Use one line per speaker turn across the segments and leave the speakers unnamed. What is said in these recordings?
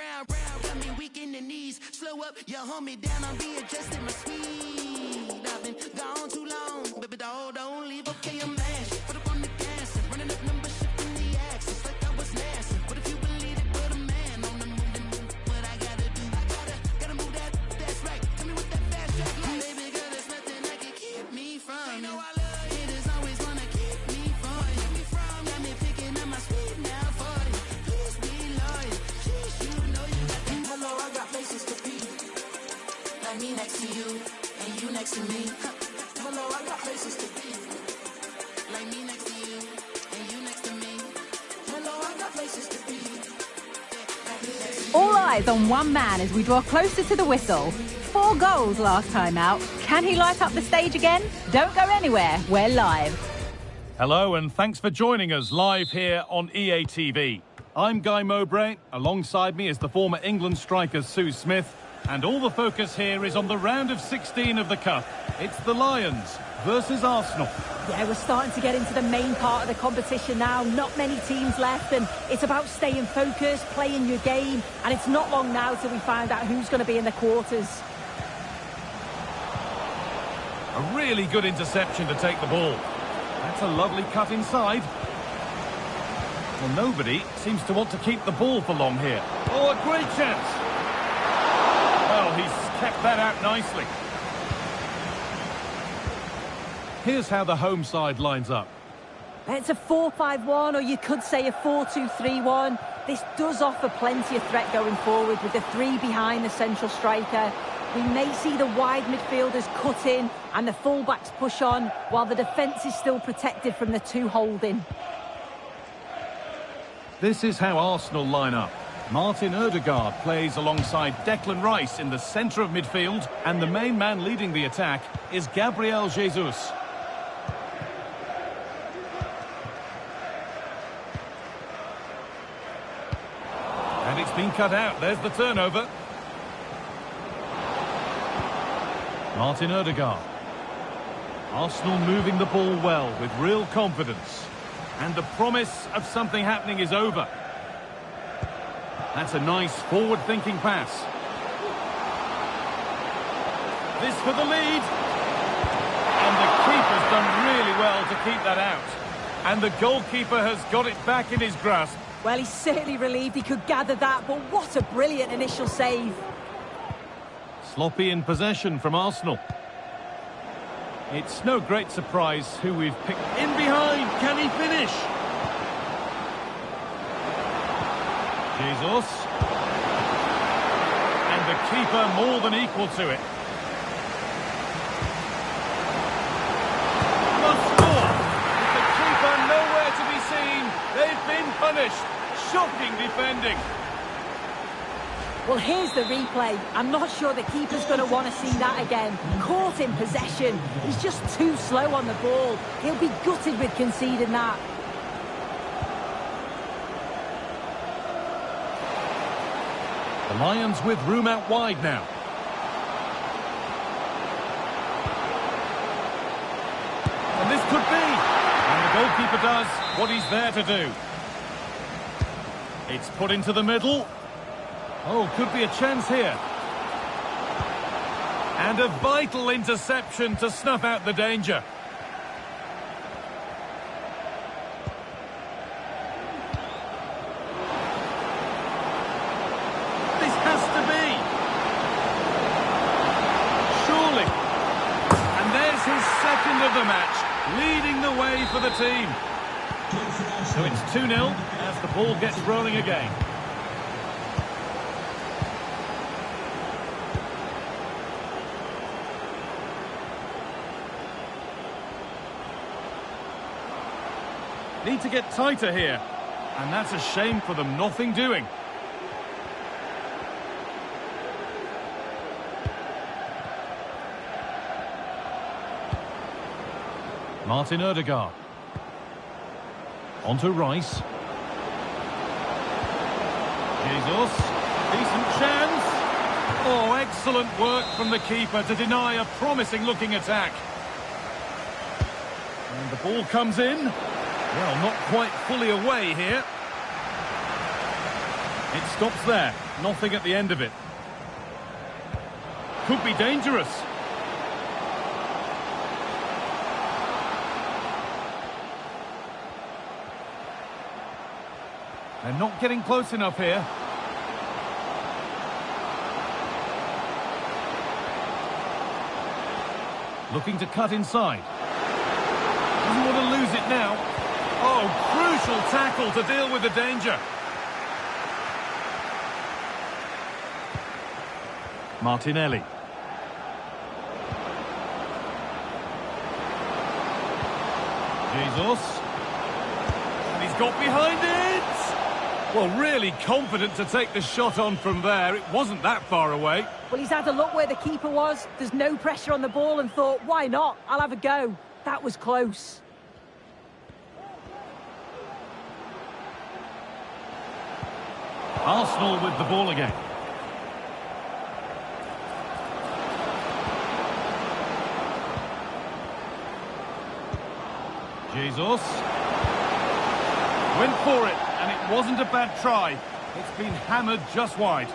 round, round, got me weak in the knees. Slow up, you hold me down, I'm readjusting my speed. I've been gone too long, baby doll, don't leave, okay, I'm mashing. Put up on the gas and running up numbers, shifting the axis like I was NASA. What if you believe it, but a man on the move, what I gotta do? I gotta move that's right. Tell me what that fast track like. Baby girl, there's nothing that can keep me from you. Know I love you. Haters always wanna keep me from you. Got me picking up my speed now for you. Please be loyal. Jeez, you know you got that. Hello, I got places to be. Like me next to you, and you next to me. Hello, I got places to be. Like me next to you, and you next to me. Hello, I got places to be.
All eyes on one man as we draw closer to the whistle. 4 goals last time out. Can he light up the stage again? Don't go anywhere. We're live.
Hello and thanks for joining us live here on EA TV. I'm Guy Mowbray. Alongside me is the former England striker Sue Smith. And all the focus here is on the round of 16 of the Cup. It's the Lions versus Arsenal.
Yeah, we're starting to get into the main part of the competition now. Not many teams left, and it's about staying focused, playing your game. And it's not long now till we find out who's going to be in the quarters.
A really good interception to take the ball. That's a lovely cut inside. Well, nobody seems to want to keep the ball for long here. Oh, a great chance. Well, he's kept that out nicely. Here's how the home side lines up.
It's a 4-5-1, or you could say a 4-2-3-1. This does offer plenty of threat going forward with the 3 behind the central striker. We may see the wide midfielders cut in and the fullbacks push on, while the defence is still protected from the 2 holding.
This is how Arsenal line up. Martin Odegaard plays alongside Declan Rice in the centre of midfield, and the main man leading the attack is Gabriel Jesus. And it's been cut out. There's the turnover. Martin Odegaard. Arsenal moving the ball well with real confidence. And the promise of something happening is over. That's a nice forward-thinking pass. This for the lead. And the keeper's done really well to keep that out. And the goalkeeper has got it back in his grasp.
Well, he's certainly relieved he could gather that, but what a brilliant initial save.
Sloppy in possession from Arsenal. It's no great surprise who we've picked. In behind, can he finish? Jesus. And the keeper more than equal to it. Must score. With the keeper nowhere to be seen, they've been punished. Shocking defending.
Well, here's the replay. I'm not sure the keeper's going to want to see that again. Caught in possession. He's just too slow on the ball. He'll be gutted with conceding that.
The Lions with room out wide now. And this could be. And the goalkeeper does what he's there to do. It's put into the middle. Oh, could be a chance here. And a vital interception to snuff out the danger. This has to be. Surely. And there's his second of the match, leading the way for the team. So it's 2-0 as the ball gets rolling again. Need to get tighter here. And that's a shame for them, nothing doing. Martin Odegaard. On to Rice. Jesus. Decent chance. Oh, excellent work from the keeper to deny a promising-looking attack. And the ball comes in. Well, not quite fully away here. It stops there. Nothing at the end of it. Could be dangerous. They're not getting close enough here. Looking to cut inside. Doesn't want to lose it now. Oh, crucial tackle to deal with the danger. Martinelli. Jesus. And he's got behind it. Well, really confident to take the shot on from there. It wasn't that far away.
Well, he's had a look where the keeper was. There's no pressure on the ball and thought, why not? I'll have a go. That was close.
Arsenal with the ball again. Jesus. Went for it, and it wasn't a bad try. It's been hammered just wide.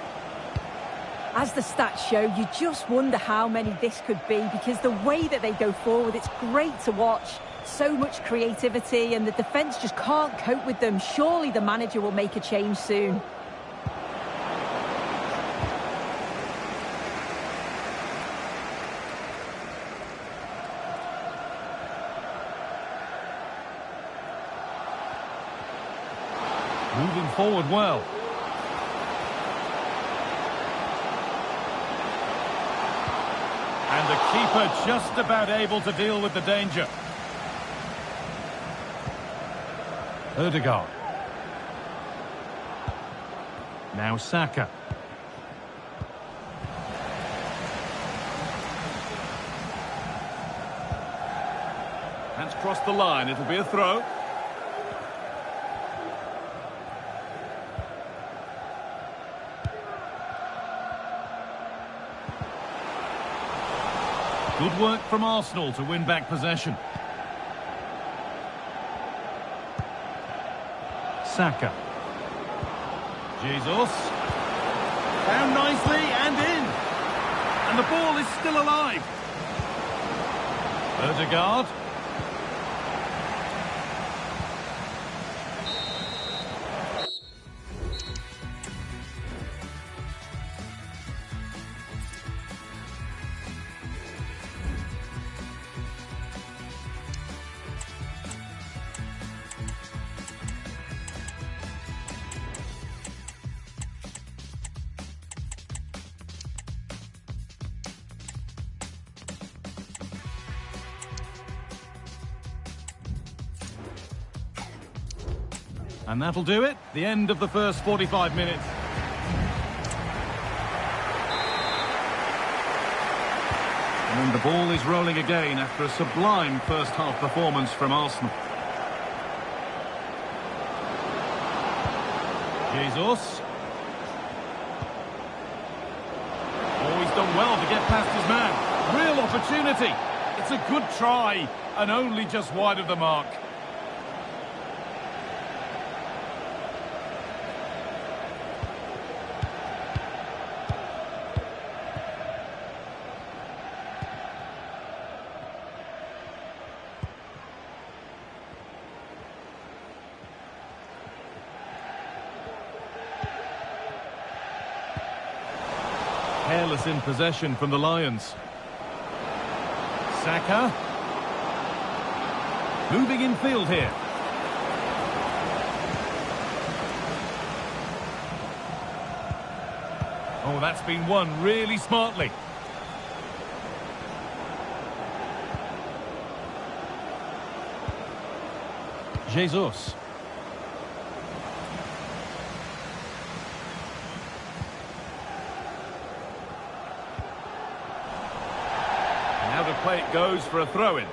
As the stats show, you just wonder how many this could be, because the way that they go forward, it's great to watch. So much creativity, and the defence just can't cope with them. Surely the manager will make a change soon.
Moving forward well. And the keeper just about able to deal with the danger. Ødegaard. Now Saka. That's crossed the line. It'll be a throw. Good work from Arsenal to win back possession. Saka. Jesus. Down nicely and in. And the ball is still alive. Ødegaard. And that'll do it. The end of the first 45 minutes. And the ball is rolling again after a sublime first-half performance from Arsenal. Jesus. Oh, he's done well to get past his man. Real opportunity. It's a good try, and only just wide of the mark. Careless in possession from the Lions. Saka. Moving in field here. Oh, that's been won really smartly. Jesus. Now the play it goes for a throw-in.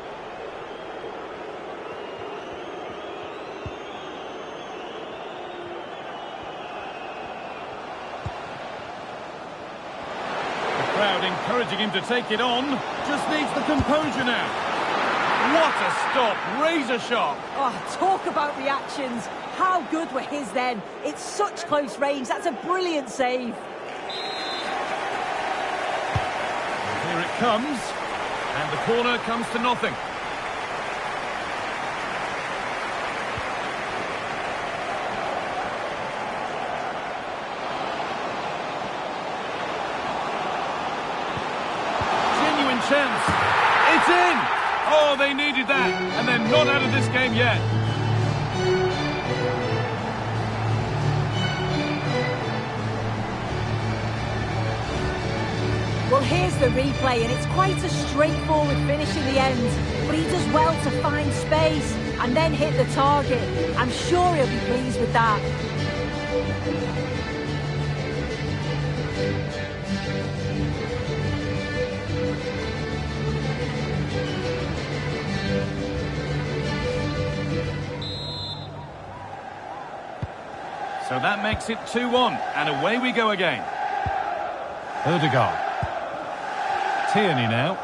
The crowd encouraging him to take it on. Just needs the composure now. What a stop, razor sharp.
Oh, talk about reactions. How good were his then? It's such close range. That's a brilliant save.
Here it comes, and the corner comes to nothing. Genuine chance. It's in! Oh, they needed that, and they're not out of this game yet.
Well, here's the replay, and it's quite a straightforward finish in the end. But he does well to find space and then hit the target. I'm sure he'll be pleased with that.
So that makes it 2-1, and away we go again. Odegaard. Tierney now.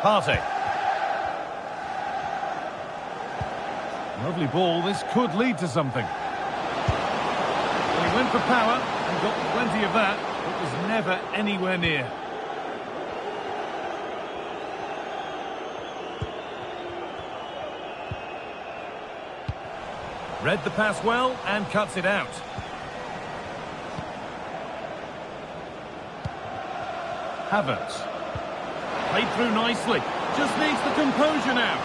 Partey. Lovely ball, this could lead to something. Well, he went for power and got plenty of that, but was never anywhere near. Read the pass well and cuts it out. Havertz. Played through nicely. Just needs the composure now.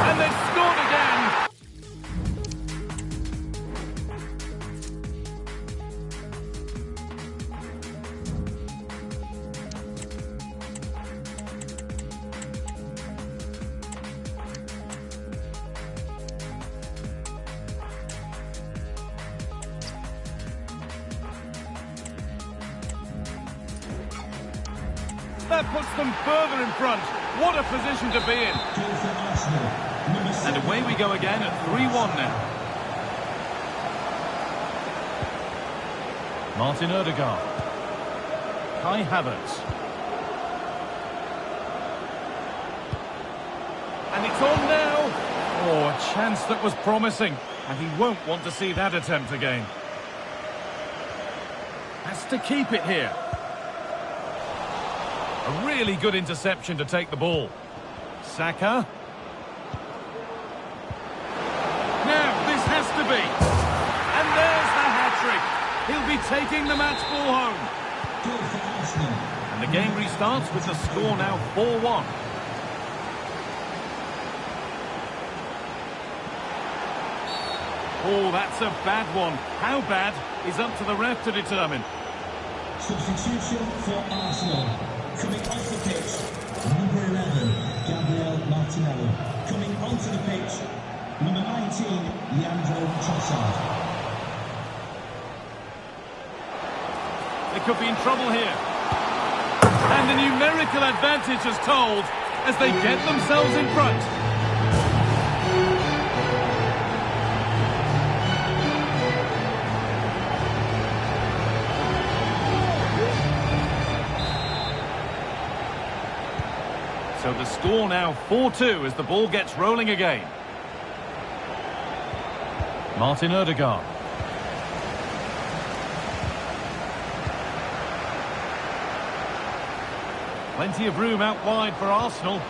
And they've scored again. That puts them further in front. What a position to be in. And away we go again at 3-1 now. Martin Odegaard. Kai Havertz. And it's on now. Oh, a chance that was promising. And he won't want to see that attempt again. Has to keep it here. A really good interception to take the ball. Saka. Now, this has to be. And there's the hat-trick. He'll be taking the match ball home. And the game restarts with the score now 4-1. Oh, that's a bad one. How bad is up to the ref to determine.
Substitution for Arsenal. Coming off the pitch, number 11, Gabriel Martinelli. Coming onto the pitch, number 19, Leandro Trossard.
They could be in trouble here. And the numerical advantage is told as they get themselves in front. So the score now 4-2 as the ball gets rolling again. Martin Odegaard. Plenty of room out wide for Arsenal.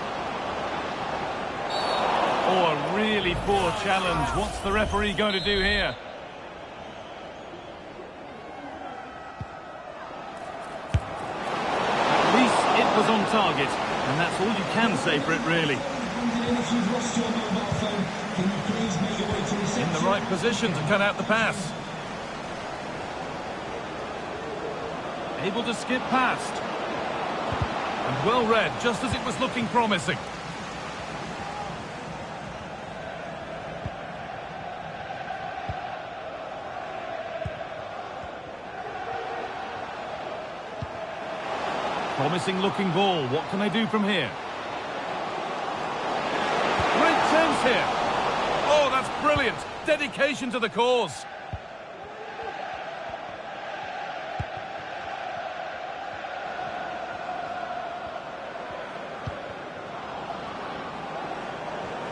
Oh, a really poor challenge. What's the referee going to do here? At least it was on target. And that's all you can say for it, really. In the right position to cut out the pass. Able to skip past. And well read, just as it was looking promising. Promising looking ball. What can they do from here? Great chance here. Oh, that's brilliant. Dedication to the cause.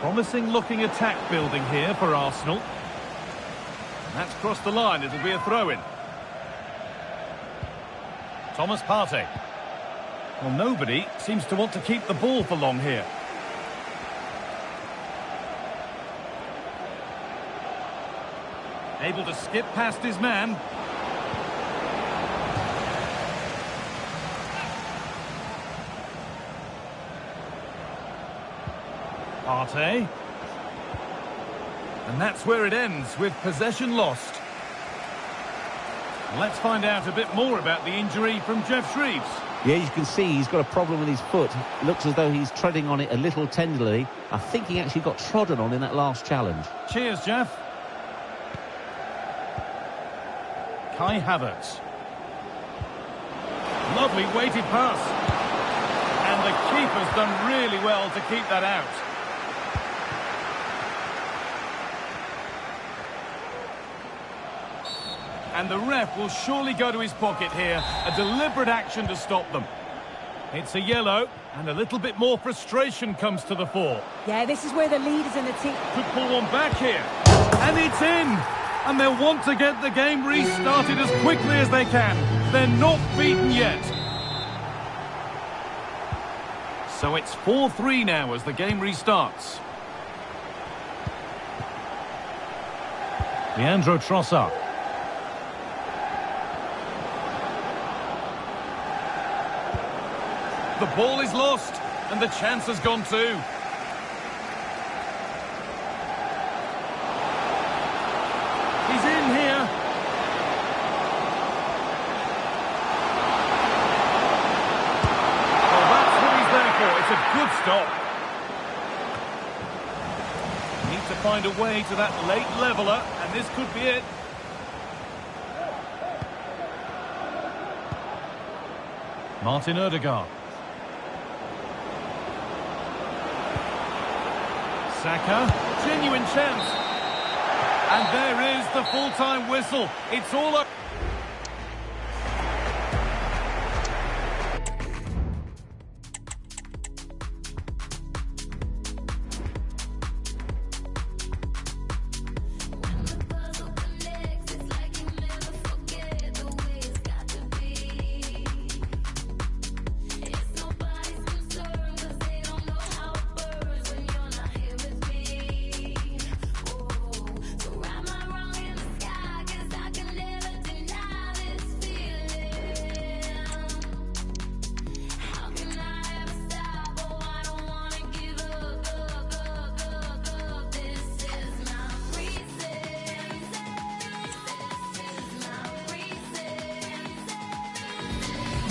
Promising looking attack building here for Arsenal. That's crossed the line, it'll be a throw-in. Thomas Partey. Well, nobody seems to want to keep the ball for long here. Able to skip past his man. Partey. And that's where it ends, with possession lost. Let's find out a bit more about the injury from Jeff Shreves.
Yeah, you can see he's got a problem with his foot. It looks as though he's treading on it a little tenderly. I think he actually got trodden on in that last challenge.
Cheers, Jeff. Kai Havertz. Lovely weighted pass. And the keeper's done really well to keep that out. And the ref will surely go to his pocket here. A deliberate action to stop them. It's a yellow, and a little bit more frustration comes to the fore.
Yeah, this is where the leaders in the team...
Could pull one back here. And it's in! And they'll want to get the game restarted as quickly as they can. They're not beaten yet. So it's 4-3 now as the game restarts. Leandro Trossard. The ball is lost, and the chance has gone too. He's in here. Well, that's what he's there for. It's a good stop. Need to find a way to that late leveller, and this could be it. Martin Odegaard. Saka, genuine chance. And there is the full-time whistle. It's all up.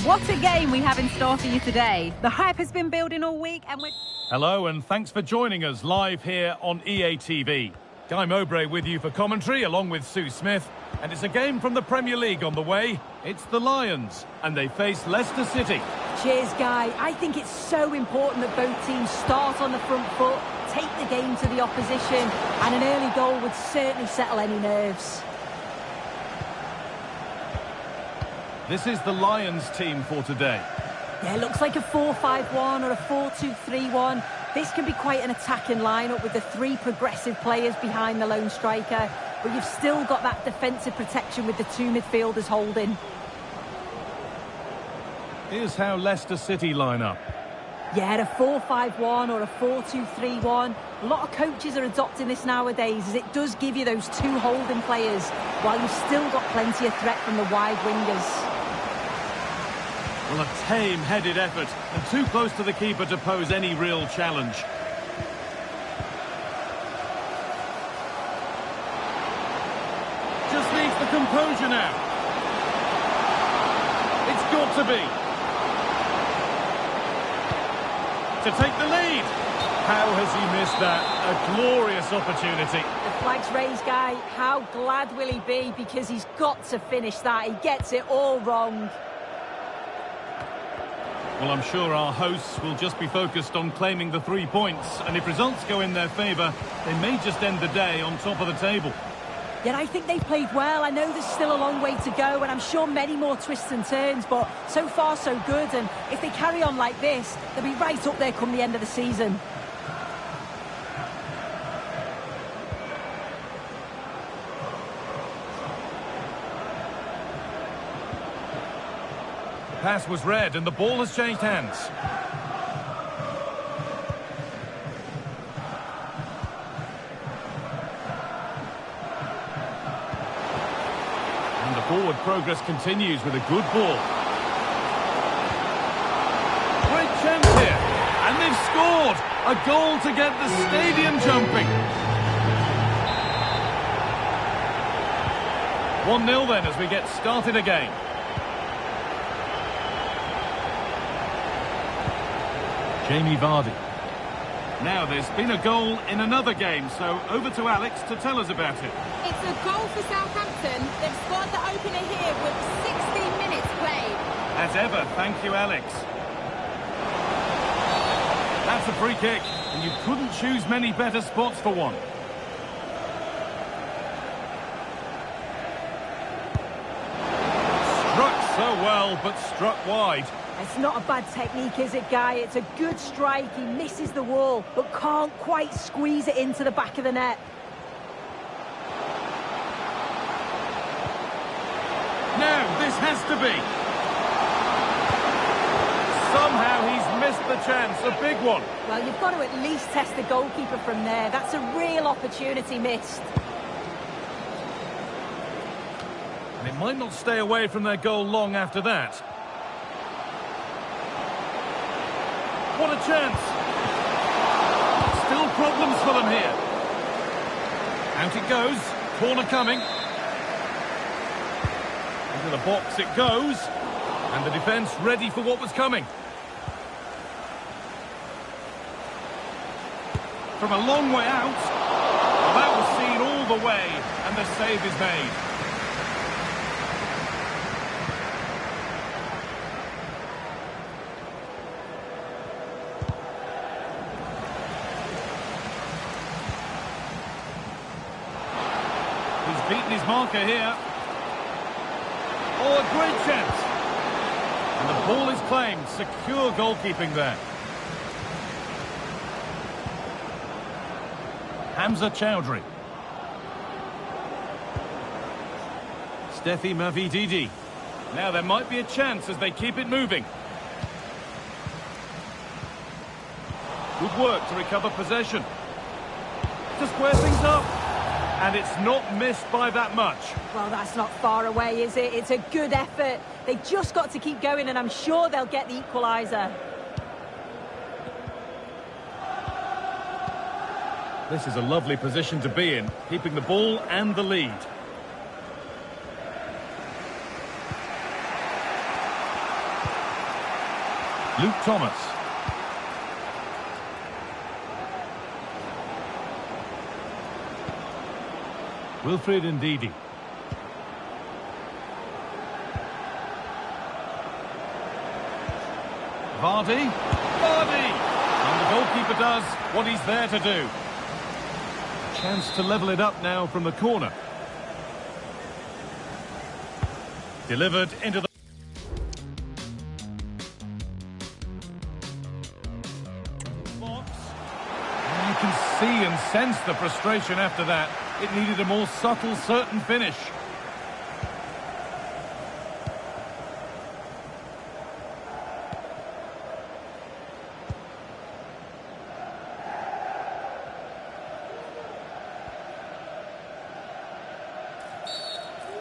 What a game we have in store for you today. The hype has been building all week and we're...
Hello and thanks for joining us live here on EA TV. Guy Mowbray with you for commentary along with Sue Smith. And it's a game from the Premier League on the way. It's the Lions and they face Leicester City.
Cheers, Guy. I think it's so important that both teams start on the front foot, take the game to the opposition, and an early goal would certainly settle any nerves.
This is the Lions team for today.
Yeah, it looks like a 4-5-1 or a 4-2-3-1. This can be quite an attacking lineup with the three progressive players behind the lone striker, but you've still got that defensive protection with the two midfielders holding.
Here's how Leicester City line up.
Yeah, a 4-5-1 or a 4-2-3-1. A lot of coaches are adopting this nowadays as it does give you those two holding players while you've still got plenty of threat from the wide wingers.
Well, a tame-headed effort and too close to the keeper to pose any real challenge. Just needs the composure now. It's got to be. To take the lead. How has he missed that? A glorious opportunity.
The flag's raised, Guy. How glad will he be? Because he's got to finish that. He gets it all wrong.
Well, I'm sure our hosts will just be focused on claiming the 3 points. And if results go in their favour, they may just end the day on top of the table.
Yet I think they've played well. I know there's still a long way to go, and I'm sure many more twists and turns, but so far so good. And if they carry on like this, they'll be right up there come the end of the season.
pass was read and the ball has changed hands. And the forward progress continues with a good ball. Great chance here. And they've scored! A goal to get the stadium jumping. 1-0 then as we get started again. Jamie Vardy. Now there's been a goal in another game, so over to Alex to tell us about it.
It's a goal for Southampton. They've scored the opener here with 60 minutes played.
As ever, thank you, Alex. That's a free kick, and you couldn't choose many better spots for one. Struck so well, but struck wide.
It's not a bad technique, is it, Guy? It's a good strike. He misses the wall, but can't quite squeeze it into the back of the net.
Now, this has to be. Somehow he's missed the chance, a big one.
Well, you've got to at least test the goalkeeper from there. That's a real opportunity missed.
And it might not stay away from their goal long after that. What a chance! Still problems for them here. Out it goes. Corner coming. Into the box it goes. And the defence ready for what was coming. From a long way out. Well, that was seen all the way. And the save is made. He's beaten his marker here. Oh, a great chance. And the ball is claimed. Secure goalkeeping there. Hamza Chowdhury. Steffi Mavididi. Now there might be a chance as they keep it moving. Good work to recover possession. To square things up. And it's not missed by that much.
Well, that's not far away, is it? It's a good effort. They've just got to keep going, and I'm sure they'll get the equaliser.
This is a lovely position to be in, keeping the ball and the lead. Luke Thomas. Wilfred Ndidi. Vardy. Vardy! And the goalkeeper does what he's there to do. Chance to level it up now from the corner. Delivered into the box. And you can see and sense the frustration after that. It needed a more subtle, certain finish.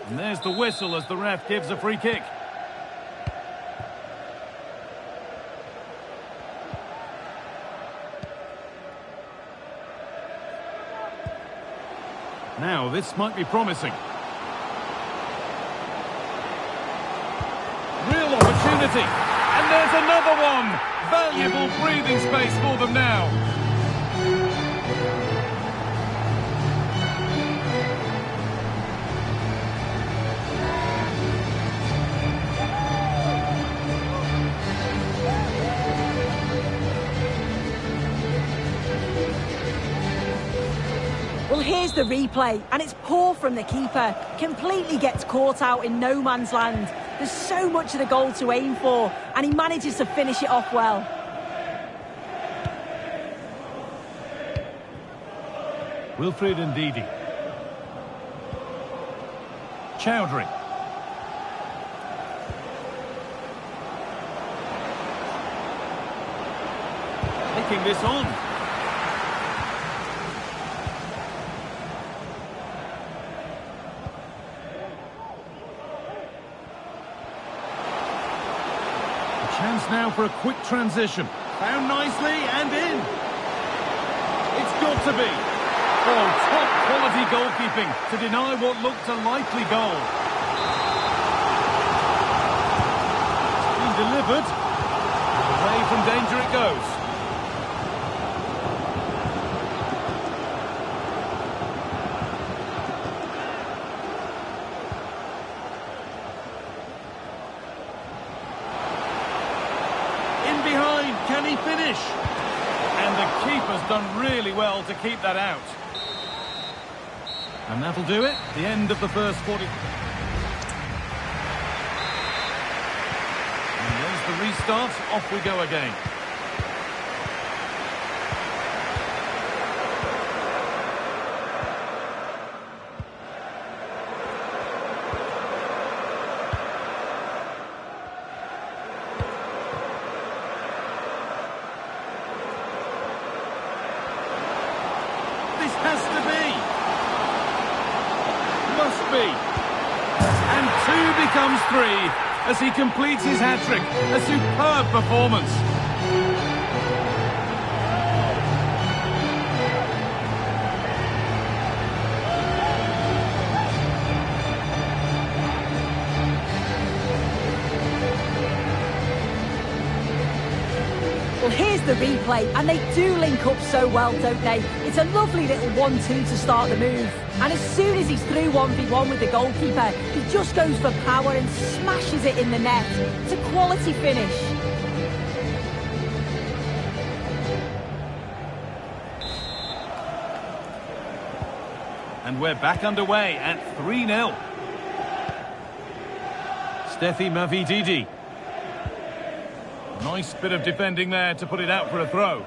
And there's the whistle as the ref gives a free kick. Now, this might be promising. Real opportunity. And there's another one. Valuable breathing space for them now.
Well, here's the replay, and it's poor from the keeper. Completely gets caught out in no man's land. There's so much of the goal to aim for, and he manages to finish it off well.
Wilfred Ndidi. Chowdhury. taking this on. A chance now for a quick transition. Found nicely and in. It's got to be. Oh, top quality goalkeeping to deny what looked a likely goal. It's been delivered. Away from danger it goes. In behind, can he finish? And the keeper's done really well to keep that out. And that'll do it. The end of the first 40. And there's the restart. Off we go again. This has to be. Must be. And 2 becomes 3 as he completes his hat-trick. A superb performance.
Well, here's the replay, and they do link up so well, don't they? It's a lovely little 1-2 to start the move. And as soon as he's through 1v1 with the goalkeeper, he just goes for power and smashes it in the net. It's a quality finish.
And we're back underway at 3-0. Steffi Mavididi. Nice bit of defending there to put it out for a throw.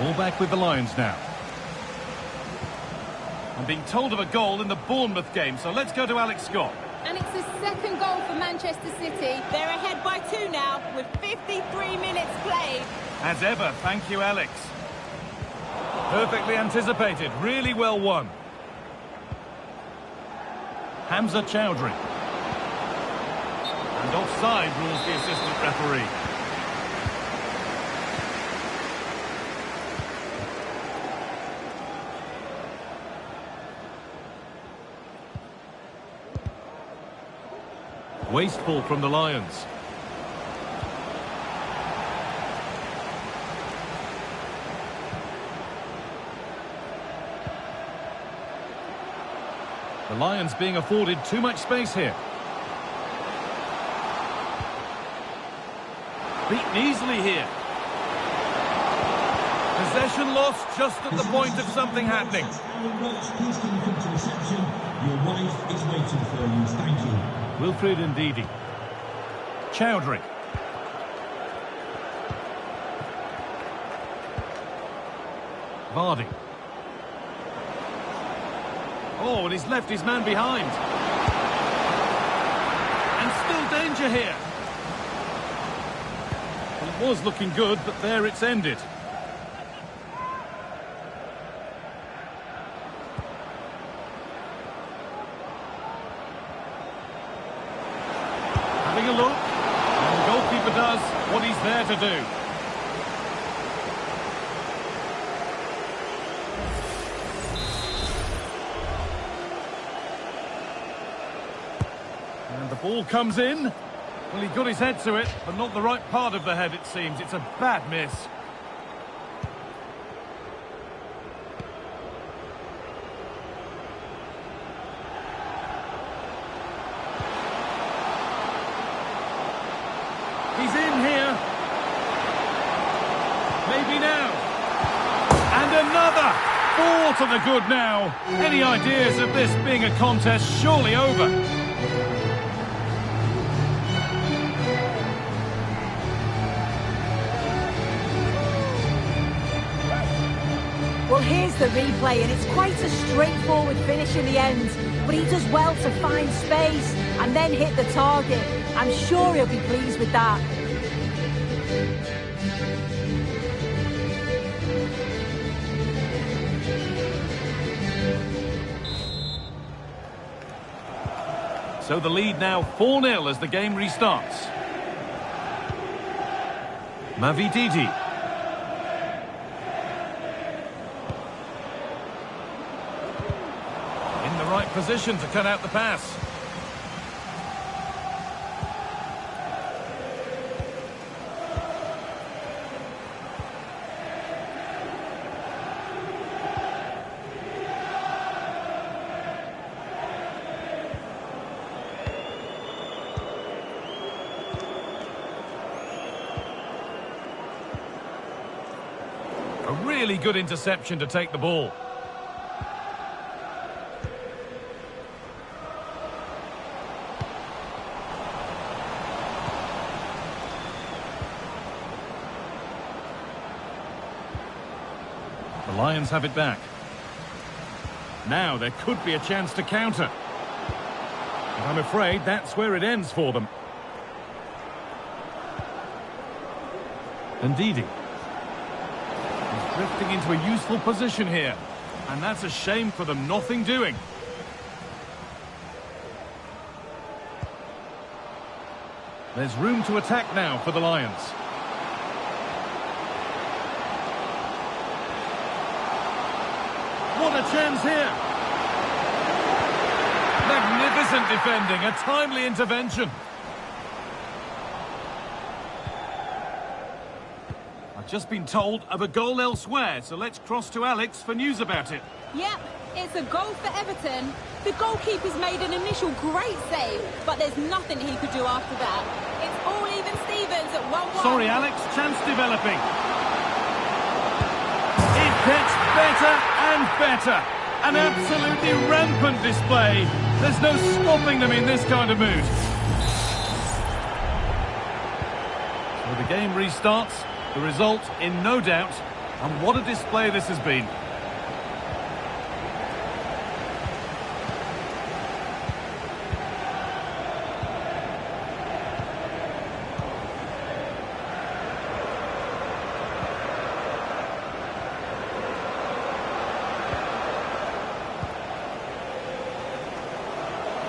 All back with the Lions now. I'm being told of a goal in the Bournemouth game, so let's go to Alex Scott.
And it's the second goal for Manchester City. They're ahead by 2 now, with 53 minutes played.
As ever, thank you, Alex. Perfectly anticipated, really well won. Hamza Chowdhury. And offside rules the assistant referee. Wasteful from the Lions. The Lions being afforded too much space here. Beaten easily here. Possession lost just at the point of something happening.
Please can you come to reception? Your wife is waiting for you. Thank you.
Wilfred Ndidi. Chowdhury. Vardy. Oh, and he's left his man behind. And still danger here. Well, it was looking good, but there it's ended. Having a look, and the goalkeeper does what he's there to do. And the ball comes in. Well, he got his head to it, but not the right part of the head, it seems. It's a bad miss. He's in here. Maybe now. And another. 4 to the good now. Any ideas of this being a contest surely over?
Well, here's the replay, and it's quite a straightforward finish in the end. But he does well to find space and then hit the target. I'm sure he'll be pleased with that.
So the lead now 4-0 as the game restarts. Mavididi. In the right position to cut out the pass. A really good interception to take the ball. The Lions have it back. Now there could be a chance to counter. But I'm afraid that's where it ends for them. Ndidi. Drifting into a useful position here. And that's a shame for them, nothing doing. There's room to attack now for the Lions. What a chance here! Magnificent defending, a timely intervention. Just been told of a goal elsewhere, so let's cross to Alex for news about it.
Yep, it's a goal for Everton. The goalkeeper's made an initial great save, but there's nothing he could do after that. It's all even Stevens at 1-1.
Sorry, Alex, chance developing. It gets better and better. An absolutely rampant display. There's no stopping them in this kind of mood. So the game restarts. The result in no doubt, and what a display this has been.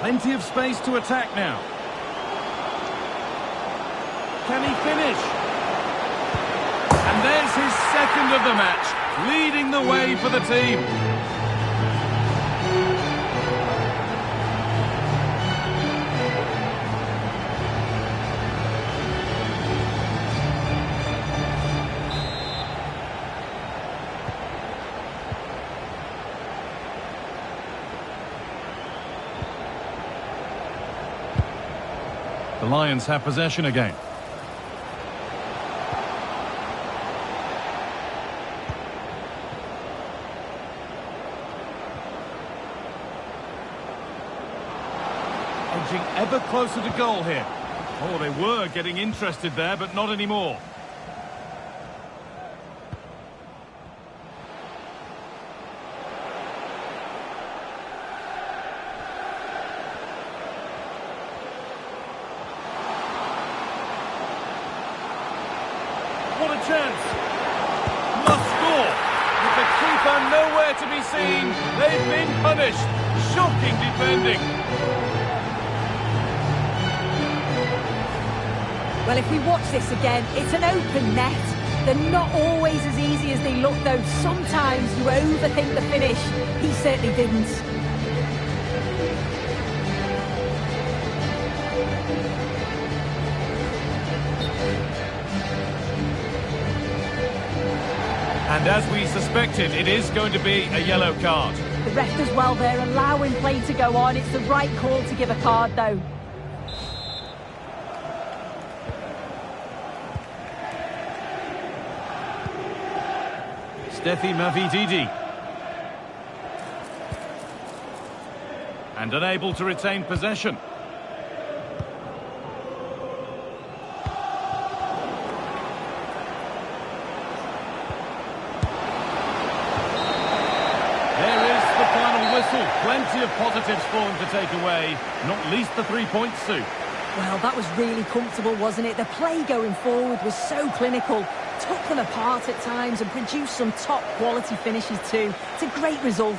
Plenty of space to attack now. Can he finish? And there's his second of the match, leading the way for the team. The Lions have possession again. Edging ever closer to goal here. Oh, they were getting interested there, but not anymore. What a chance! Must score! With the keeper nowhere to be seen, they've been punished. Shocking defending.
Well, if we watch this again, it's an open net. They're not always as easy as they look, though. Sometimes you overthink the finish. He certainly didn't.
And as we suspected, it is going to be a yellow card.
The ref does well there, allowing play to go on. It's the right call to give a card, though.
Steffi Mavididi. And unable to retain possession. whistle. Plenty of positives for him to take away, not least the 3 points, Sue.
Well, that was really comfortable, wasn't it? The play going forward was so clinical, took them apart at times and produced some top-quality finishes too. It's a great result.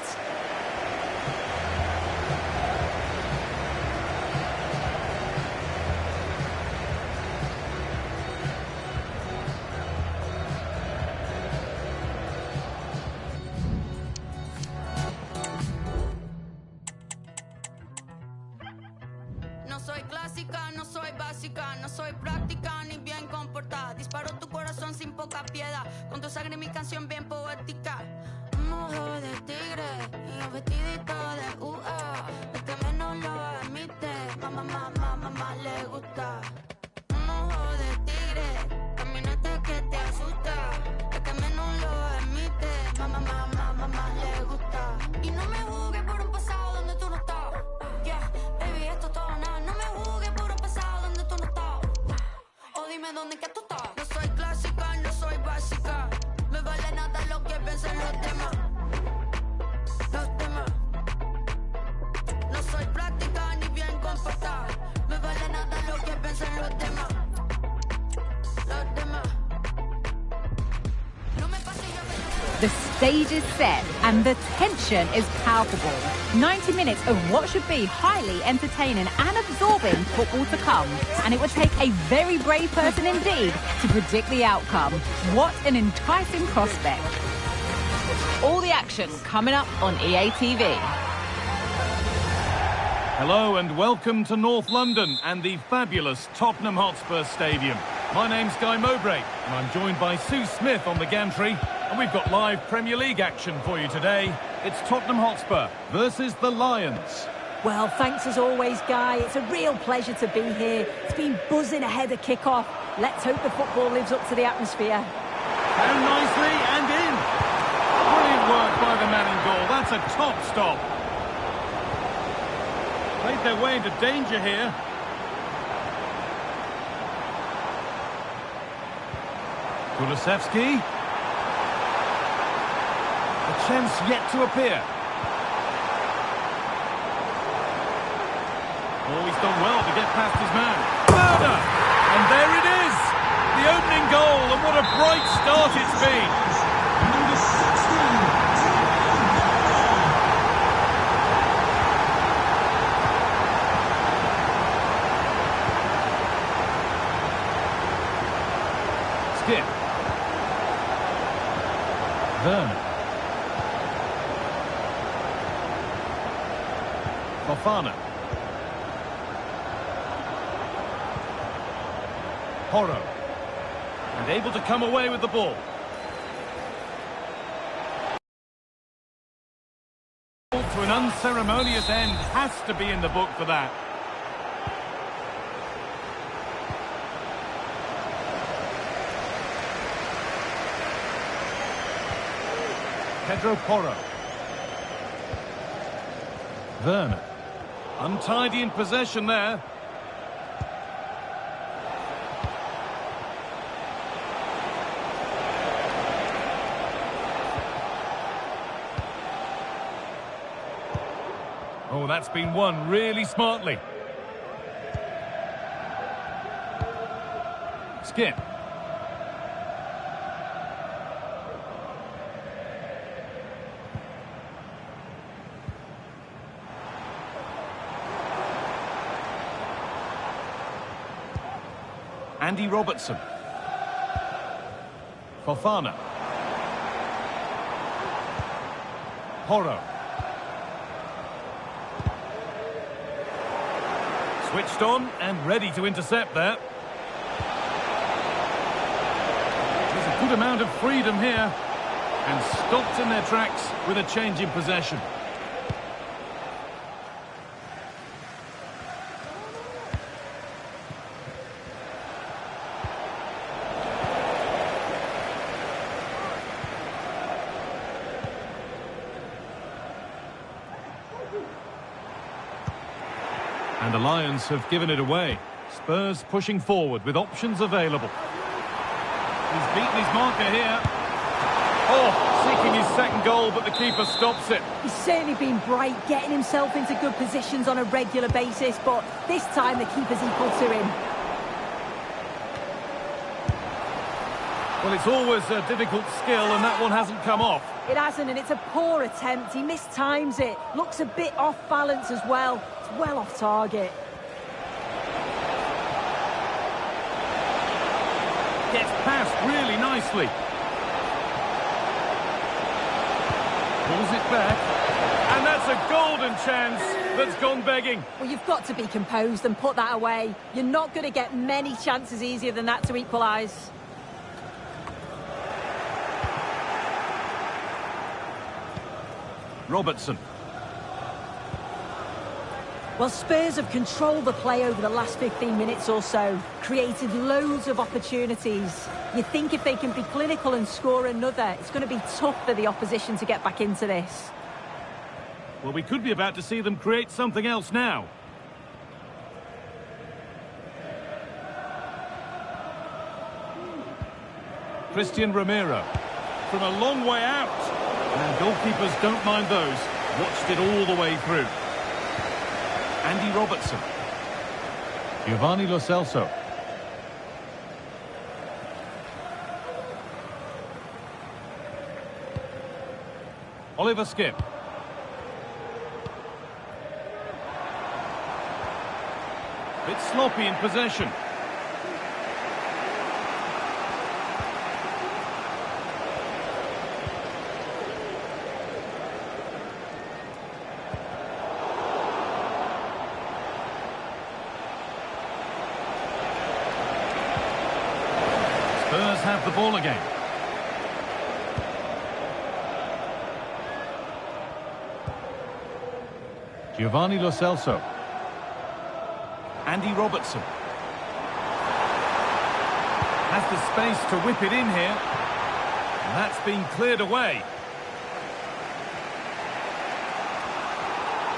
No soy clásica, no soy básica, no soy práctica ni bien comportada. Disparo tu corazón sin poca piedad, con tu sangre mi canción bien poética. Un ojo de tigre y un vestidito de UA. El que menos lo admite, mamá le gusta. Un ojo de tigre, caminante que te asusta. El que menos lo admite, mamá le gusta. Y no me juzgues por un pasado donde tú no estabas. Yeah, baby, esto es todo nada. No me juzgues por un pasado donde tú no estabas. O dime dónde que tú estabas. No soy clásica, no soy básica. Me vale nada lo que piensen los demás. Los demás. No soy práctica ni bien comportada. Me vale nada lo que piensen los demás. Los demás. No me pases yo que yo.
The stage is set and the tension is palpable. 90 minutes of what should be highly entertaining and absorbing football to come. And it would take a very brave person indeed to predict the outcome. What an enticing prospect. All the action coming up on EA TV.
Hello and welcome to North London and the fabulous Tottenham Hotspur Stadium. My name's Guy Mowbray and I'm joined by Sue Smith on the gantry. And we've got live Premier League action for you today. It's Tottenham Hotspur versus the Lions.
Well, thanks as always, Guy. It's a real pleasure to be here. It's been buzzing ahead of kick-off. Let's hope the football lives up to the atmosphere.
Down nicely and in. Brilliant work by the man in goal. That's a top stop. Played their way into danger here. Kulusevski. A chance yet to appear. Oh, he's done well to get past his man. Werner! And there it is! The opening goal, and what a bright start it's been.
Number 16.
Skip. Werner. Fofana. Porro. And able to come away with the ball. To an unceremonious end has to be in the book for that. Pedro Porro. Werner. Untidy in possession there. Oh, that's been won really smartly. Skip. Andy Robertson. Fofana. Porro. Switched on and ready to intercept there. There's a good amount of freedom here. And stopped in their tracks with a change in possession. And the Lions have given it away. Spurs pushing forward with options available. He's beaten his marker here. Oh, seeking his second goal, but the keeper stops it.
He's certainly been bright, getting himself into good positions on a regular basis, but this time the keeper's equal to him.
Well, it's always a difficult skill, and that one hasn't come off.
It hasn't, and it's a poor attempt. He mistimes it. Looks a bit off balance as well. It's well off target.
Gets past really nicely. Pulls it back. And that's a golden chance that's gone begging.
Well, you've got to be composed and put that away. You're not going to get many chances easier than that to equalise.
Robertson.
Well, Spurs have controlled the play over the last 15 minutes or so, created loads of opportunities. You think if they can be clinical and score another, it's going to be tough for the opposition to get back into this.
Well, we could be about to see them create something else now. Christian Romero. From a long way out. And goalkeepers don't mind those. Watched it all the way through. Andy Robertson. Giovanni Lo Celso. Oliver Skip. Bit sloppy in possession. Spurs have the ball again. Giovanni Lo Celso. Andy Robertson. Has the space to whip it in here. And that's been cleared away.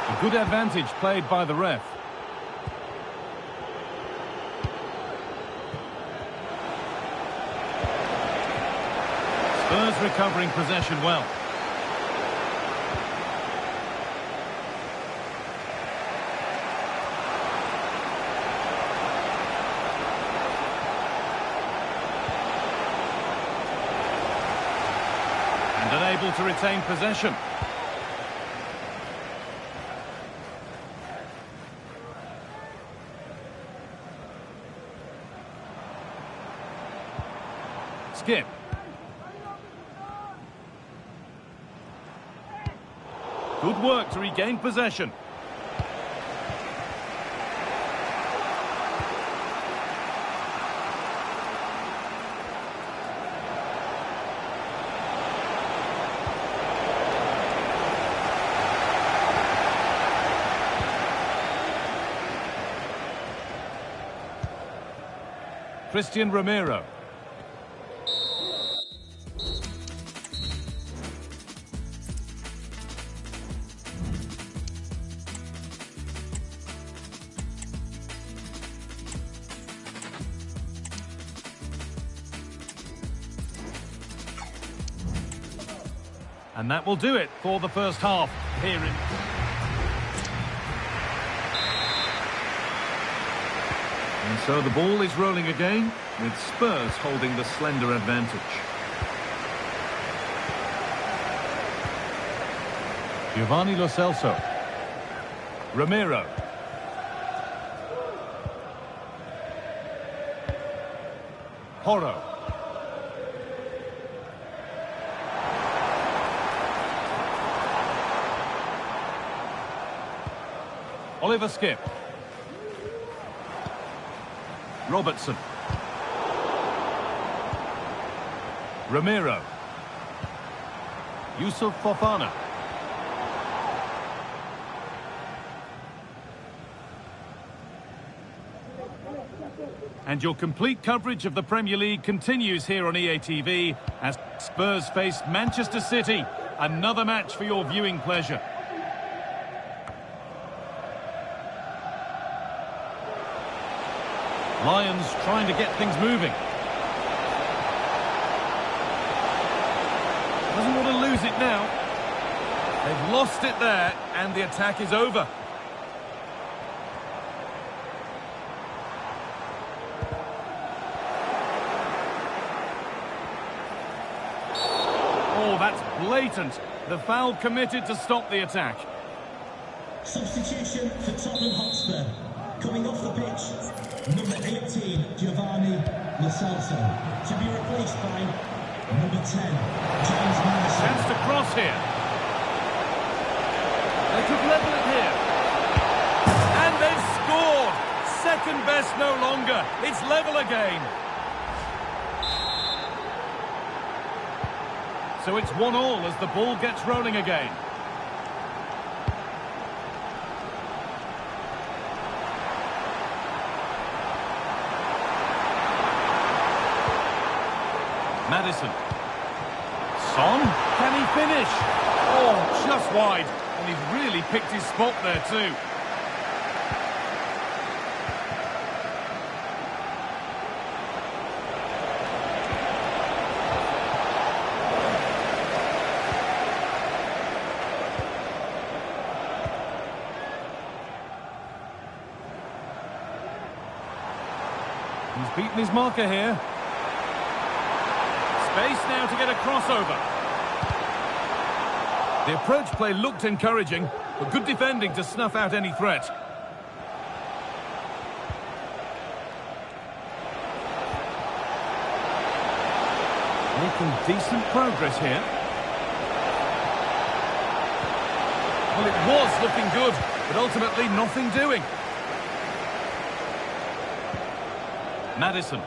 A good advantage played by the ref. Spurs recovering possession well. And unable to retain possession. Skip. Good work to regain possession. Christian Romero. And that will do it for the first half here in... And so the ball is rolling again, with Spurs holding the slender advantage. Giovanni Lo Celso. Romero. Porro. Oliver Skip. Robertson. Romero. Yusuf Fofana. And your complete coverage of the Premier League continues here on EA TV as Spurs face Manchester City. Another match for your viewing pleasure. Lions trying to get things moving. Doesn't want to lose it now. They've lost it there, and the attack is over. Oh, that's blatant. The foul committed to stop the attack.
Substitution for Tottenham Hotspur. Coming off the pitch, number 18, Giovanni Lo Celso, to be replaced by number 10, James Madison.
Chance to cross here. They could level it here. And they've scored! Second best no longer. It's level again. So it's 1-1 as the ball gets rolling again. Madison. Son, can he finish? Oh, just wide. And he's really picked his spot there too. He's beaten his marker here. Space now to get a crossover. The approach play looked encouraging, but good defending to snuff out any threat. Making decent progress here. Well, it was looking good, but ultimately nothing doing. Madison.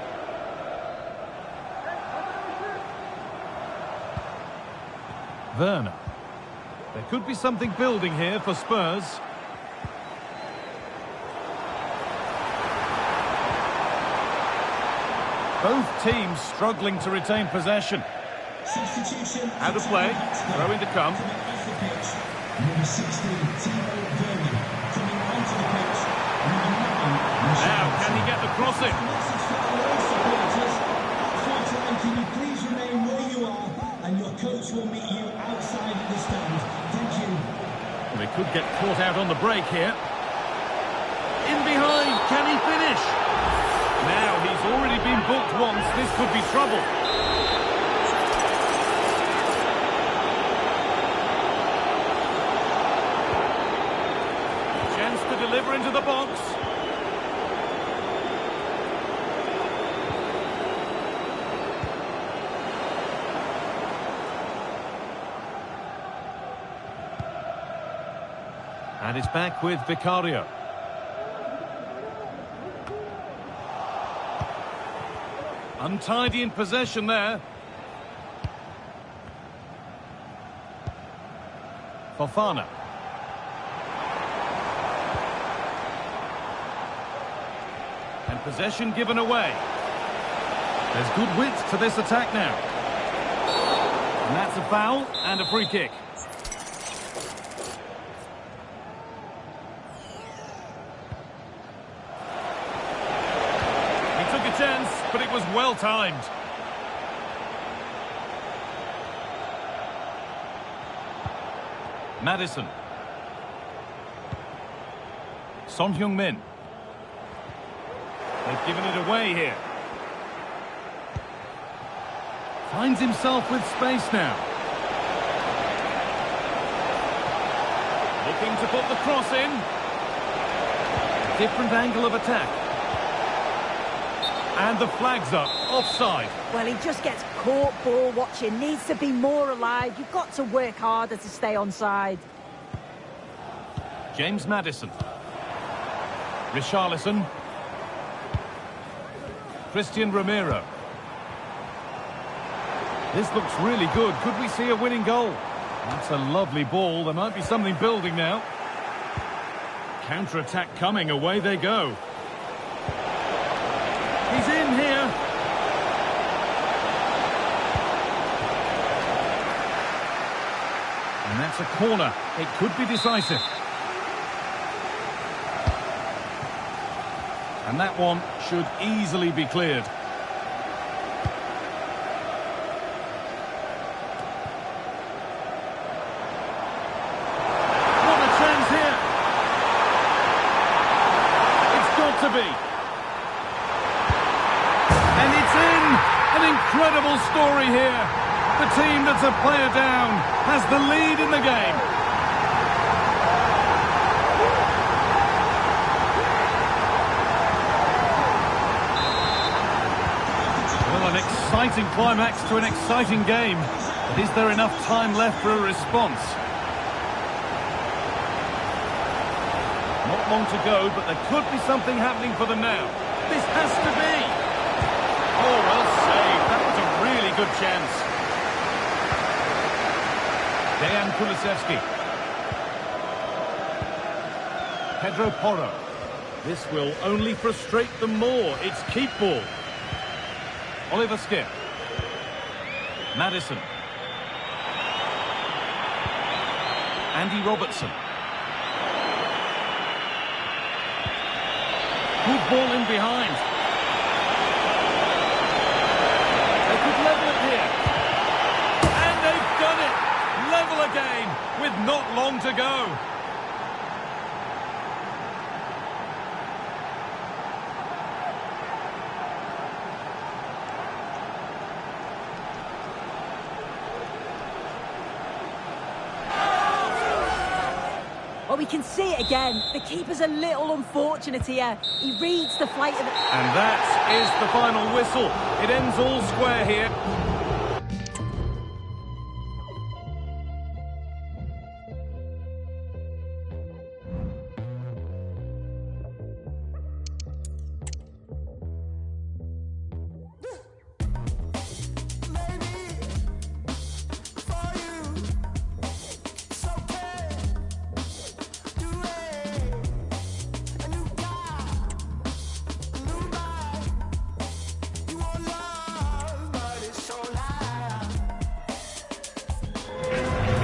Werner. There could be something building here for Spurs. Both teams struggling to retain possession.
Substitution.
Out of play. Throw in to come.
Number 16, Timo Werner, coming onto the pitch. Number 9,
Now, can he get the cross in?
message for all supporters. At full time, can you please remain where you are, and your coach will meet you outside of the stand. Thank you.
They could get caught out on the break here. In behind, can he finish? Now, he's already been booked once. This could be trouble. Chance to deliver into the box. And it's back with Vicario. Untidy in possession there. Fofana. And possession given away. There's good width to this attack now. And that's a foul and a free kick. Chance, but it was well timed. Madison. Son Heung-min. They've given it away here. Finds himself with space now. Looking to put the cross in. Different angle of attack. And the flag's up, offside.
Well, he just gets caught ball watching, needs to be more alive. You've got to work harder to stay onside.
James Madison. Richarlison. Christian Romero. This looks really good. Could we see a winning goal? That's a lovely ball. There might be something building now. Counter-attack coming. Away they go. He's in here. And that's a corner. It could be decisive. And that one should easily be cleared. full story here. The team that's a player down has the lead in the game. Well, an exciting climax to an exciting game. But is there enough time left for a response? Not long to go, but there could be something happening for them now. This has to be. Oh, well saved. That was a really good chance. Dejan Kulusevski. Pedro Porro. This will only frustrate them more. It's keep ball. Oliver Skip. Maddison. Andy Robertson. Good ball in behind. They could level it here. And they've done it. Level again with not long to go.
Well, we can see it again. The keeper's a little unfortunate here. He reads the flight of the...
And that is the final whistle. It ends all square here.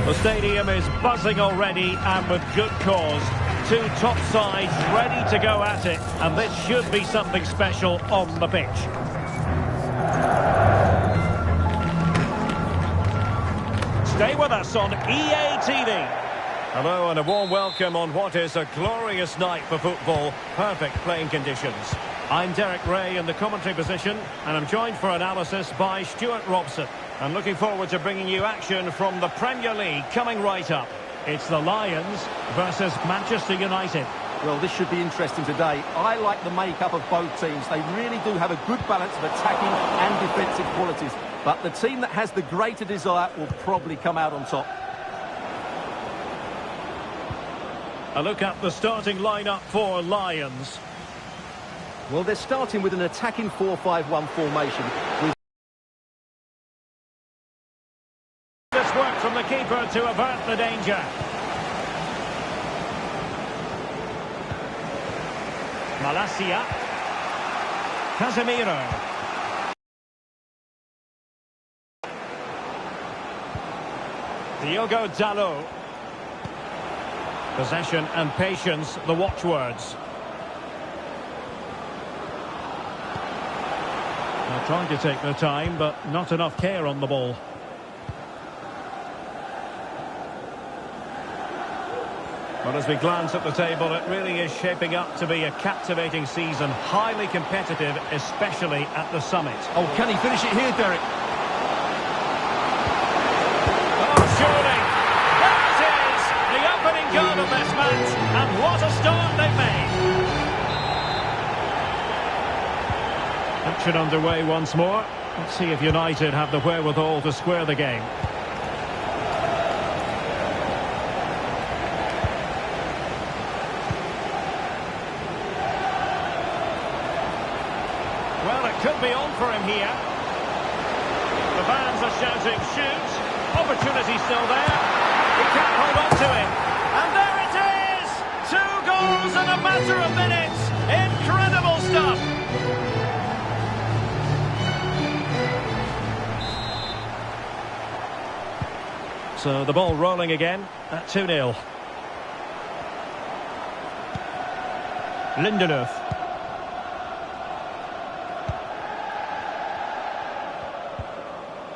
The stadium is buzzing already, and with good cause. Two top sides ready to go at it, and this should be something special on the pitch. Stay with us on EA TV. Hello and a warm welcome on what is a glorious night for football. Perfect playing conditions. I'm Derek Ray in the commentary position, and I'm joined for analysis by Stuart Robson. I'm looking forward to bringing you action from the Premier League coming right up. It's the Lions versus Manchester United.
Well, this should be interesting today. I like the makeup of both teams. They really do have a good balance of attacking and defensive qualities. But the team that has the greater desire will probably come out on top.
A look at the starting lineup for Lions.
Well, they're starting with an attacking 4-5-1 formation.
This work from the keeper to avert the danger. Malacia. Casemiro. Diogo Dalot. Possession and patience, the watchwords. They're trying to take their time, but not enough care on the ball. Well, as we glance at the table, it really is shaping up to be a captivating season, highly competitive, especially at the summit.
Oh, can he finish it here, Derek?
Oh, surely! There it is! The opening goal of this match, and what a start they've made! Action underway once more. Let's see if United have the wherewithal to square the game. Well, it could be on for him here. The fans are shouting, shoot. Opportunity still there. He can't hold on to it. And there it is! 2 goals in a matter of minutes. Incredible stuff. So the ball rolling again at 2-0. Lindelöf.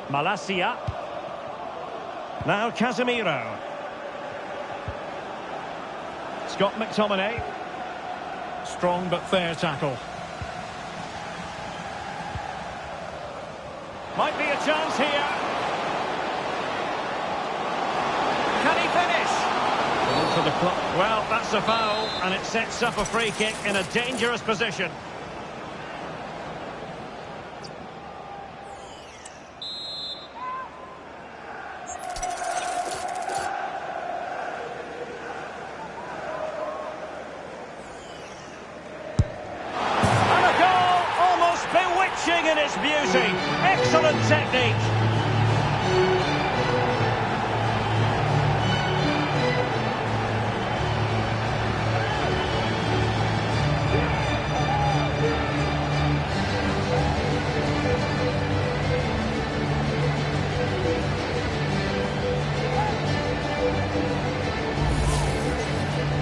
Malacia. Now Casemiro. Scott McTominay. Strong but fair tackle. Might be a chance here. Can he finish? For the clock. Well, that's a foul, and it sets up a free kick in a dangerous position. And a goal, almost bewitching in its beauty. Excellent technique.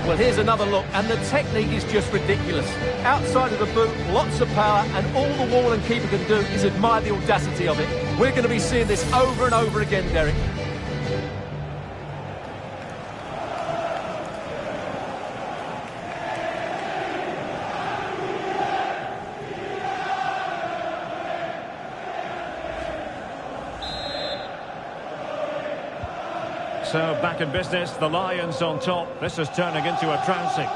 Well, here's another look, and the technique is just ridiculous. Outside of the boot, lots of power, and all the wall and keeper can do is admire the audacity of it. We're going to be seeing this over and over again, Derek.
So back in business, the Lions on top. This is turning into a trouncing.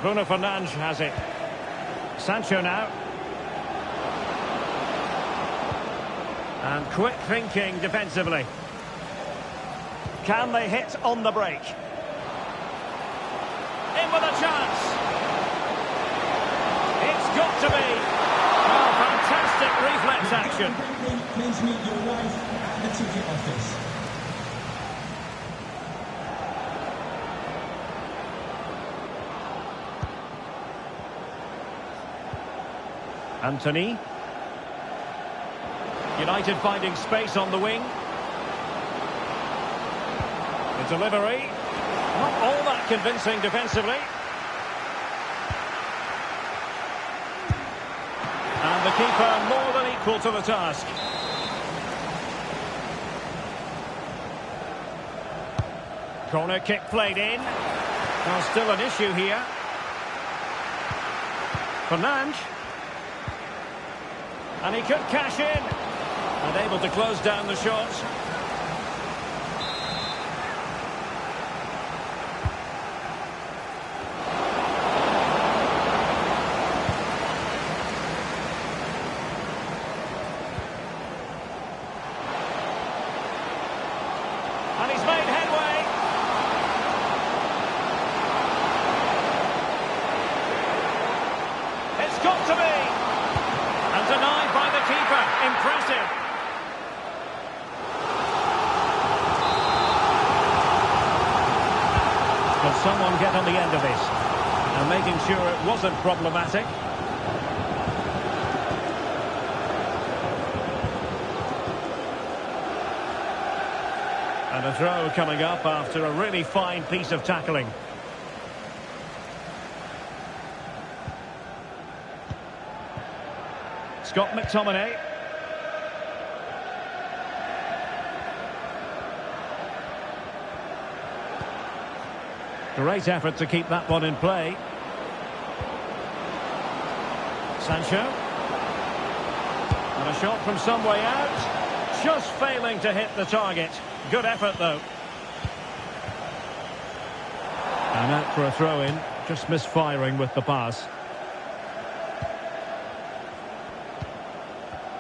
Bruno Fernandes has it. Sancho now. And quick thinking defensively. Can they hit on the break? In with a chance. It's got to be. Oh, fantastic reflex action.
Please meet your wife at the ticket office.
Anthony. United finding space on the wing. The delivery. Not all that convincing defensively. And the keeper more than equal to the task. Corner kick played in. Now still an issue here. Fernandes. And he could cash in. Unable to close down the shots. And he's made headway. It's got to be. And denied by the keeper. Impressive. Can someone get on the end of this? And making sure it wasn't problematic. And a throw coming up after a really fine piece of tackling. Scott McTominay. Great effort to keep that one in play. Sancho. And a shot from some way out. Just failing to hit the target. Good effort, though. And out for a throw-in. Just misfiring with the pass.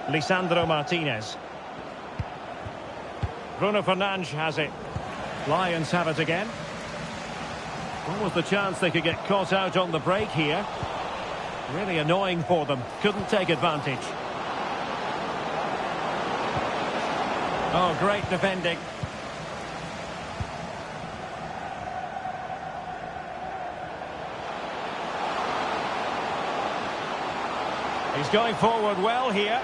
Lisandro Martinez. Bruno Fernandes has it. Lions have it again. What was the chance they could get caught out on the break here? Really annoying for them. Couldn't take advantage. Oh, great defending. He's going forward well here.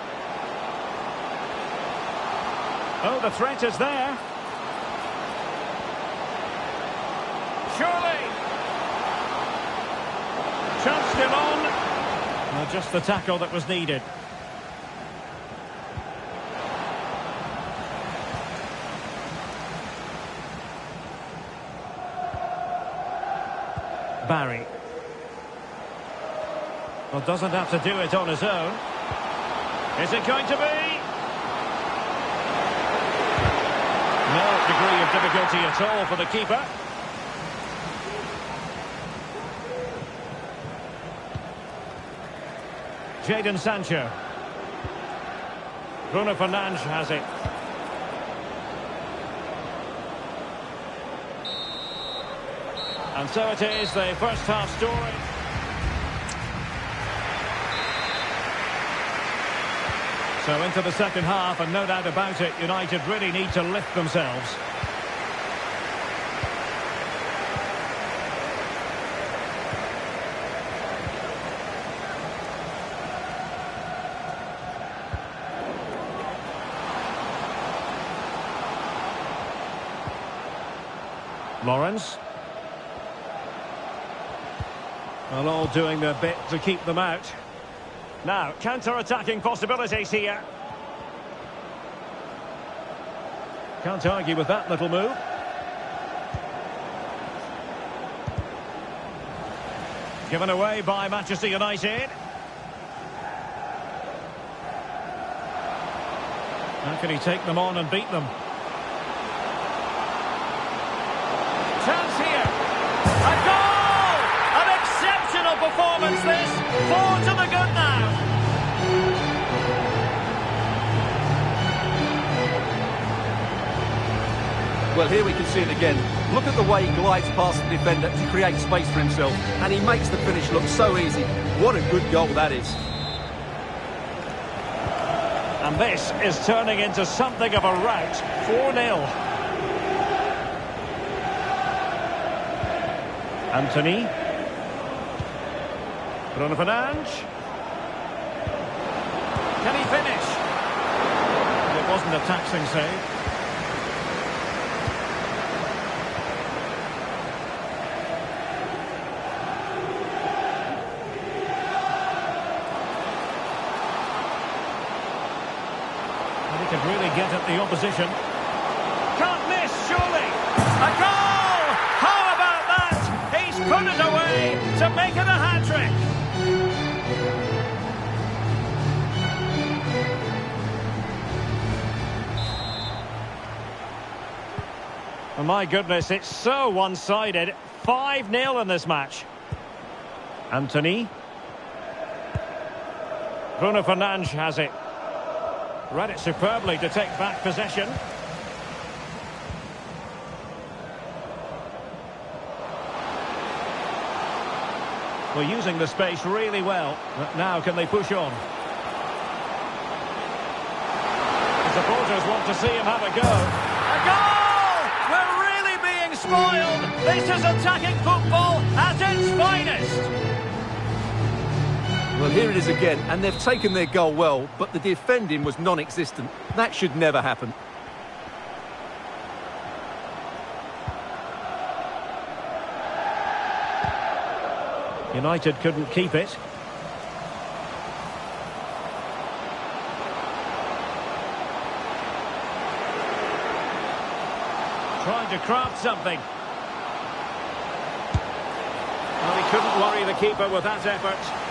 Oh, the threat is there. Surely. Chance still on. Well, just the tackle that was needed. Barry. Well, doesn't have to do it on his own. Is it going to be? No degree of difficulty at all for the keeper. Jadon Sancho. Bruno Fernandes has it. And so it is, the first half story. So into the second half, and no doubt about it, United really need to lift themselves. Lawrence. Well, all doing their bit to keep them out. Now, counter-attacking possibilities here. Can't argue with that little move. Given away by Manchester United. How can he take them on and beat them? Chance here. A goal! An exceptional performance this. 4 to the good now.
Well, here we can see it again. Look at the way he glides past the defender to create space for himself. And he makes the finish look so easy. What a good goal that is.
And this is turning into something of a rout. 4-0. Anthony. Bruno Fernandes. Can he finish? It wasn't a taxing save. And he could really get at the opposition. Can't miss, surely. A goal! How about that? He's put it away to make it a hat-trick. Oh my goodness, it's so one-sided. 5-0 in this match. Anthony. Bruno Fernandes has it. Read it superbly to take back possession. Well, using the space really well. But now can they push on? The supporters want to see him have a go. A goal! We're really being spoiled. This is attacking football at its finest.
Well, here it is again, and they've taken their goal well, but the defending was non-existent. That should never happen.
United couldn't keep it. Trying to craft something. Well, he couldn't worry the keeper with that effort.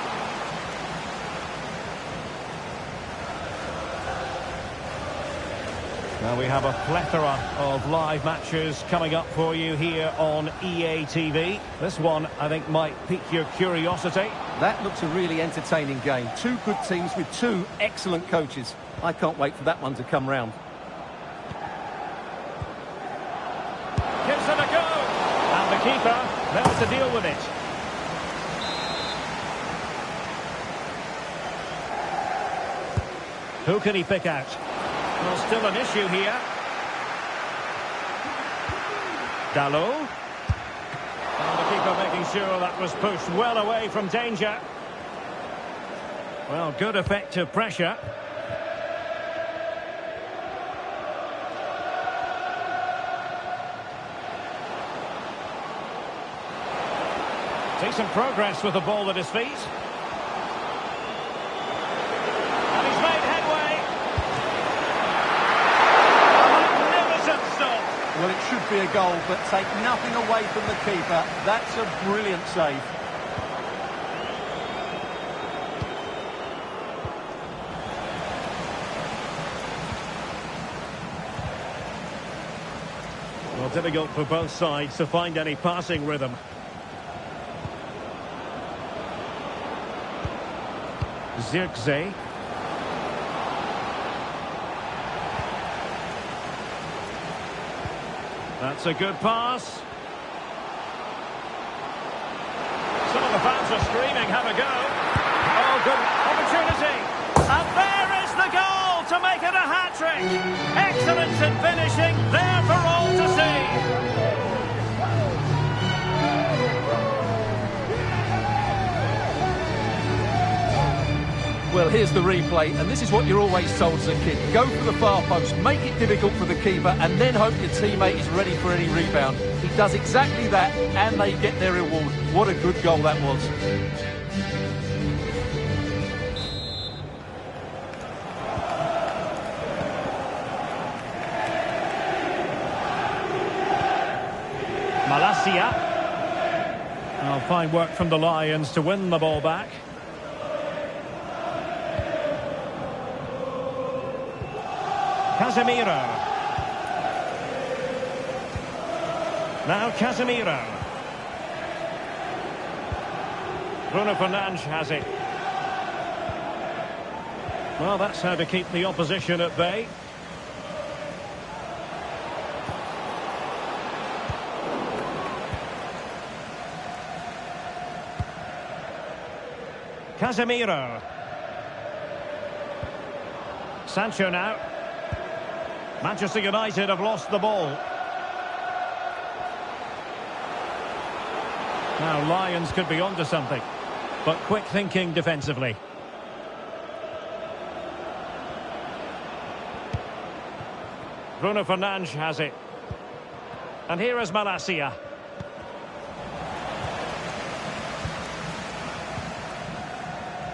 Now we have a plethora of live matches coming up for you here on EA TV. This one, I think, might pique your curiosity.
That looks a really entertaining game. Two good teams with two excellent coaches. I can't wait for that one to come round.
Gives it a go. And the keeper there to deal with it. Who can he pick out? Well, still an issue here. Dalot. And the keeper making sure that was pushed well away from danger. Well, good effective pressure. Decent progress with the ball at his feet. And he's made headway.
Well, it should be a goal, but take nothing away from the keeper. That's a brilliant save.
Well, difficult for both sides to find any passing rhythm. Zirkzee. That's a good pass. Some of the fans are screaming, have a go. Oh, good opportunity. And there is the goal to make it a hat-trick. Excellence in finishing, there for all to see.
Well, here's the replay, and this is what you're always told as a kid. Go for the far post, make it difficult for the keeper, and then hope your teammate is ready for any rebound. He does exactly that, and they get their reward. What a good goal that was.
Malacia. Well, fine work from the Lions to win the ball back. Casemiro. Now Casemiro. Bruno Fernandes has it. Well, that's how to keep the opposition at bay. Casemiro. Sancho now. Manchester United have lost the ball. Now Lions could be onto something, but quick thinking defensively. Bruno Fernandes has it. And here is Malacia.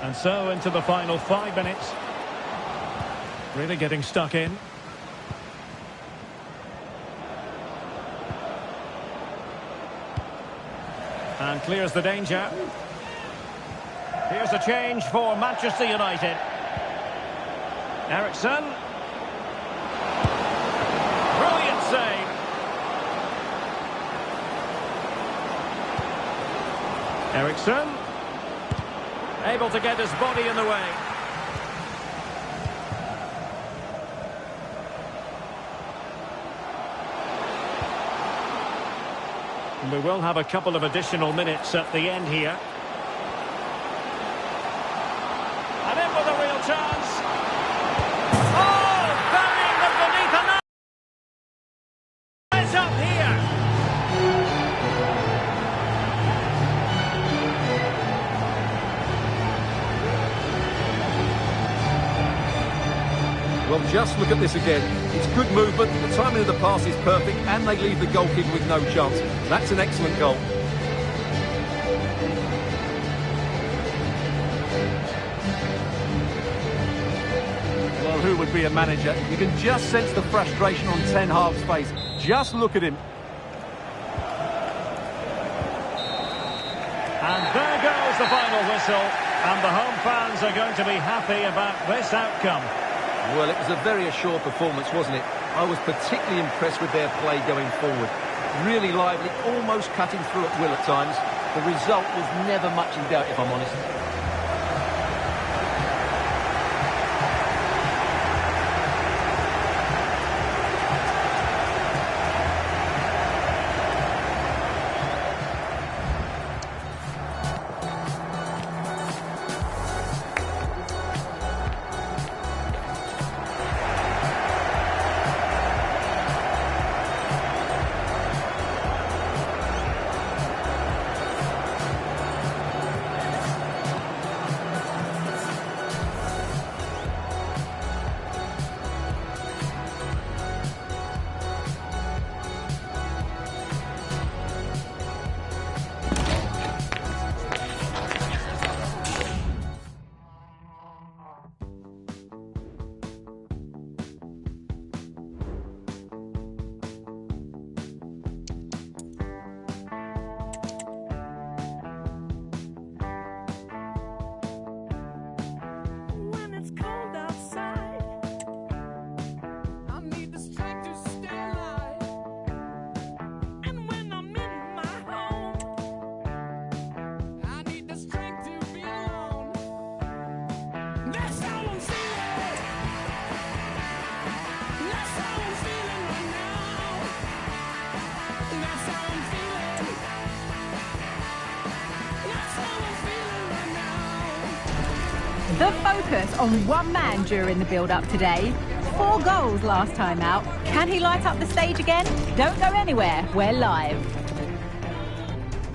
And so into the final 5 minutes. Really getting stuck in. And clears the danger. Here's a change for Manchester United. Eriksen. Brilliant save. Eriksen. Able to get his body in the way. And we will have a couple of additional minutes at the end here. And in with a real chance. Oh, burying them beneath the net. It's up here.
Well, just look at this again. It's good movement, the timing of the pass is perfect, and they leave the goalkeeper with no chance. That's an excellent goal. Well, who would be a manager? You can just sense the frustration on Ten Hag's face. Just look at him.
And there goes the final whistle. And the home fans are going to be happy about this outcome.
Well, it was a very assured performance, wasn't it? I was particularly impressed with their play going forward. Really lively, almost cutting through at will at times. The result was never much in doubt, if I'm honest.
The focus on one man during the build-up today. 4 goals last time out. Can he light up the stage again? Don't go anywhere. We're live.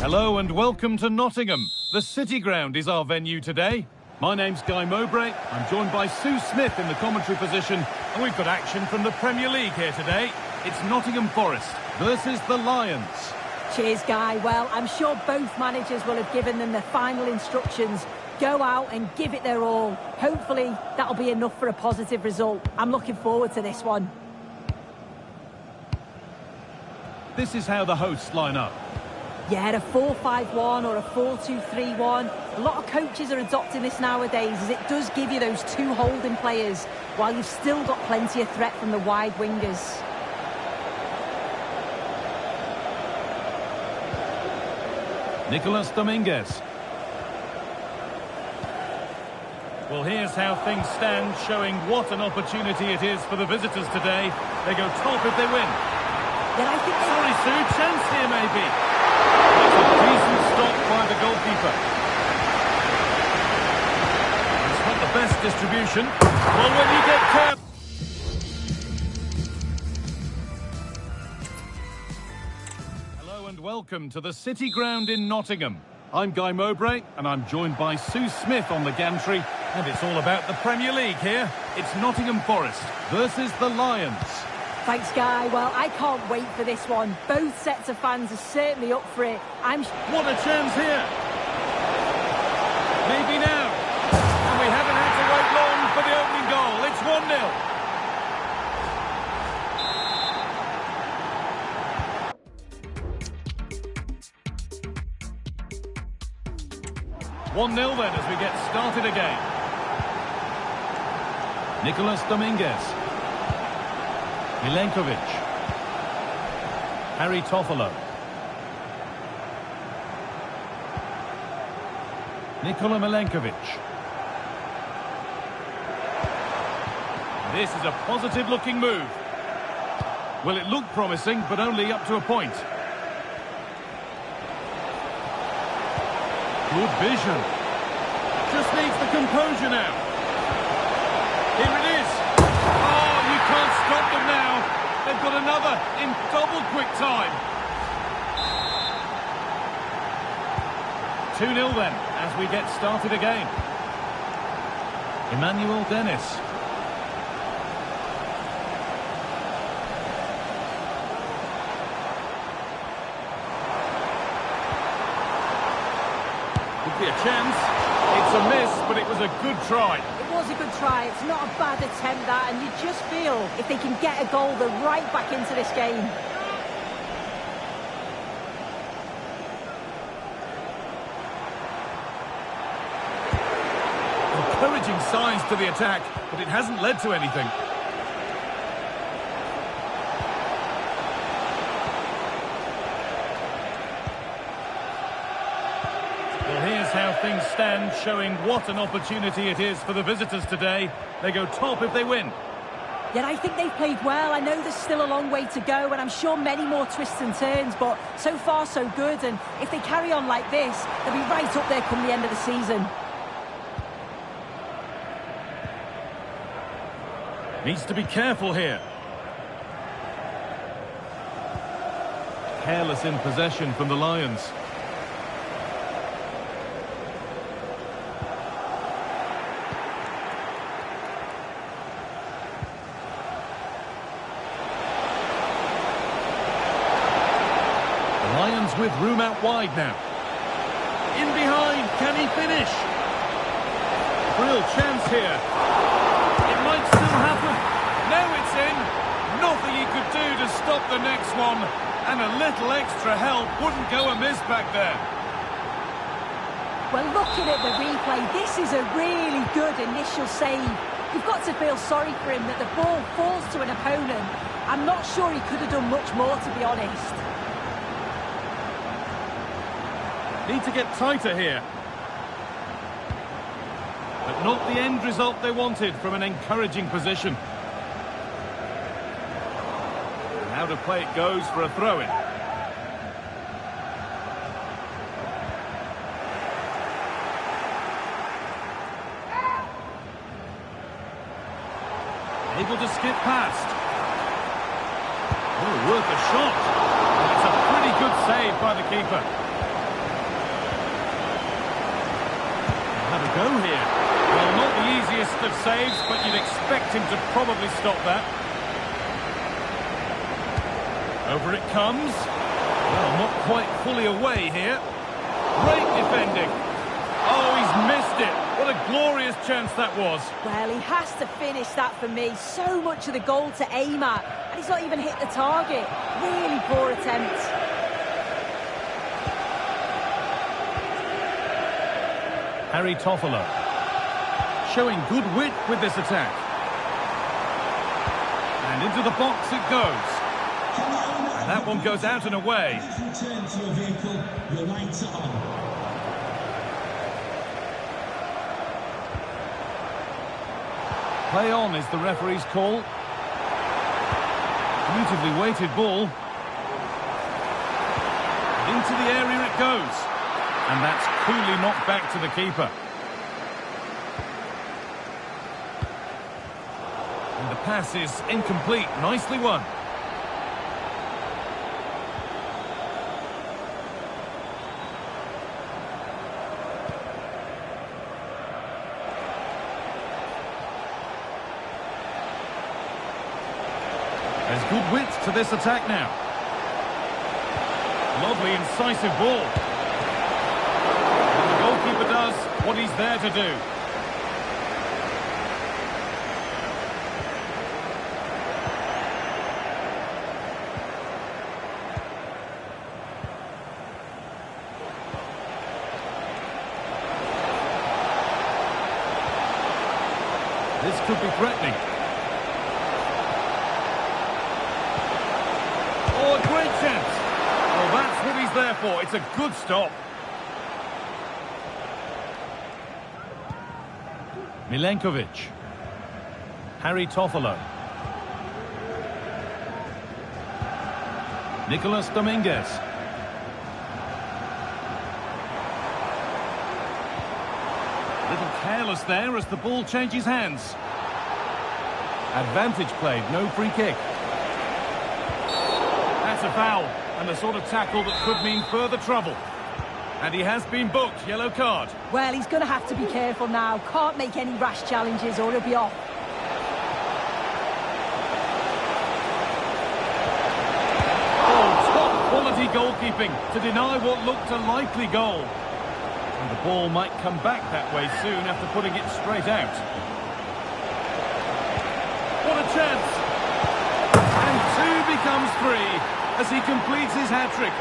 Hello and welcome to Nottingham. The City Ground is our venue today. My name's Guy Mowbray. I'm joined by Sue Smith in the commentary position. And we've got action from the Premier League here today. It's Nottingham Forest versus the Lions.
Cheers, Guy. Well, I'm sure both managers will have given them their final instructions. Go out and give it their all. Hopefully, that'll be enough for a positive result. I'm looking forward to this one.
This is how the hosts line up.
Yeah, a 4-5-1 or a 4-2-3-1. A lot of coaches are adopting this nowadays as it does give you those 2 holding players while you've still got plenty of threat from the wide wingers.
Nicolas Dominguez. Well, here's how things stand, showing what an opportunity it is for the visitors today. They go top if they win.
Yeah, I think
Sorry, Sue, chance here maybe. That's a decent stop by the goalkeeper. It's not the best distribution. Well, when you get careful... Hello and welcome to the City Ground in Nottingham. I'm Guy Mowbray, and I'm joined by Sue Smith on the gantry, and it's all about the Premier League here. It's Nottingham Forest versus the Lions.
Thanks, Guy. Well, I can't wait for this one. Both sets of fans are certainly up for it.
What a chance here! Maybe now. And we haven't had to wait long for the opening goal. It's 1-0. 1-0 then as we get started again. Nicolas Dominguez. Milenkovic. Harry Toffolo. Nikola Milenkovic. This is a positive-looking move. Well, it looked promising, but only up to a point. Good vision. Just needs the composure now. Here it is. Oh, you can't stop them now. They've got another in double quick time. 2-0 then, as we get started again. Emmanuel Dennis. Could be a chance. It's a miss, but it was a good try.
It was a good try. It's not a bad attempt, that, and you just feel if they can get a goal, they're right back into this game.
Encouraging signs to the attack, but it hasn't led to anything. Well, here's how things stand, showing what an opportunity it is for the visitors today. They go top if they win.
Yet I think they've played well. I know there's still a long way to go, and I'm sure many more twists and turns, but so far so good, and if they carry on like this, they'll be right up there come the end of the season.
Needs to be careful here. Careless in possession from the Lions. The Lions with room out wide now. In behind, can he finish? Real chance here. It might still happen. Now it's in. Nothing he could do to stop the next one. And a little extra help wouldn't go amiss back there.
Well, looking at the replay, this is a really good initial save. You've got to feel sorry for him that the ball falls to an opponent. I'm not sure he could have done much more, to be honest.
Need to get tighter here. But not the end result they wanted from an encouraging position. And out of play it goes for a throw-in. able to skip past. Oh, worth a shot. It's a pretty good save by the keeper. Have a go here. Well, not the easiest of saves, but you'd expect him to probably stop that. Over it comes. Well, not quite fully away here. Great defending. Oh, he's missed it. What a glorious chance that was.
Well, he has to finish that for me. So much of the goal to aim at, and he's not even hit the target. Really poor attempt.
Harry Toffolo showing good wit with this attack. And into the box it goes. And that one goes out and away.
Return to your vehicle, your lights are on.
Play on is the referee's call. Beautifully weighted ball. Into the area it goes. And that's coolly knocked back to the keeper. And the pass is incomplete. Nicely won. There's good width to this attack now. Lovely incisive ball. And the goalkeeper does what he's there to do. This could be threatening. Oh, a great chance. Well, that's what he's there for. It's a good stop. Milenkovic. Harry Toffolo. Nicolas Dominguez. Little careless there as the ball changes hands. Advantage played, no free kick. That's a foul, and the sort of tackle that could mean further trouble. And he has been booked, yellow card.
Well, he's going to have to be careful now. Can't make any rash challenges or he'll be off.
Oh, top quality goalkeeping to deny what looked a likely goal. And the ball might come back that way soon after putting it straight out. What a chance! And two becomes three as he completes his hat-trick.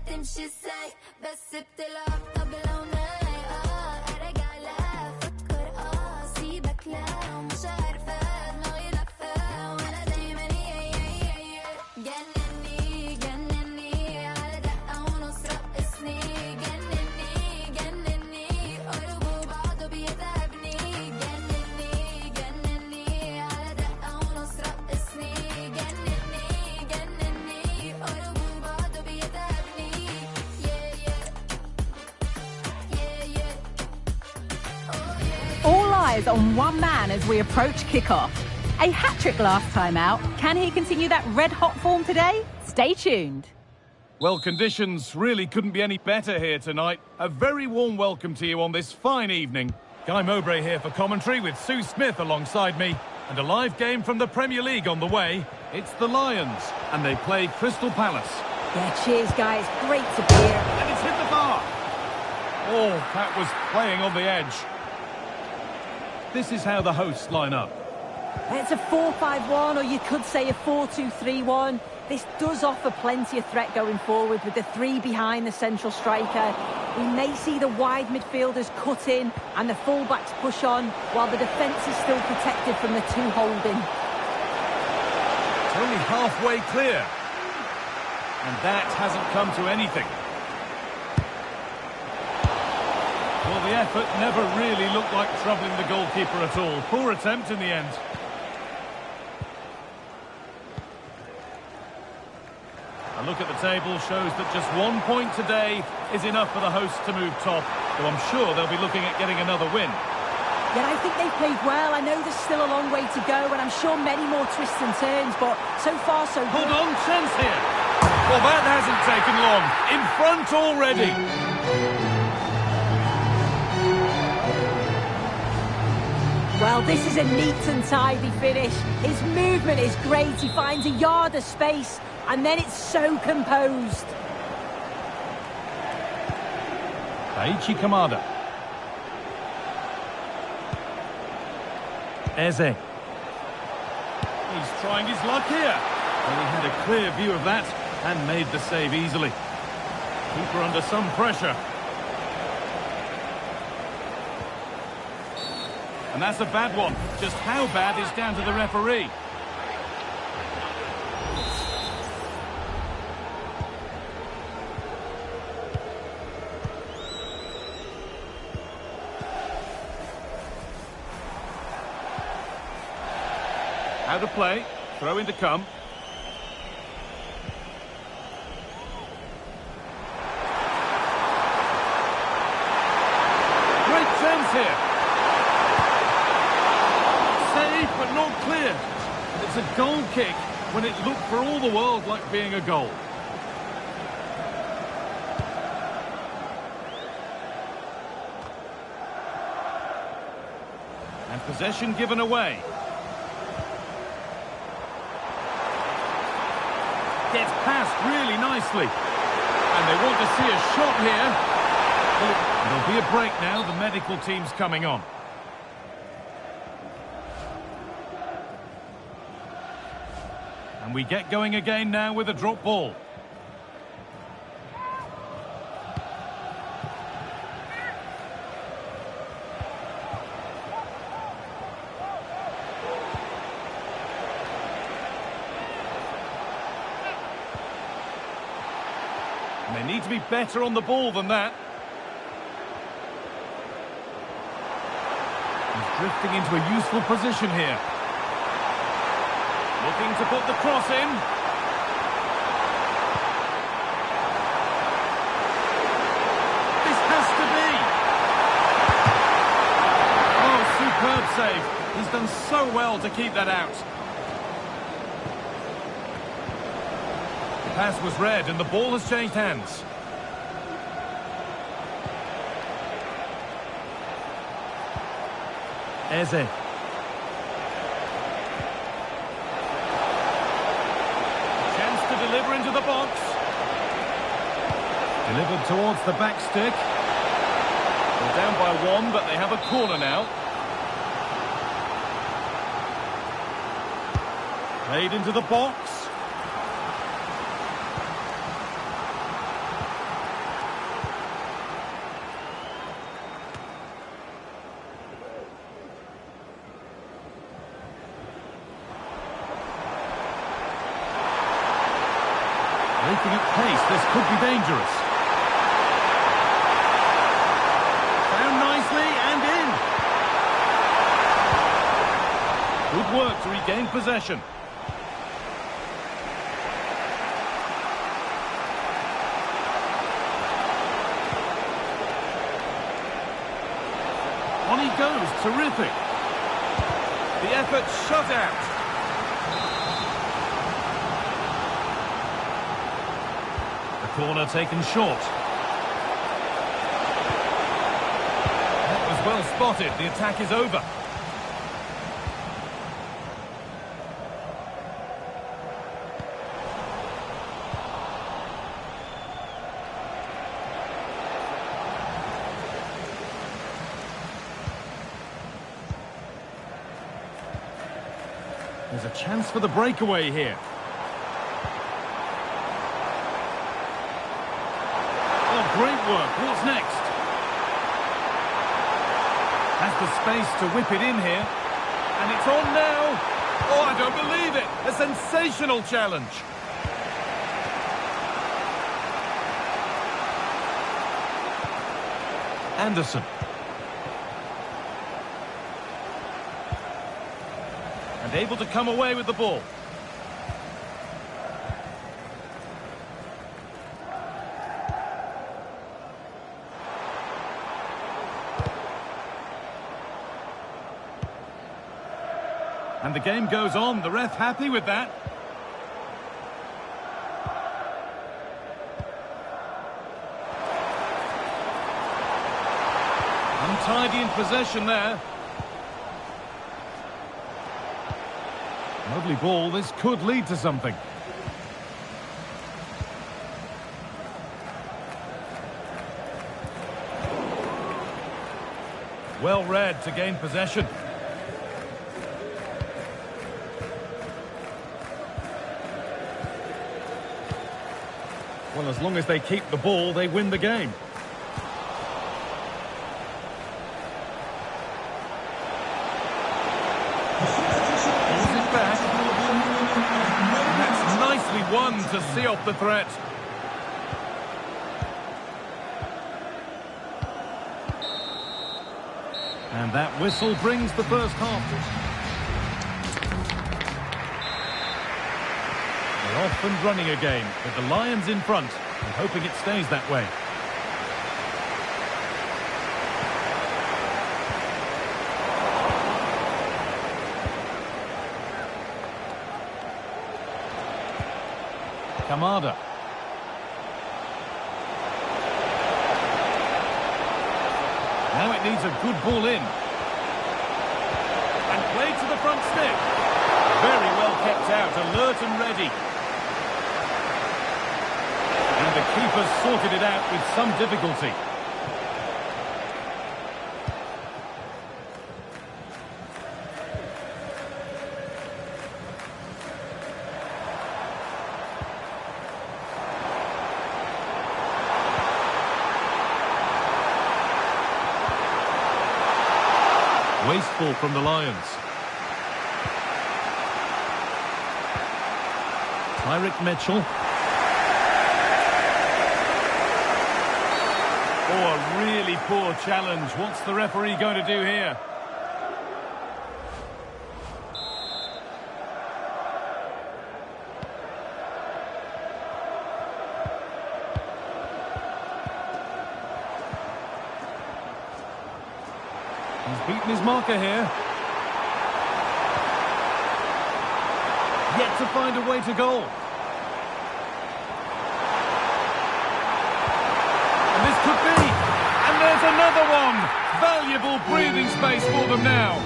تمشي ازاي بس بتلعب طبلة وناي ارجع لا افكر سيبك لا مش عارفة دماغي لفة وانا دايما جنني جنني على دقة ونص رقصني جنني جنني قرب وبعضه بيتعبني جنني جنني على دقة ونص رقصني جنني جنني قرب وبعضه بيتعبني
eyes on one man as we approach kickoff. A hat-trick last time out. Can he continue that red-hot form today? Stay tuned.
Well, conditions really couldn't be any better here tonight. A very warm welcome to you on this fine evening. Guy Mowbray here for commentary with Sue Smith alongside me. And a live game from the Premier League on the way. It's the Lions, and they play Crystal Palace.
Yeah, cheers, guys. Great to be here.
And it's hit the bar. Oh, that was playing on the edge. This is how the hosts line up.
It's a 4-5-1, or you could say a 4-2-3-1. This does offer plenty of threat going forward with the three behind the central striker. We may see the wide midfielders cut in and the fullbacks push on, while the defence is still protected from the two holding.
It's only halfway clear. And that hasn't come to anything. Well, the effort never really looked like troubling the goalkeeper at all. Poor attempt in the end. A look at the table shows that just 1 point today is enough for the hosts to move top, though I'm sure they'll be looking at getting another win.
Yeah, I think they've played well. I know there's still a long way to go, and I'm sure many more twists and turns, but so far so good.
Hold on, chance here. Well, that hasn't taken long. In front already.
Well, this is a neat and tidy finish. His movement is great. He finds a yard of space, and then it's so composed.
Daichi Kamada. Eze. He's trying his luck here. Well, he had a clear view of that and made the save easily. Keeper under some pressure. And that's a bad one. Just how bad is down to the referee. Out of play. Throw in to come. Great chance here. Save, but not clear. And it's a goal kick when it looked for all the world like being a goal. And possession given away. Gets past really nicely. And they want to see a shot here. Well, there'll be a break now. The medical team's coming on. And we get going again now with a drop ball. And they need to be better on the ball than that. He's drifting into a useful position here. Looking to put the cross in. This has to be. Oh, superb save. He's done so well to keep that out. The pass was read and the ball has changed hands. Eze. Chance to deliver into the box. Delivered towards the back stick. They're down by one, but they have a corner now. Played into the box. Making at pace, this could be dangerous. Down nicely and in. Good work to regain possession. On he goes, terrific. The effort shut out. The corner taken short. That was well spotted. The attack is over. There's a chance for the breakaway here. Oh, great work. What's next? Has the space to whip it in here. And it's on now. Oh, I don't believe it. A sensational challenge. Anderson. And able to come away with the ball. And the game goes on. The ref happy with that. Untidy in possession there. Lovely ball. This could lead to something. Well read to gain possession. Well, as long as they keep the ball, they win the game. Pulls it back. That's nicely won to see off the threat. And that whistle brings the first half. They're off and running again, with the Lions in front, and hoping it stays that way. Kamada. Now it needs a good ball in. And played to the front stick. Very well kept out, alert and ready. And the keeper sorted it out with some difficulty. Wasteful from the Lions. Tyrick Mitchell. Oh, a really poor challenge. What's the referee going to do here? He's beaten his marker here. Yet to find a way to goal. And this could be. And there's another one. Valuable breathing space for them now.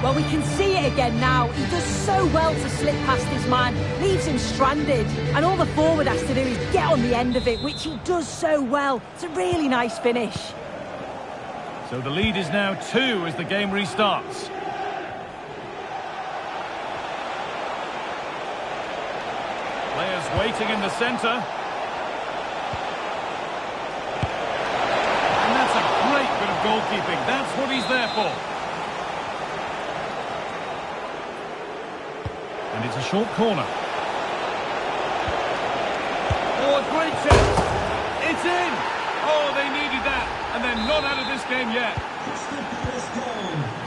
Well, we can see it again now. He does so well to slip past his man, leaves him stranded, and all the forward has to do is get on the end of it, which he does so well. It's a really nice finish.
So the lead is now 2 as the game restarts. Players waiting in the centre. And that's a great bit of goalkeeping. That's what he's there for. And it's a short corner. Oh, a great chance. It's in. Oh, they needed that. And they're not out of this game yet.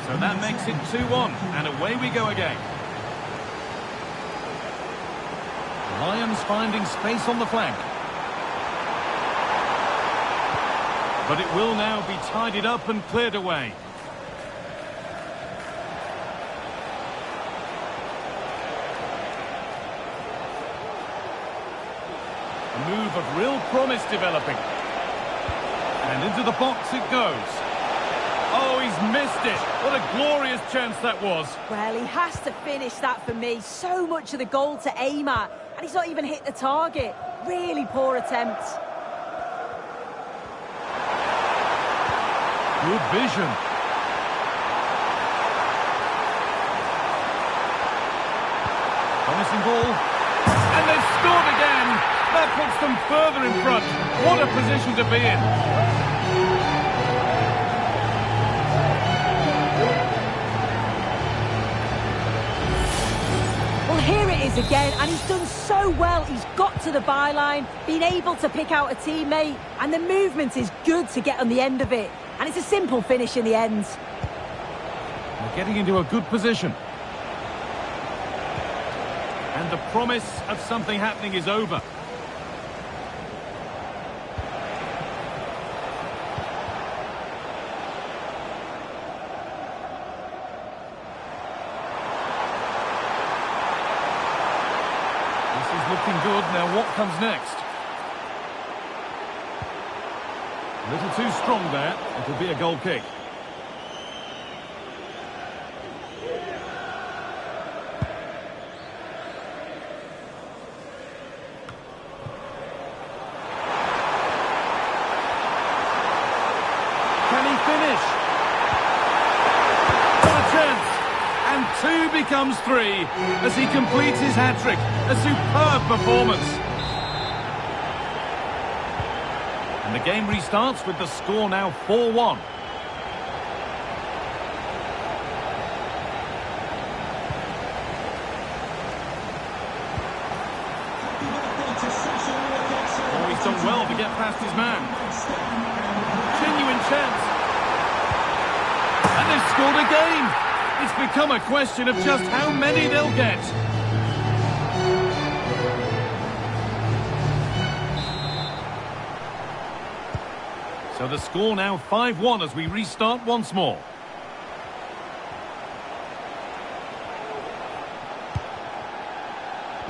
So that makes it 2-1. And away we go again. Lions finding space on the flank. But it will now be tidied up and cleared away. A move of real promise developing. And into the box it goes. Oh, he's missed it. What a glorious chance that was.
Well, he has to finish that for me. So much of the goal to aim at, and he's not even hit the target. Really poor attempt.
Good vision. Promising ball. And they've scored again. That puts them further in front. What a position to be in.
Well, here it is again, and he's done so well. He's got to the byline, been able to pick out a teammate, and the movement is good to get on the end of it. And it's a simple finish in the end.
They're getting into a good position. And the promise of something happening is over. This is looking good. Now what comes next? A little too strong there. It'll be a goal kick. Can he finish? What a chance! And two becomes three as he completes his hat-trick. A superb performance. And the game restarts with the score now 4-1. Oh, he's done well to get past his man. Genuine chance. And they've scored again. It's become a question of just how many they'll get. So the score now 5-1 as we restart once more.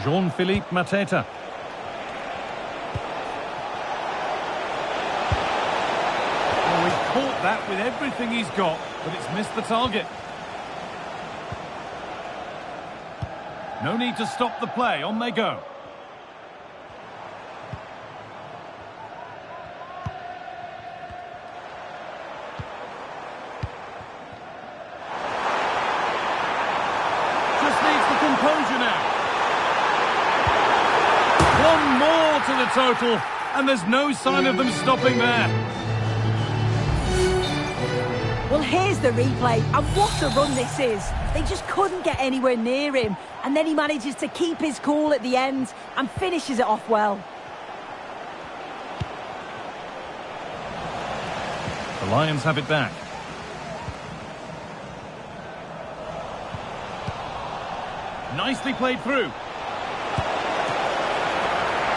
Jean-Philippe Mateta. Oh, he's caught that with everything he's got, but it's missed the target. No need to stop the play, on they go. Composure now. One more to the total, and there's no sign of them stopping there.
Well, here's the replay, and what a run this is. They just couldn't get anywhere near him, and then he manages to keep his cool at the end and finishes it off well.
The Lions have it back. Nicely played through.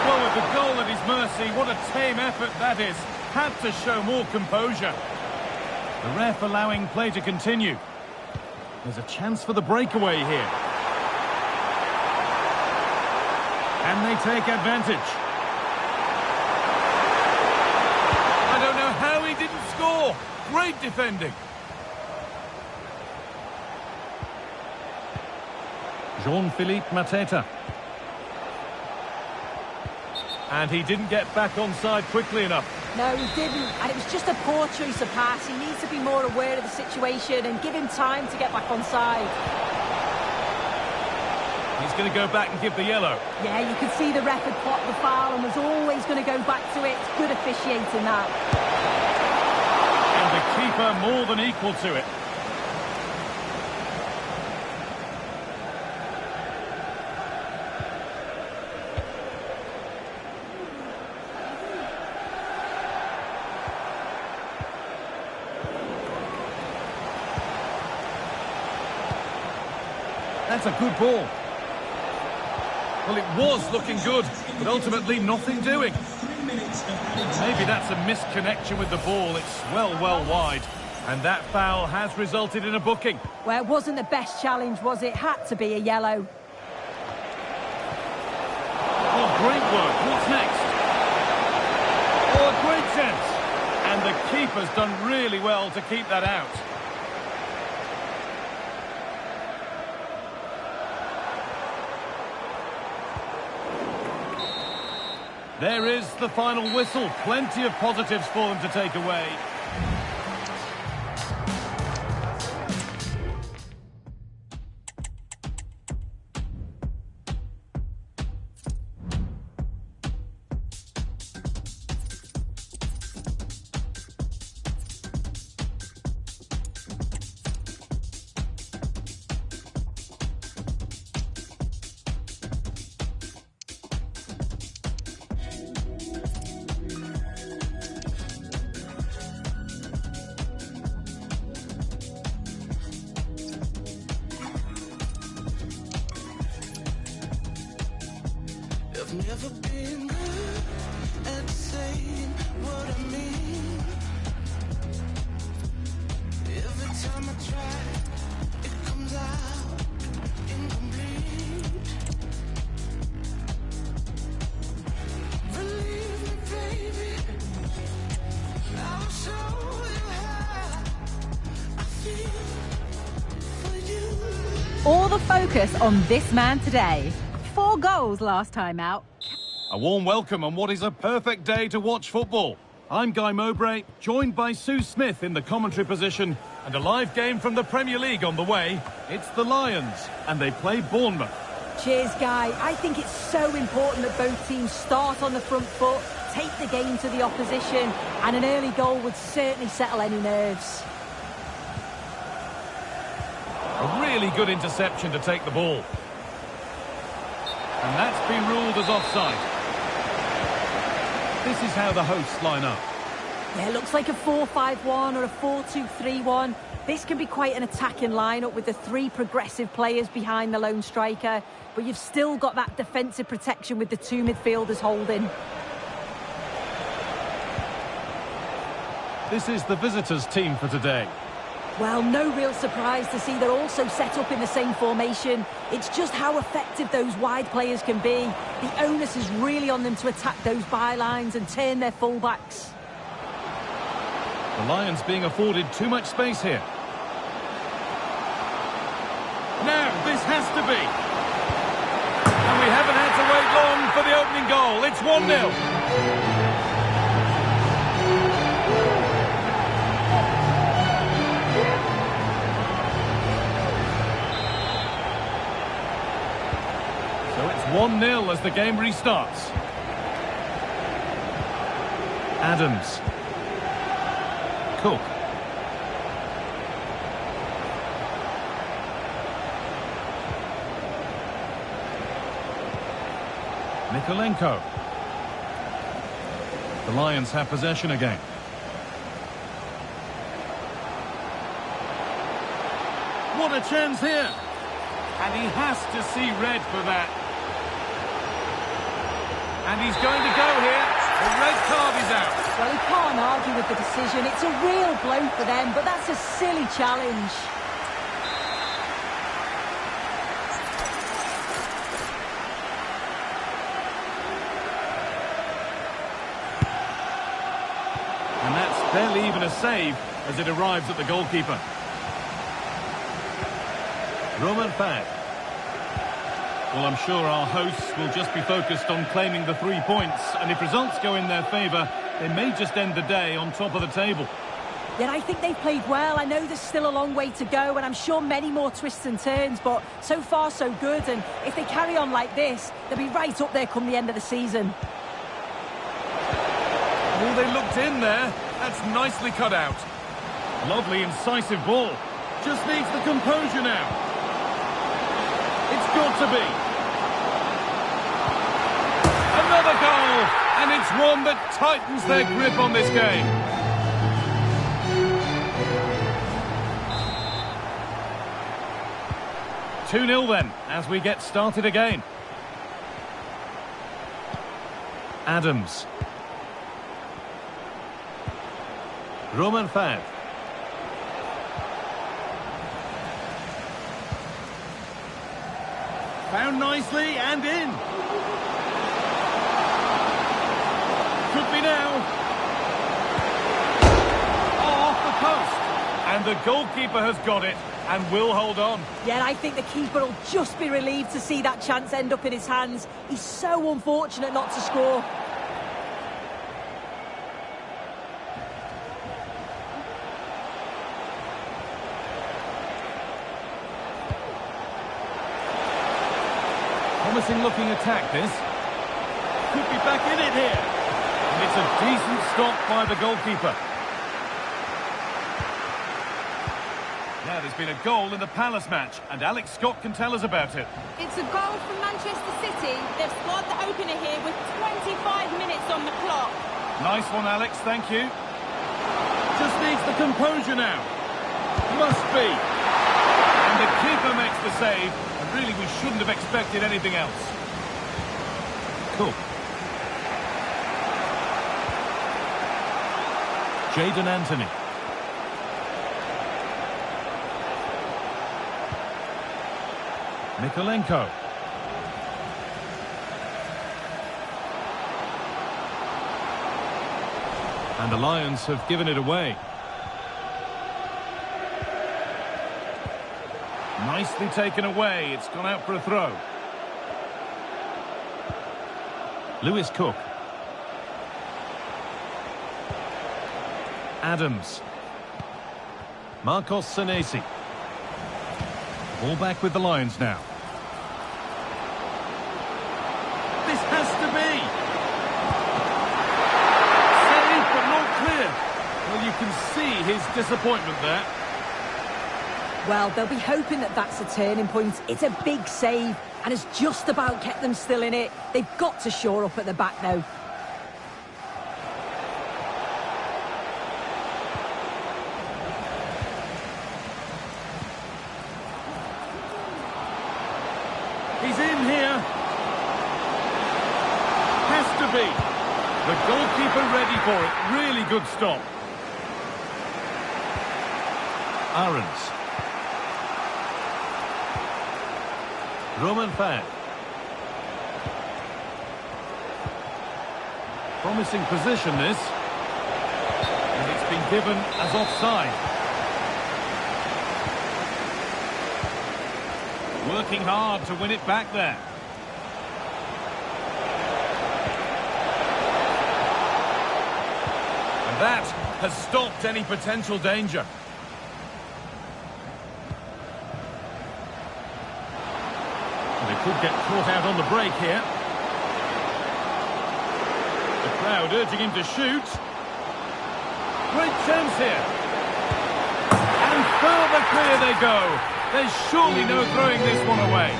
Well, with the goal at his mercy, what a tame effort that is. Had to show more composure. The ref allowing play to continue. There's a chance for the breakaway here. And they take advantage. I don't know how he didn't score. Great defending. Jean-Philippe Mateta. And he didn't get back onside quickly enough.
No, he didn't, and it was just a poor choice of pass. He needs to be more aware of the situation and give him time to get back onside.
He's going to go back and give the yellow.
Yeah, you can see the ref had clocked the foul and was always going to go back to it. Good officiating that.
And the keeper more than equal to it. That's a good ball. Well, it was looking good, but ultimately nothing doing. Maybe that's a misconnection with the ball. It's well wide. And that foul has resulted in a booking.
Well, it wasn't the best challenge, was it? Had to be a yellow.
Oh, great work. What's next? Oh, a great chance. And the keeper's done really well to keep that out. There is the final whistle. Plenty of positives for them to take away.
I've never been good at saying what I mean. Every time I try, it comes out incomplete. Believe me, baby, I'll show you how I feel for you.
All the focus on this man today. 4 goals last time out.
A warm welcome on what is a perfect day to watch football. I'm Guy Mowbray, joined by Sue Smith in the commentary position, and a live game from the Premier League on the way. It's the Lions, and they play Bournemouth.
Cheers, Guy. I think it's so important that both teams start on the front foot, take the game to the opposition, and an early goal would certainly settle any nerves.
A really good interception to take the ball. And that's been ruled as offside. This is how the hosts line up.
Yeah, it looks like a 4-5-1 or a 4-2-3-1. This can be quite an attacking lineup with the 3 progressive players behind the lone striker, but you've still got that defensive protection with the 2 midfielders holding.
This is the visitors' team for today.
Well, no real surprise to see they're also set up in the same formation. It's just how effective those wide players can be. The onus is really on them to attack those bylines and turn their fullbacks.
The Lions being afforded too much space here. Now, this has to be. And we haven't had to wait long for the opening goal. It's 1-0. So it's 1-0 as the game restarts. Adams. Cook. Nikolenko. The Lions have possession again. What a chance here! And he has to see red for that. And he's going to go here. The red card is out.
Well, he can't argue with the decision. It's a real blow for them, but that's a silly challenge.
And that's barely even a save as it arrives at the goalkeeper. Roman Fag. Well, I'm sure our hosts will just be focused on claiming the 3 points, and if results go in their favour, they may just end the day on top of the table.
Yeah, I think they've played well. I know there's still a long way to go, and I'm sure many more twists and turns, but so far so good, and if they carry on like this, they'll be right up there come the end of the season.
Oh, they looked in there. That's nicely cut out. Lovely, incisive ball. Just needs the composure now. It's got to be. Another goal! And it's one that tightens their grip on this game. Two 2-0 then, as we get started again. Adams. Roman Fad. Found nicely and in. Could be now. Oh, off the post. And the goalkeeper has got it and will hold on.
Yeah, I think the keeper will just be relieved to see that chance end up in his hands. He's so unfortunate not to score.
Promising looking attack, this. Could be back in it here. And it's a decent stop by the goalkeeper. Now there's been a goal in the Palace match, and Alex Scott can tell us about it.
It's a goal from Manchester City. They've scored the opener here with 25 minutes on the clock.
Nice one, Alex, thank you. Just needs the composure now. Must be. And the keeper makes the save. And really, we shouldn't have expected anything else. Cool. Jadon Anthony. Mikolenko. And the Lions have given it away. Nicely taken away. It's gone out for a throw. Lewis Cook. Adams. Marcos Senesi. Ball back with the Lions now. This has to be. Save, but not clear. Well, you can see his disappointment there.
Well, they'll be hoping that that's a turning point. It's a big save and has just about kept them still in it. They've got to shore up at the back now.
He's in here. Has to be. The goalkeeper ready for it. Really good stop. Aarons. Roman Fad. Promising position, this. And it's been given as offside. Working hard to win it back there. And that has stopped any potential danger. They could get caught out on the break here. The crowd urging him to shoot. Great chance here. And further clear they go. There's surely no throwing this one away.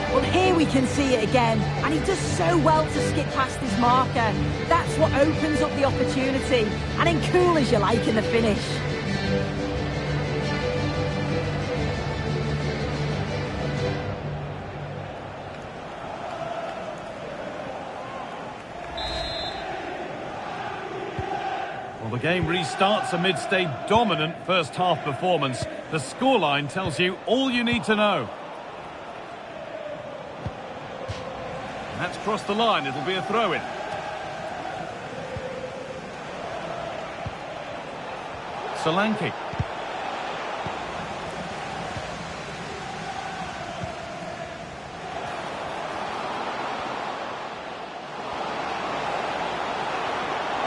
Well, here we can see it again, and he does so well to skip past his marker. That's what opens up the opportunity, and in cool as you like in the finish.
Well, the game restarts amidst a dominant first half performance. The scoreline tells you all you need to know. That's crossed the line. It'll be a throw-in. Solanke.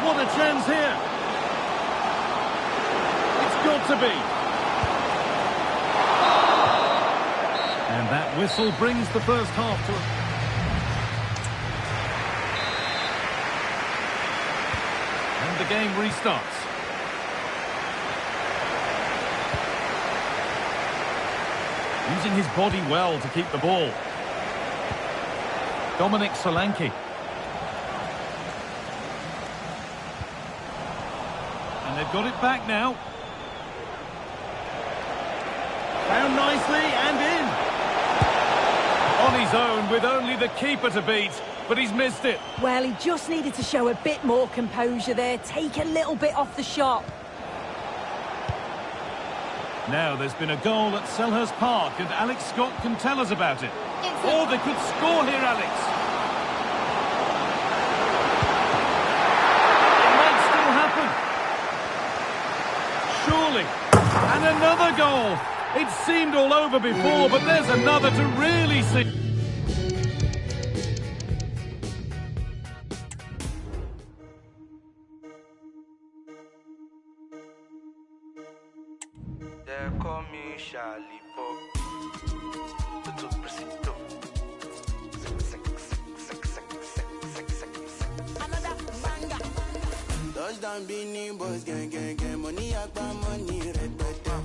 What a chance here. It's got to be. And that whistle brings the first half to a... The game restarts. Using his body well to keep the ball. Dominic Solanke. And they've got it back now. Found nicely and in. On his own with only the keeper to beat, but he's missed it.
Well, he just needed to show a bit more composure there, take a little bit off the shot.
Now there's been a goal at Selhurst Park and Alex Scott can tell us about it. Oh, they could score here, Alex. It might still happen. Surely. And another goal. It seemed all over before, but there's another to really see.
They call me Charlie Pop.
Touchdown, Beanie Boys, gang, money, money, red,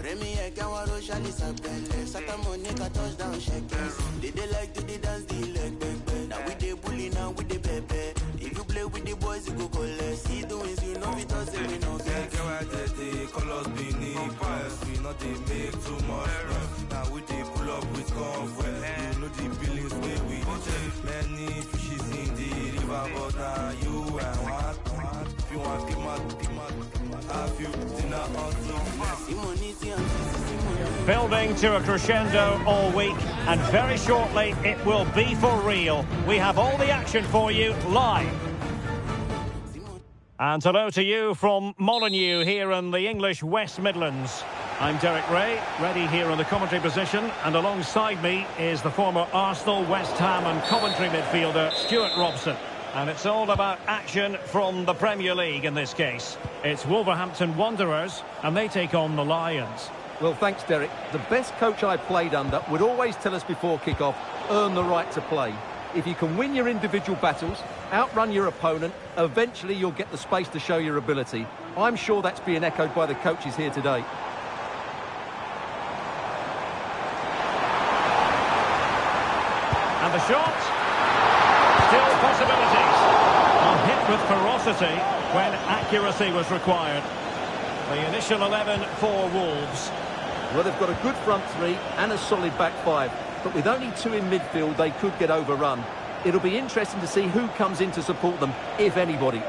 Remy, Kawaro, Shali, Sapele, Sata, Monica, touchdown, shakers. They like to dance the leg, baby. Now with the bully, now with the pepe. If you play with the boys, you go collect. See the wins, you know it does, we know that.
They colors Beanie Boys, we not they make too much noise. Now we they pull up with convoy. You know the billings where we take many fishes in the river, but now you and what? If you want to have you dinner on
Building to a crescendo all week, and very shortly it will be for real. We have all the action for you live. And hello to you from Molineux here in the English West Midlands. I'm Derek Ray, ready here in the commentary position, and alongside me is the former Arsenal, West Ham and Coventry midfielder Stuart Robson. And it's all about action from the Premier League in this case. It's Wolverhampton Wanderers, and they take on the Lions.
Well, thanks, Derek. The best coach I played under would always tell us before kick-off, earn the right to play. If you can win your individual battles, outrun your opponent, eventually you'll get the space to show your ability. I'm sure that's being echoed by the coaches here today.
And the shot. Still possibilities. A hit with ferocity when accuracy was required. The initial 11 for Wolves.
Well, they've got a good front three and a solid back five. But with only two in midfield, they could get overrun. It'll be interesting to see who comes in to support them, if anybody.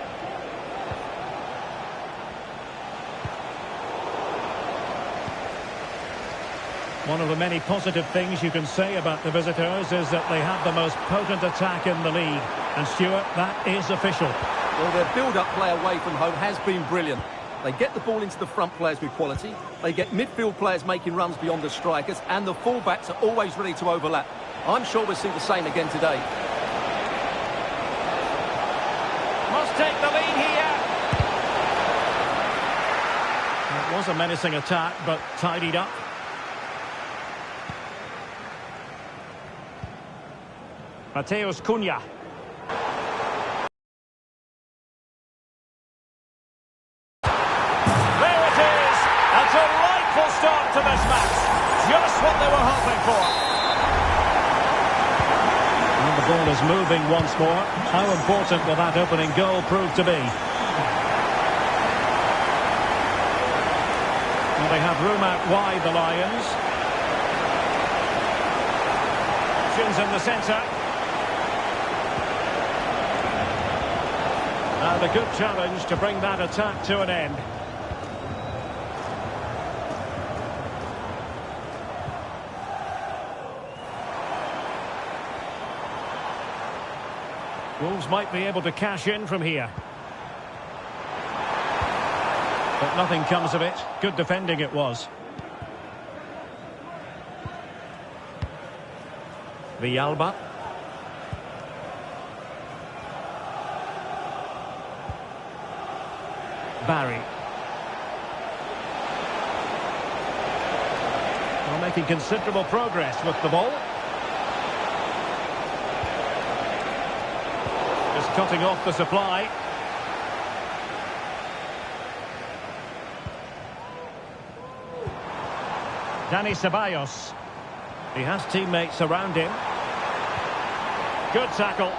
One of the many positive things you can say about the visitors is that they have the most potent attack in the league. And Stuart, that is official.
Well, their build-up play away from home has been brilliant. They get the ball into the front players with quality. They get midfield players making runs beyond the strikers. And the full-backs are always ready to overlap. I'm sure we'll see the same again today.
Must take the lead here. It was a menacing attack, but tidied up. Mateus Cunha. There it is! A delightful start to this match. Just what they were hoping for. And the ball is moving once more. How important will that opening goal prove to be? Well, they have room out wide, the Lions. Options in the centre. And a good challenge to bring that attack to an end. Wolves might be able to cash in from here. But nothing comes of it. Good defending it was. Villalba. Barry. Well, making considerable progress with the ball. Just cutting off the supply. Dani Ceballos. He has teammates around him. Good tackle.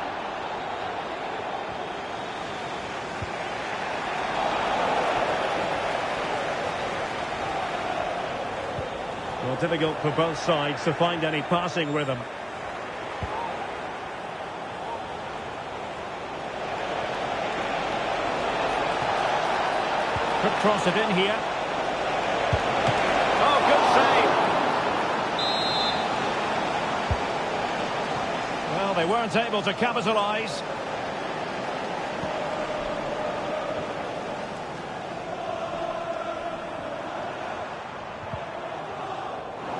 Well, difficult for both sides to find any passing rhythm. Could cross it in here. Oh, good save. Well, they weren't able to capitalise.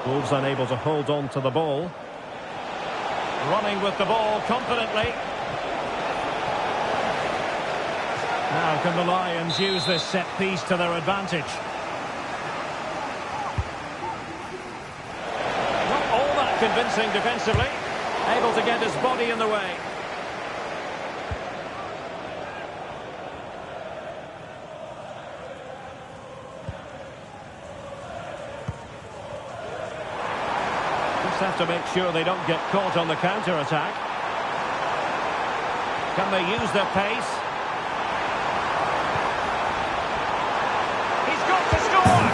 Wolves unable to hold on to the ball. Running with the ball confidently. Now can the Lions use this set piece to their advantage? Not all that convincing defensively. Able to get his body in the way. Just have to make sure they don't get caught on the counter-attack. Can they use their pace? He's got to score!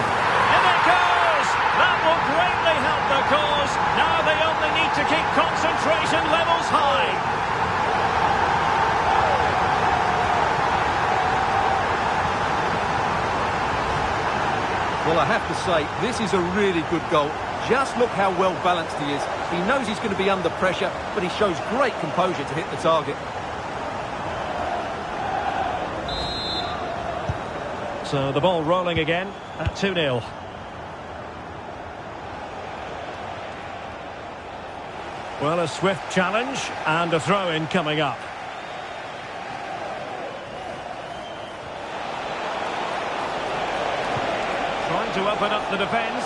In it goes! That will greatly help their cause. Now they only need to keep concentration levels high.
Well, I have to say, this is a really good goal. Just look how well balanced he is. He knows he's going to be under pressure, but he shows great composure to hit the target.
So the ball rolling again at 2-0. Well, a swift challenge and a throw-in coming up. Trying to open up the defence.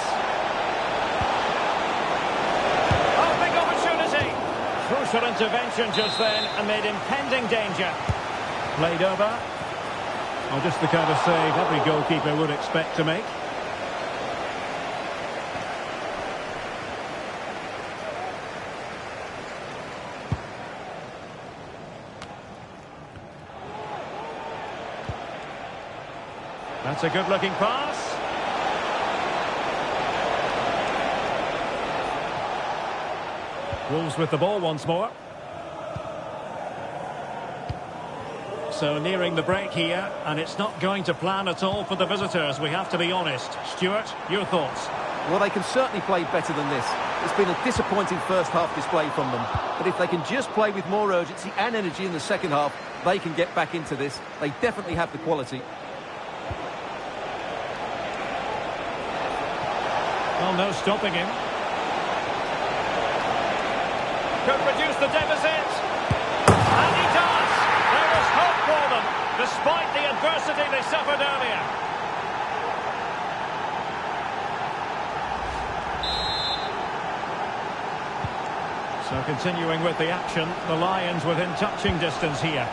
Oh, big opportunity. Crucial intervention just then amid impending danger. Played over. Oh, just the kind of save every goalkeeper would expect to make. That's a good-looking pass. Wolves with the ball once more. So nearing the break here, and it's not going to plan at all for the visitors, we have to be honest. Stuart, your thoughts?
Well, they can certainly play better than this. It's been a disappointing first half display from them. But if they can just play with more urgency and energy in the second half, they can get back into this. They definitely have the quality.
Well, no stopping him. Could reduce the deficit. And he does! There is hope for them, despite the adversity they suffered earlier. So continuing with the action, the Lions within touching distance here.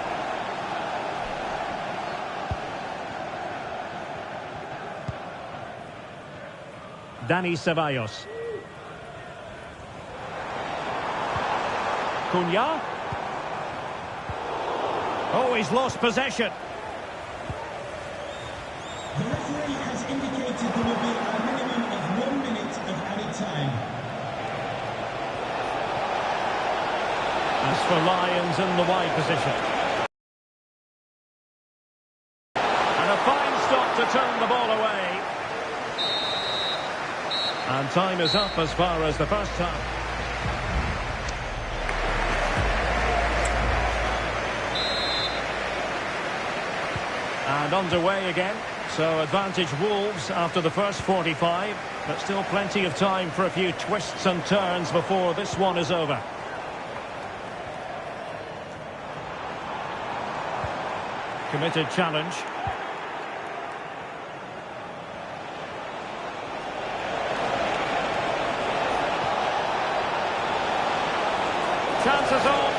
Dani Ceballos. Cunha. Oh, he's lost possession.
The referee has indicated there will be a minimum of 1 minute of added time.
As for Lions in the wide position. And a fine stop to turn the ball away. And time is up as far as the first half. And underway again. So advantage Wolves after the first 45. But still plenty of time for a few twists and turns before this one is over. Committed challenge. Chances on.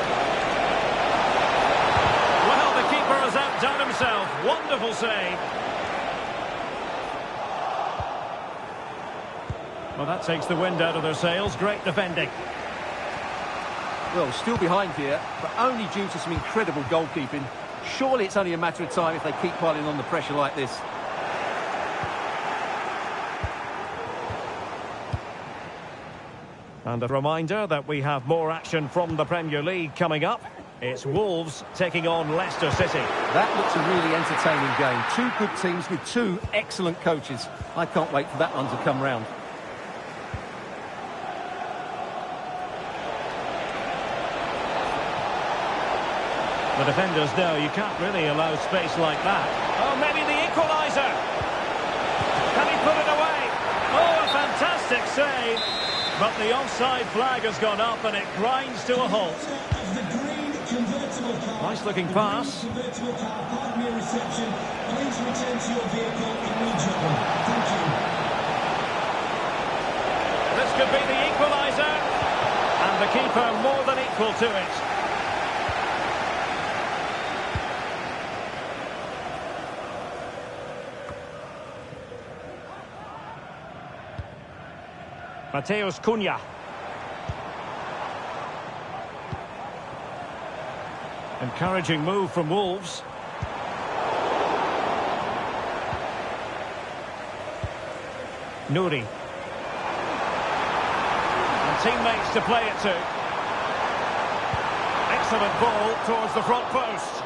Well, the keeper has outdone himself. Wonderful save. Well, that takes the wind out of their sails. Great defending.
Well, still behind here, but only due to some incredible goalkeeping. Surely it's only a matter of time if they keep piling on the pressure like this.
And a reminder that we have more action from the Premier League coming up. It's Wolves taking on Leicester City.
That looks a really entertaining game. Two good teams with two excellent coaches. I can't wait for that one to come round.
The defenders know you can't really allow space like that. Oh, maybe the equaliser. Can he put it away? Oh, a fantastic save. But the offside flag has gone up and it grinds to a halt. Nice looking pass. This could be the equaliser. And the keeper more than equal to it. Mateus Cunha. Encouraging move from Wolves. Nouri. And teammates to play it to. Excellent ball towards the front post.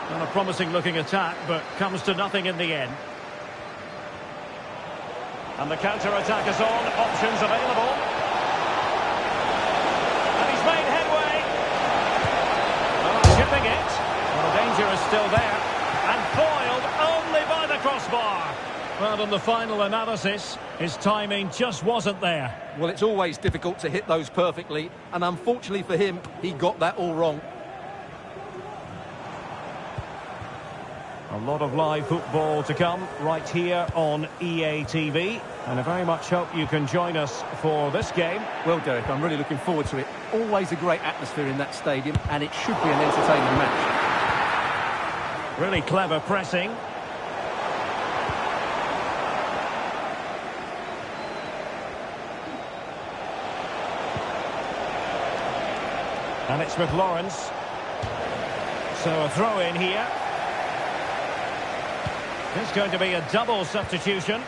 And a promising looking attack, but comes to nothing in the end. And the counter-attack is on, options available. And he's made headway. Chipping it. Well, the danger is still there. And foiled only by the crossbar. Well, on the final analysis, his timing just wasn't there.
Well, it's always difficult to hit those perfectly. And unfortunately for him, he got that all wrong.
A lot of live football to come right here on EA TV. And I very much hope you can join us for this game.
Well, Derek, I'm really looking forward to it. Always a great atmosphere in that stadium, and it should be an entertaining match.
Really clever pressing. And it's with Lawrence. So a throw in here. It's going to be a double substitution.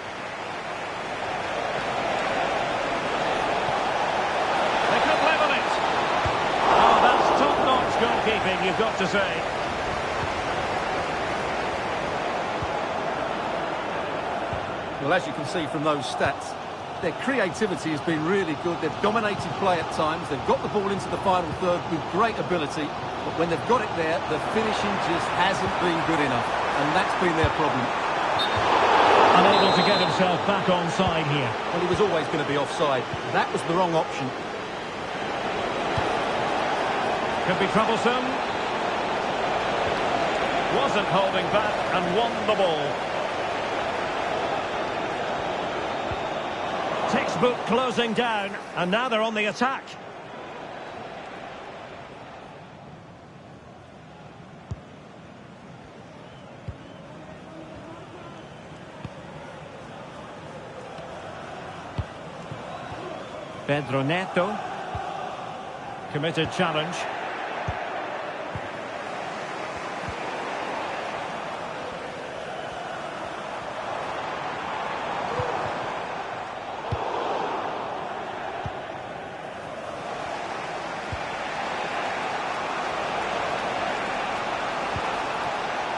They could level it. Oh, that's top-notch goalkeeping, you've got to say.
Well, as you can see from those stats, their creativity has been really good. They've dominated play at times. They've got the ball into the final third with great ability. But when they've got it there, the finishing just hasn't been good enough. And that's been their problem.
Unable to get himself back onside here.
Well, he was always going to be offside. That was the wrong option.
Could be troublesome. Wasn't holding back and won the ball. Textbook closing down, and now they're on the attack. Pedro Neto. Committed challenge.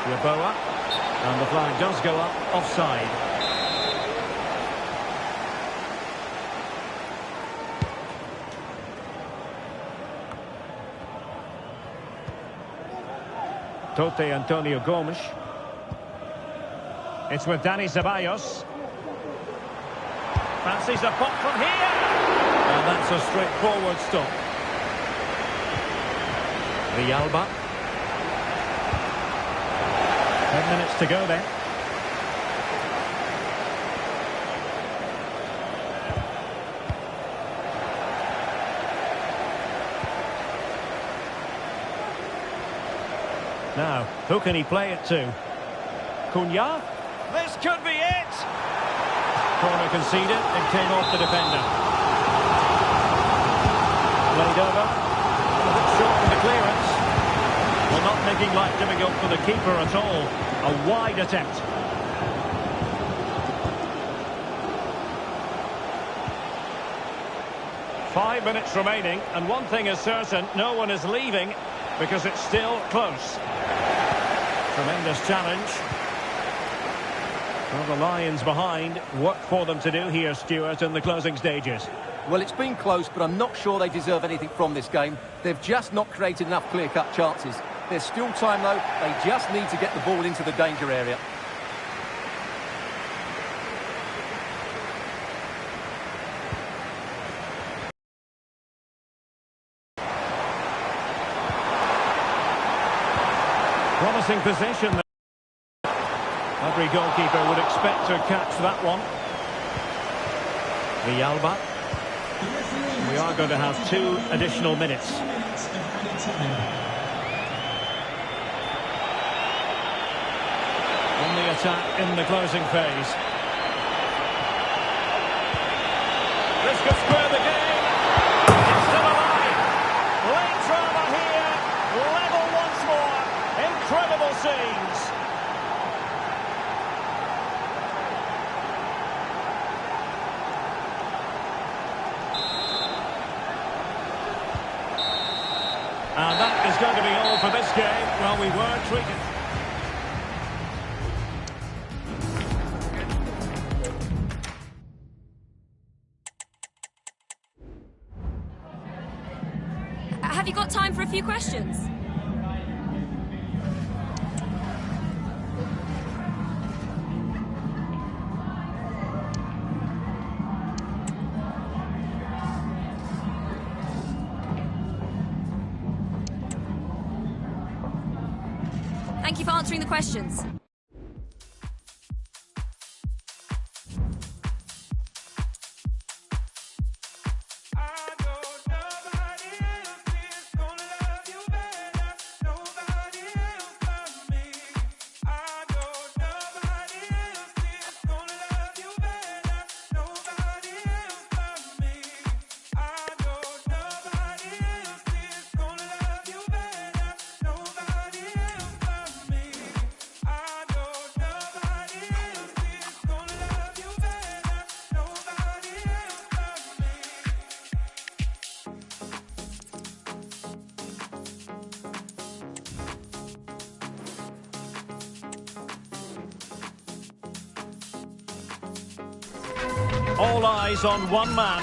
Yaboa. And the flag does go up offside. Tote Antonio Gomes. It's with Dani Ceballos. Fancies a pop from here. And that's a straightforward stop. Villalba. 10 minutes to go then. Now, who can he play it to? Cunha? This could be it! Corner conceded, it came off the defender. Played over. looking like difficult for the keeper at all. A wide attempt. Five minutes remaining, and one thing is certain, no one is leaving because it's still close. Tremendous challenge. Well, the Lions behind. Work for them to do here, Stuart, in the closing stages.
Well, it's been close, but I'm not sure they deserve anything from this game. They've just not created enough clear-cut chances. There's still time, though. They just need to get the ball into the danger area.
Promising position. Every goalkeeper would expect to catch that one. Villalba. We are going to have 2 additional minutes. On the attack in the closing phase. This could square the game. It's still alive. Late drama here. Level once more. Incredible scenes. And that is going to be all for this game. Well, we were treated.
Have you got time for a few questions? Thank you for answering the questions.
All eyes on one man,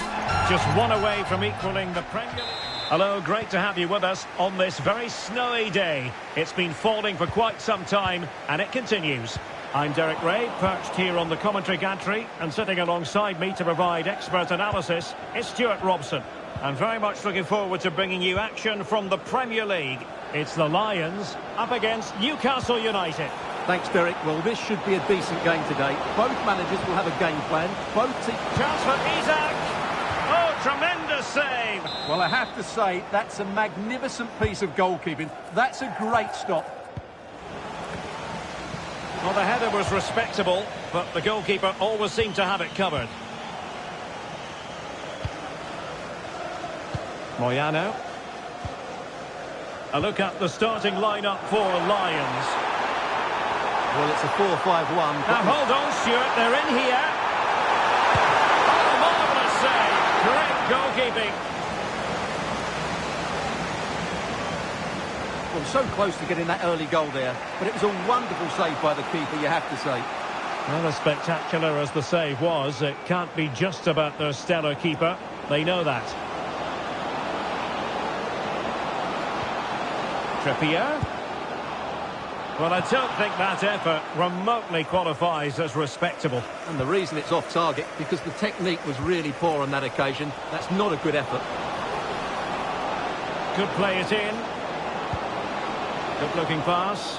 just one away from equaling the Premier League. Hello, great to have you with us on this very snowy day. It's been falling for quite some time, and it continues. I'm Derek Ray, perched here on the commentary gantry, and sitting alongside me to provide expert analysis is Stuart Robson. And very much looking forward to bringing you action from the Premier League. It's the Lions up against Newcastle United.
Thanks, Derek. Well, this should be a decent game today. Both managers will have a game plan. Both teams...
Chance for Isak. Oh, tremendous save.
Well, I have to say, that's a magnificent piece of goalkeeping. That's a great stop.
Well, the header was respectable, but the goalkeeper always seemed to have it covered. Moyano. A look at the starting lineup for Lions.
Well, it's a 4-5-1.
Now, hold on, Stuart, they're in here. Oh, marvellous save. Great goalkeeping.
Well, so close to getting that early goal there, but it was a wonderful save by the keeper, you have to say.
Well, as spectacular as the save was, it can't be just about their stellar keeper. They know that. Trippier. Well, I don't think that effort remotely qualifies as respectable.
And the reason it's off target, because the technique was really poor on that occasion. That's not a good effort.
Could play it in. Good looking pass.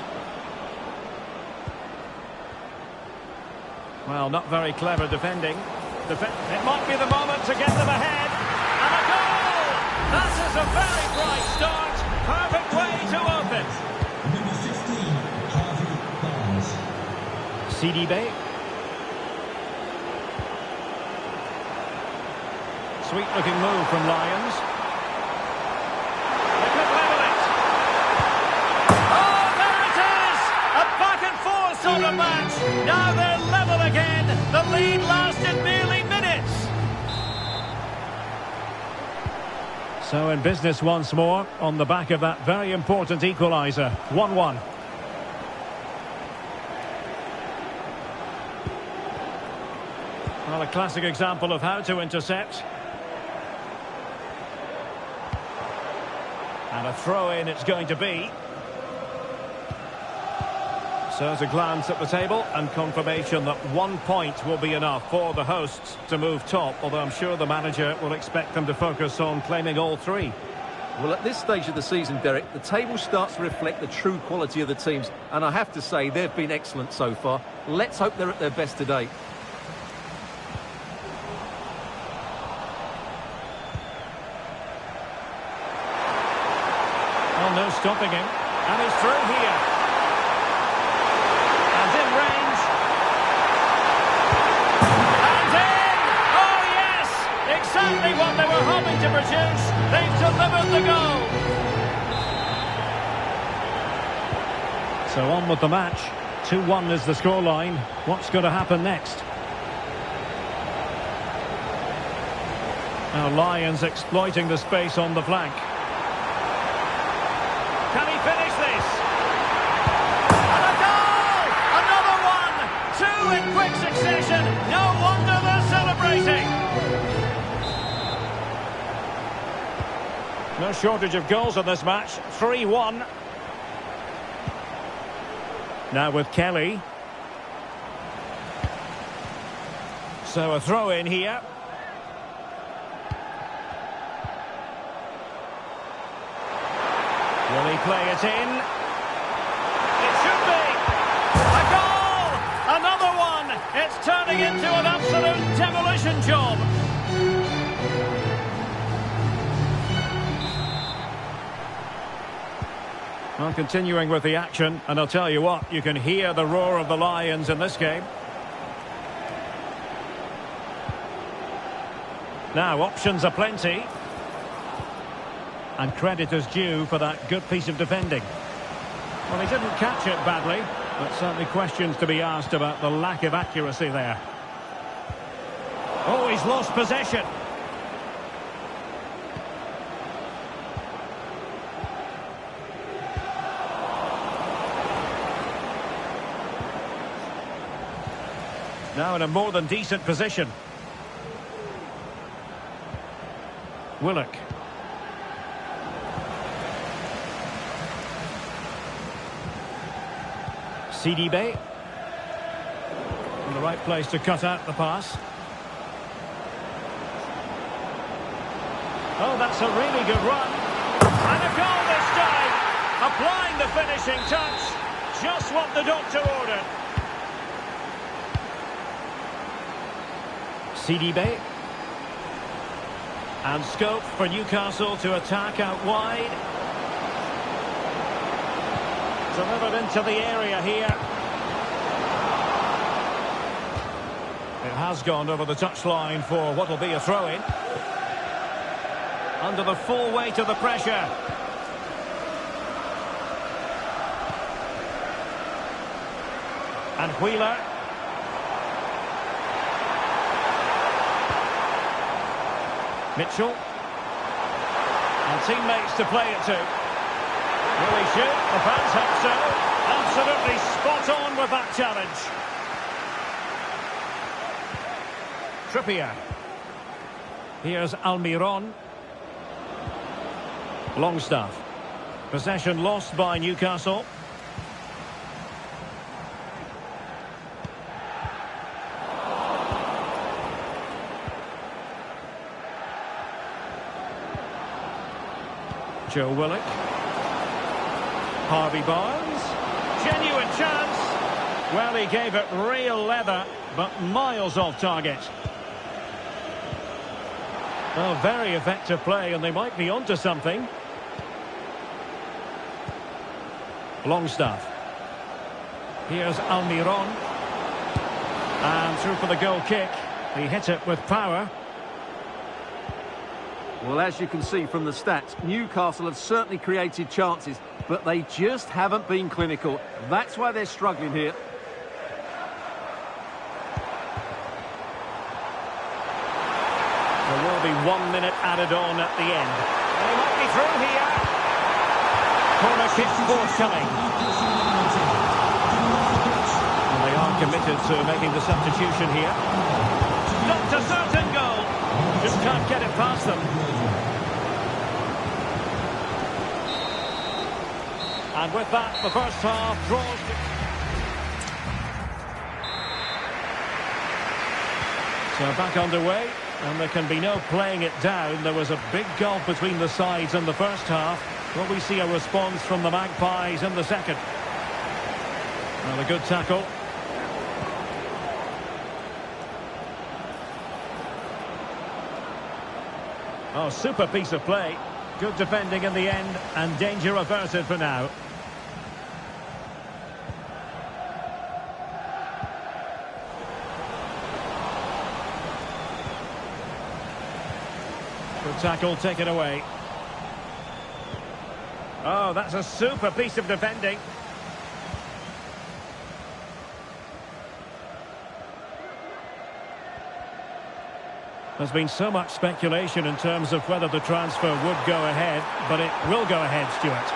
Well, not very clever defending. It might be the moment to get them ahead. And a goal! That is a very bright start. Perfect way to open.
Number 15, Harvey Barnes.
CDB. Sweet looking move from Lions. They could level it. Oh, the match. Now they're level again. The lead lasted nearly minutes. So in business once more on the back of that very important equaliser. 1-1. Well, a classic example of how to intercept. And a throw-in it's going to be. So as a glance at the table and confirmation that 1 point will be enough for the hosts to move top, although I'm sure the manager will expect them to focus on claiming all three.
Well, at this stage of the season, Derek, the table starts to reflect the true quality of the teams, and I have to say they've been excellent so far. Let's hope they're at their best today.
Oh, no stopping him. And he's through here. Exactly what they were hoping to produce. They've delivered the goal. So on with the match. 2-1 is the scoreline. What's going to happen next? Now Lions exploiting the space on the flank. Can he finish this? And a goal! Another one! Two in quick succession. No wonder they're celebrating. No shortage of goals in this match. 3-1. Now with Kelly. So a throw in here. Will he play it in? It should be. A goal! Another one! It's turning into an absolute demolition job. Well, continuing with the action, and I'll tell you what, you can hear the roar of the Lions in this game. Now, options are plenty. And credit is due for that good piece of defending. Well, he didn't catch it badly, but certainly questions to be asked about the lack of accuracy there. Oh, he's lost possession. Now in a more than decent position. Willock. CDB. In the right place to cut out the pass. Oh, that's a really good run. And a goal this time. Applying the finishing touch. Just what the doctor ordered. CDB. And scope for Newcastle to attack out wide. Delivered into the area here. It has gone over the touchline for what will be a throw-in. Under the full weight of the pressure. And Wheeler. Mitchell. And teammates to play it to. Will he shoot? The fans hope so. Absolutely spot on with that challenge. Trippier. Here's Almiron. Longstaff. Possession lost by Newcastle. Joe Willock. Harvey Barnes. Genuine chance. Well, he gave it real leather, but miles off target. Oh, very effective play, and they might be onto something. Longstaff. Here's Almiron. And through for the goal kick. He hit it with power.
Well, as you can see from the stats, Newcastle have certainly created chances, but they just haven't been clinical. That's why they're struggling here.
1 minute added on at the end. They might be through here. Corner kick forthcoming. And they are committed to making the substitution here. Not a certain goal. Just can't get it past them. And with that, the first half draws. So back underway, and there can be no playing it down. There was a big gulf between the sides in the first half. Will we see a response from the Magpies in the second? Well, a good tackle. Oh, super piece of play. Good defending in the end, and danger averted for now. Good tackle, take it away. Oh, that's a super piece of defending. There's been so much speculation in terms of whether the transfer would go ahead, but it will go ahead, Stuart.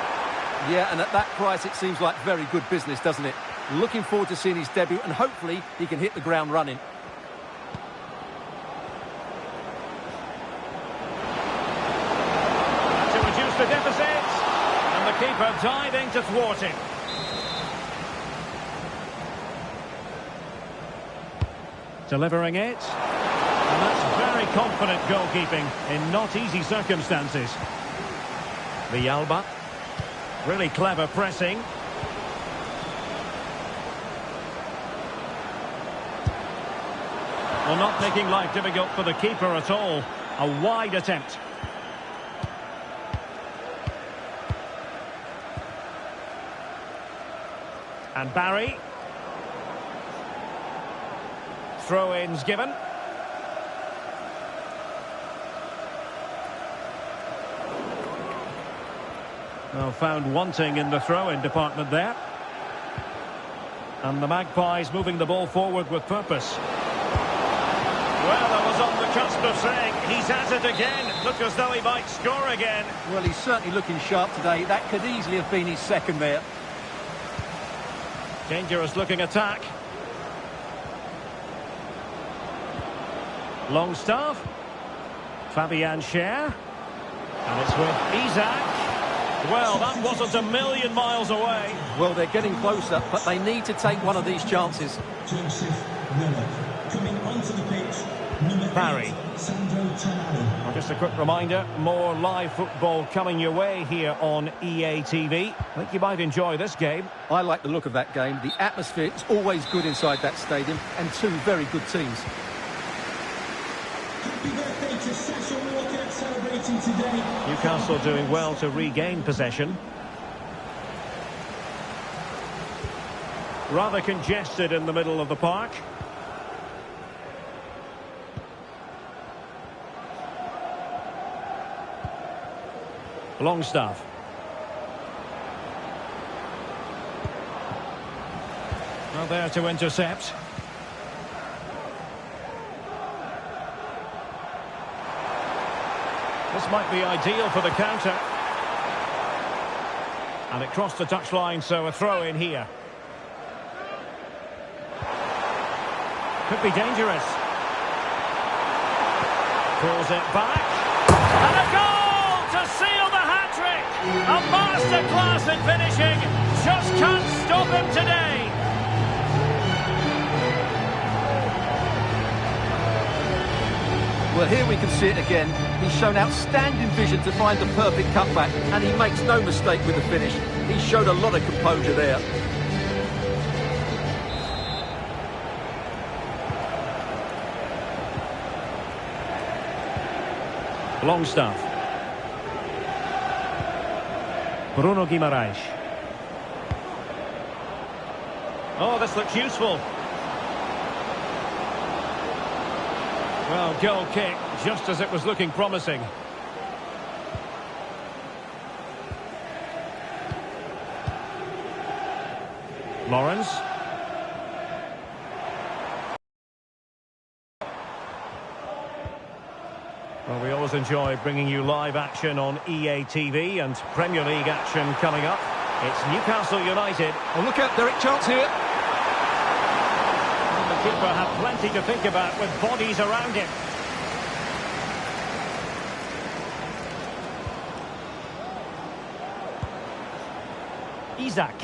Yeah, and at that price it seems like very good business, doesn't it? Looking forward to seeing his debut, and hopefully he can hit the ground running.
To reduce the deficit, and the keeper diving to thwart him. Delivering it. And that's very confident goalkeeping in not easy circumstances. The Alba. Really clever pressing. Well, not making life difficult for the keeper at all. A wide attempt. And Barry. Throw-ins given. Well, found wanting in the throw-in department there. And the Magpies moving the ball forward with purpose. Well, I was on the cusp of saying he's at it again. Look as though he might score again.
Well, he's certainly looking sharp today. That could easily have been his second there.
Dangerous looking attack. Longstaff. Fabian Schär. And it's with Isak. Well, that wasn't a million miles away.
Well, they're getting closer, but they need to take one of these chances.
Joseph Miller. Coming onto the pitch, number
Barry.
8, Sandro Tonali.
Well, just a quick reminder, more live football coming your way here on EA TV. I think you might enjoy this game.
I like the look of that game. The atmosphere is always good inside that stadium, and two very good teams.
Happy birthday to Sasha Walker, celebrating today.
Newcastle doing well to regain possession. Rather congested in the middle of the park. Longstaff. Well, there to intercept. This might be ideal for the counter. And it crossed the touchline, so a throw in here. Could be dangerous. Pulls it back. And a goal to seal the hat-trick. A masterclass in finishing. Just can't stop him today.
Well, here we can see it again. He's shown outstanding vision to find the perfect cutback, and he makes no mistake with the finish. He showed a lot of composure there.
Longstaff. Bruno Guimaraes. Oh, this looks useful. Well, goal kick, just as it was looking promising. Lawrence. Well, we always enjoy bringing you live action on EA TV and Premier League action coming up. It's Newcastle United.
Oh, look out, Derek, chance here.
The keeper had plenty to think about with bodies around him. Isaac.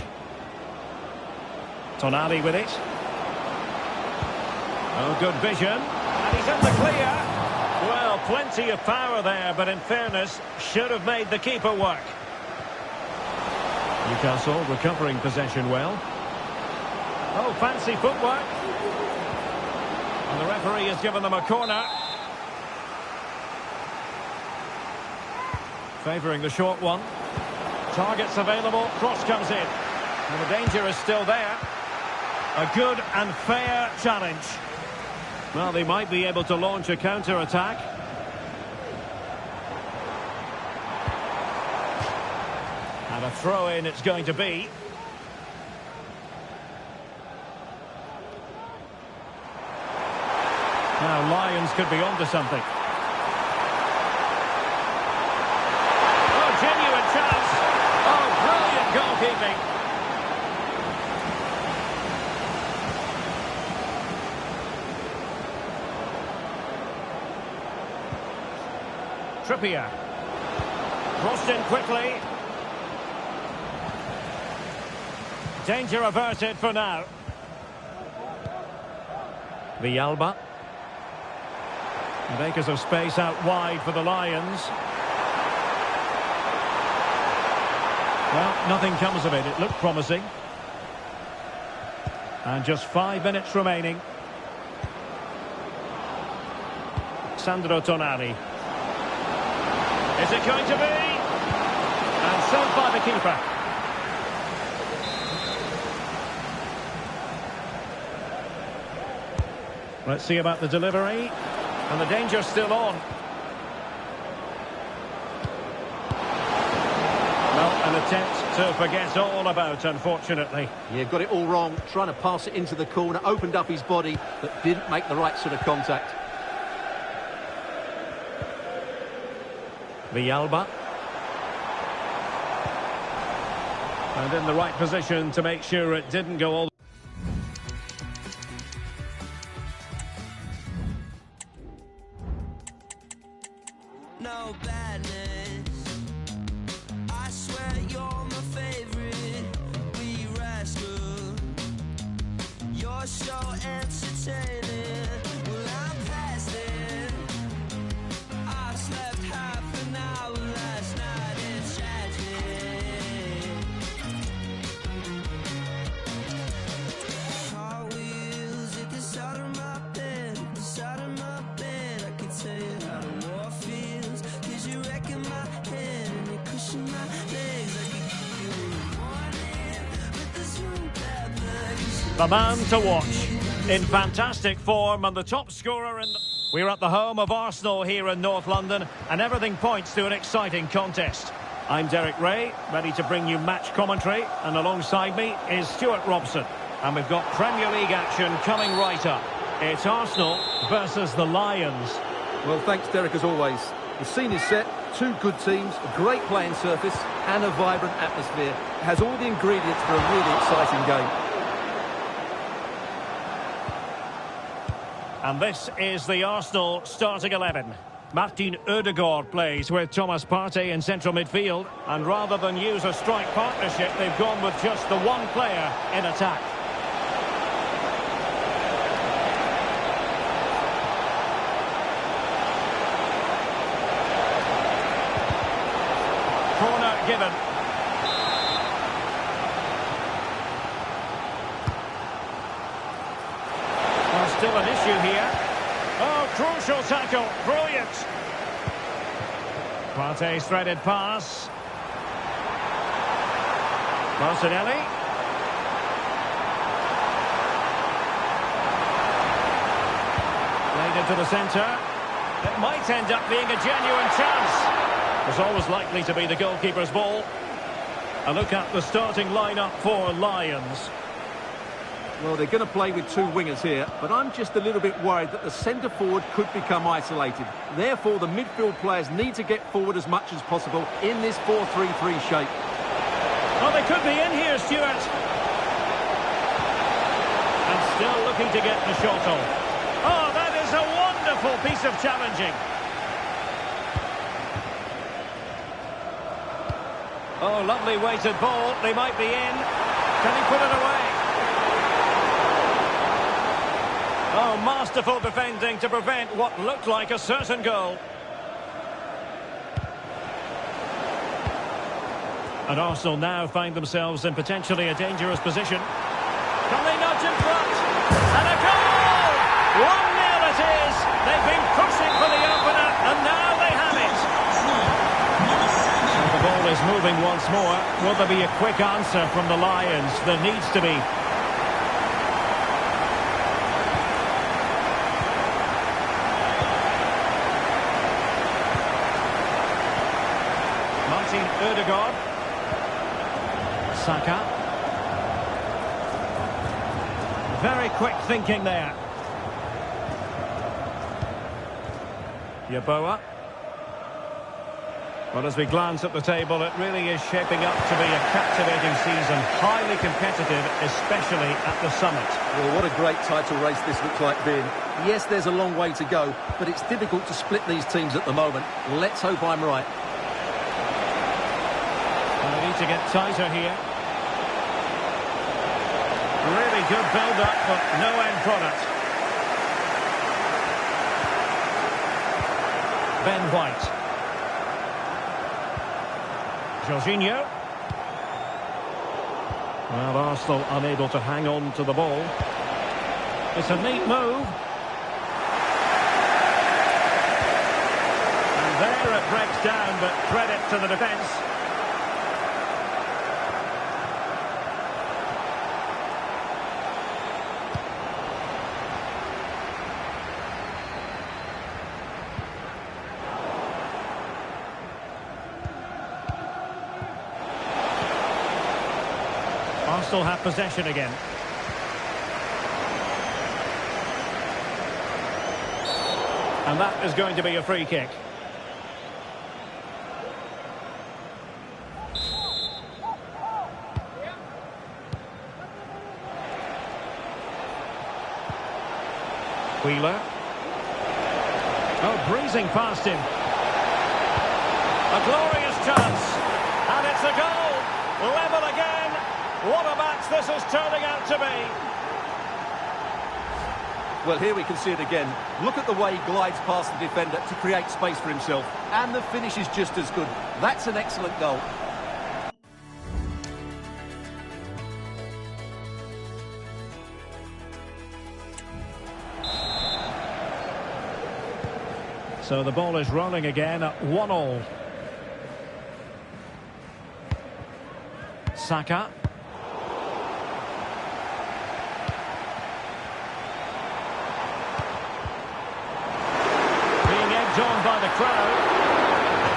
Tonali with it. Oh, good vision. And he's in the clear. Well, plenty of power there, but in fairness, should have made the keeper work. Newcastle recovering possession well. Oh, fancy footwork. And the referee has given them a corner. Favouring the short one. Targets available, cross comes in. And the danger is still there. A good and fair challenge. Well, they might be able to launch a counter-attack. And a throw-in it's going to be. Now, Lions could be onto something. Oh, genuine chance. Oh, brilliant goalkeeping. Trippier. Crossed in quickly. Danger averted for now. Villalba. And acres of space out wide for the Lions. Well, nothing comes of it. It looked promising. And just 5 minutes remaining. Sandro Tonali. Is it going to be? And saved by the keeper. Let's see about the delivery. And the danger's still on. Well, an attempt to forget all about, unfortunately.
Yeah, got it all wrong. Trying to pass it into the corner, opened up his body, but didn't make the right sort of contact.
Villalba. And in the right position to make sure it didn't go all.
No badness. I swear you're my favorite. We rascal. You're so entertaining. Well, I'm past it. I slept half an hour last night. It's tragic. Car wheels at the side of my bed. At the side of my bed. I can tell you how the war feels. Cause you're wrecking my head and you're pushing my legs. I can give you a warning, but there's no bad blood.
The man to watch. In fantastic form and the top scorer in... We're at the home of Arsenal here in North London, and everything points to an exciting contest. I'm Derek Ray, ready to bring you match commentary, and alongside me is Stuart Robson. And we've got Premier League action coming right up. It's Arsenal versus the Lions.
Well, thanks, Derek, as always. The scene is set, two good teams, a great playing surface, and a vibrant atmosphere. It has all the ingredients for a really exciting game.
And this is the Arsenal starting 11. Martin Ødegaard plays with Thomas Partey in central midfield. And rather than use a strike partnership, they've gone with just the one player in attack. Corner given. Still an issue here. Oh, crucial tackle. Brilliant. Partey's threaded pass. Martinelli. Played into the centre. It might end up being a genuine chance. There's always likely to be the goalkeeper's ball. A look at the starting lineup for Lions.
Well, they're going to play with two wingers here, but I'm just a little bit worried that the centre-forward could become isolated. Therefore, the midfield players need to get forward as much as possible in this 4-3-3 shape.
Well, they could be in here, Stuart. And still looking to get the shot off. Oh, that is a wonderful piece of challenging. Oh, lovely weighted ball. They might be in. Can he put it away? Oh, masterful defending to prevent what looked like a certain goal. And Arsenal now find themselves in potentially a dangerous position. Can they nudge in front? And a goal! 1-0 it is. They've been pushing for the opener, and now they have it. So the ball is moving once more. Will there be a quick answer from the Lions? There needs to be. Martin Ødegaard. Saka. Very quick thinking there. Yeboah. Well, as we glance at the table, it really is shaping up to be a captivating season, highly competitive, especially at the summit.
Well, what a great title race this looks like being. Yes, there's a long way to go, but it's difficult to split these teams at the moment. Let's hope I'm right.
Well, they need to get tighter here. Really good build-up, but no end product. Ben White. Jorginho. Well, Arsenal unable to hang on to the ball. It's a neat move. And there it breaks down, but credit to the defence. Arsenal have possession again. And that is going to be a free kick. Wheeler. Oh, breezing past him. A glorious chance. And it's a goal. Level again. What a match this is turning out to be.
Well, here we can see it again. Look at the way he glides past the defender to create space for himself. And the finish is just as good. That's an excellent goal.
So the ball is rolling again at 1-1. Saka. On by the crowd.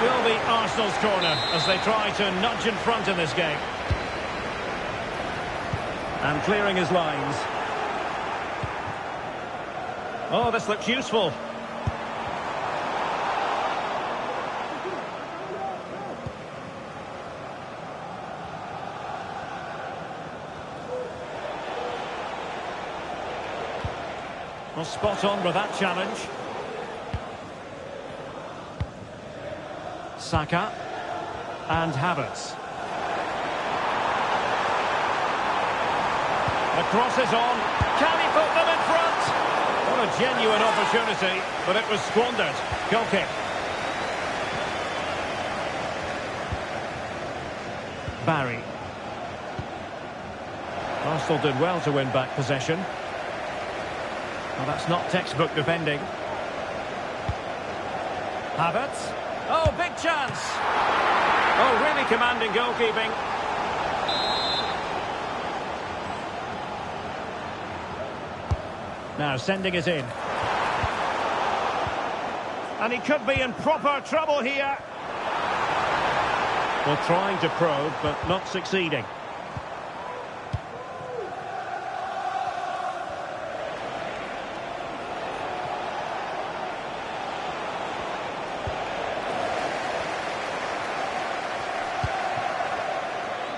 It will be Arsenal's corner as they try to nudge in front in this game. And clearing his lines. Oh, this looks useful. Well, spot on with that challenge. Saka and Havertz. The cross is on. Can he put them in front? What a genuine opportunity, but it was squandered. Goal kick. Barry. Arsenal did well to win back possession. Well, that's not textbook defending. Havertz. Oh, big chance. Oh, really commanding goalkeeping. Now sending it in. And he could be in proper trouble here. Well, trying to probe, but not succeeding.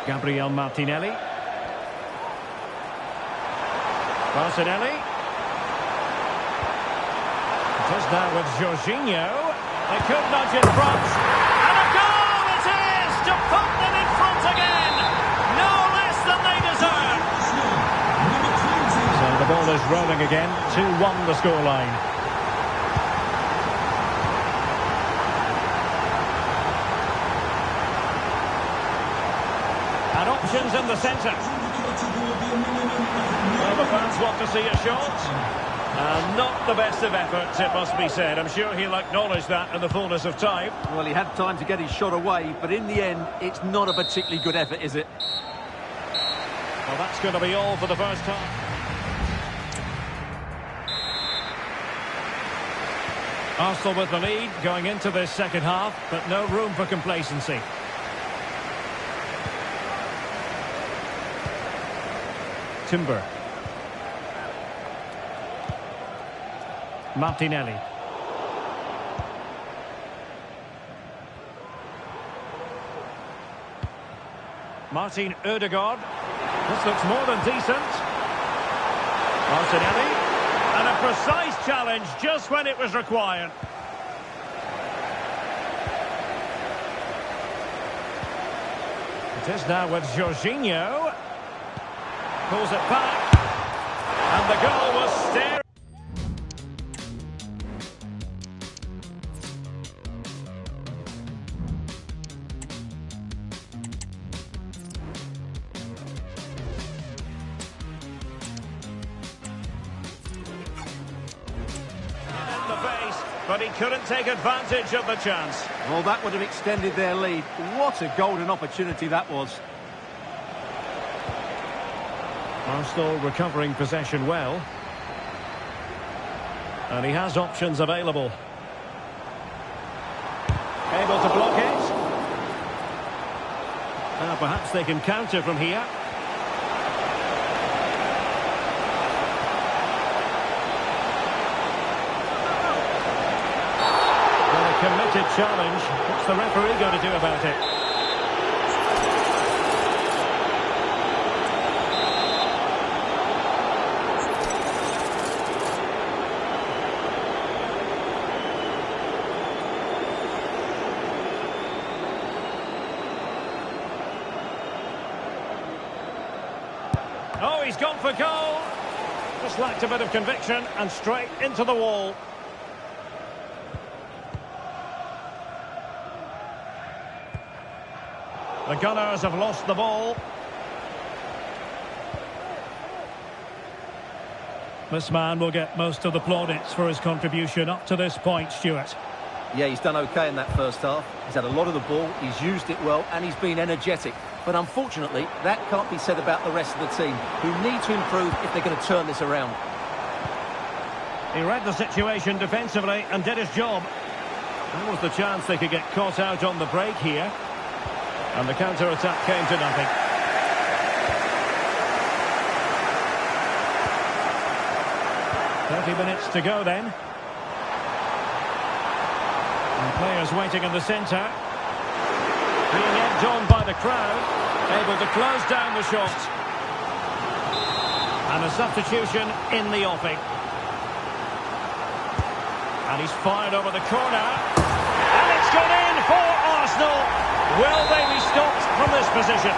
Gabriel Martinelli. Martinelli. Just now with Jorginho. They could nudge in front. And a goal it is to put them in front again. No less than they deserve. So the ball is rolling again. 2-1 the scoreline. And options in the centre. Well, the fans want to see a shot. Not the best of efforts, it must be said. I'm sure he'll acknowledge that in the fullness of time.
Well, he had time to get his shot away, but in the end, it's not a particularly good effort, is it?
Well, that's going to be all for the first half. Arsenal with the lead going into this second half, but no room for complacency. Timber. Martinelli. Martin Ødegaard. This looks more than decent. Martinelli. And a precise challenge just when it was required. It is now with Jorginho. Pulls it back. And the goal was staring. But he couldn't take advantage of the chance.
Well, that would have extended their lead. What a golden opportunity that was.
Arsenal recovering possession well. And he has options available. Able to block it. Perhaps they can counter from here. Committed challenge. What's the referee going to do about it? Oh, he's gone for goal. Just lacked a bit of conviction and straight into the wall. The Gunners have lost the ball. This man will get most of the plaudits for his contribution up to this point, Stuart.
Yeah, he's done okay in that first half. He's had a lot of the ball, he's used it well, and he's been energetic. But unfortunately, that can't be said about the rest of the team, who need to improve if they're going to turn this around.
He read the situation defensively and did his job. There was the chance they could get caught out on the break here. And the counter-attack came to nothing. Minutes to go then. And players waiting in the centre. Being egged on by the crowd. Able to close down the shot. And a substitution in the offing. And he's fired over the corner. And it's gone in for Arsenal. Will they be stopped from this position?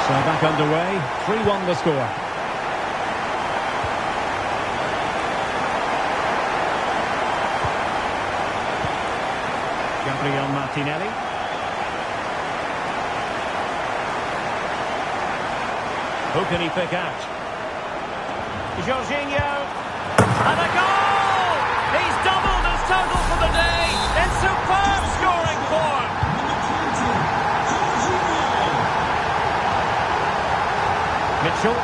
So back underway. 3-1 the score. Gabriel Martinelli. Who can he pick out? Jorginho. And a goal! He's doubled his total for the day in superb scoring form. Mitchell.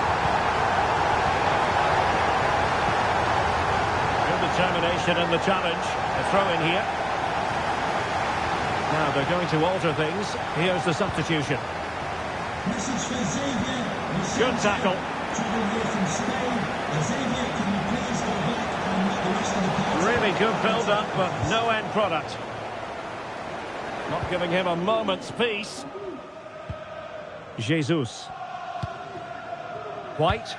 Good determination in the challenge. A throw in here. Now they're going to alter things. Here's the substitution. Good tackle. Really good build-up, but no end product. Not giving him a moment's peace. Jesus. White.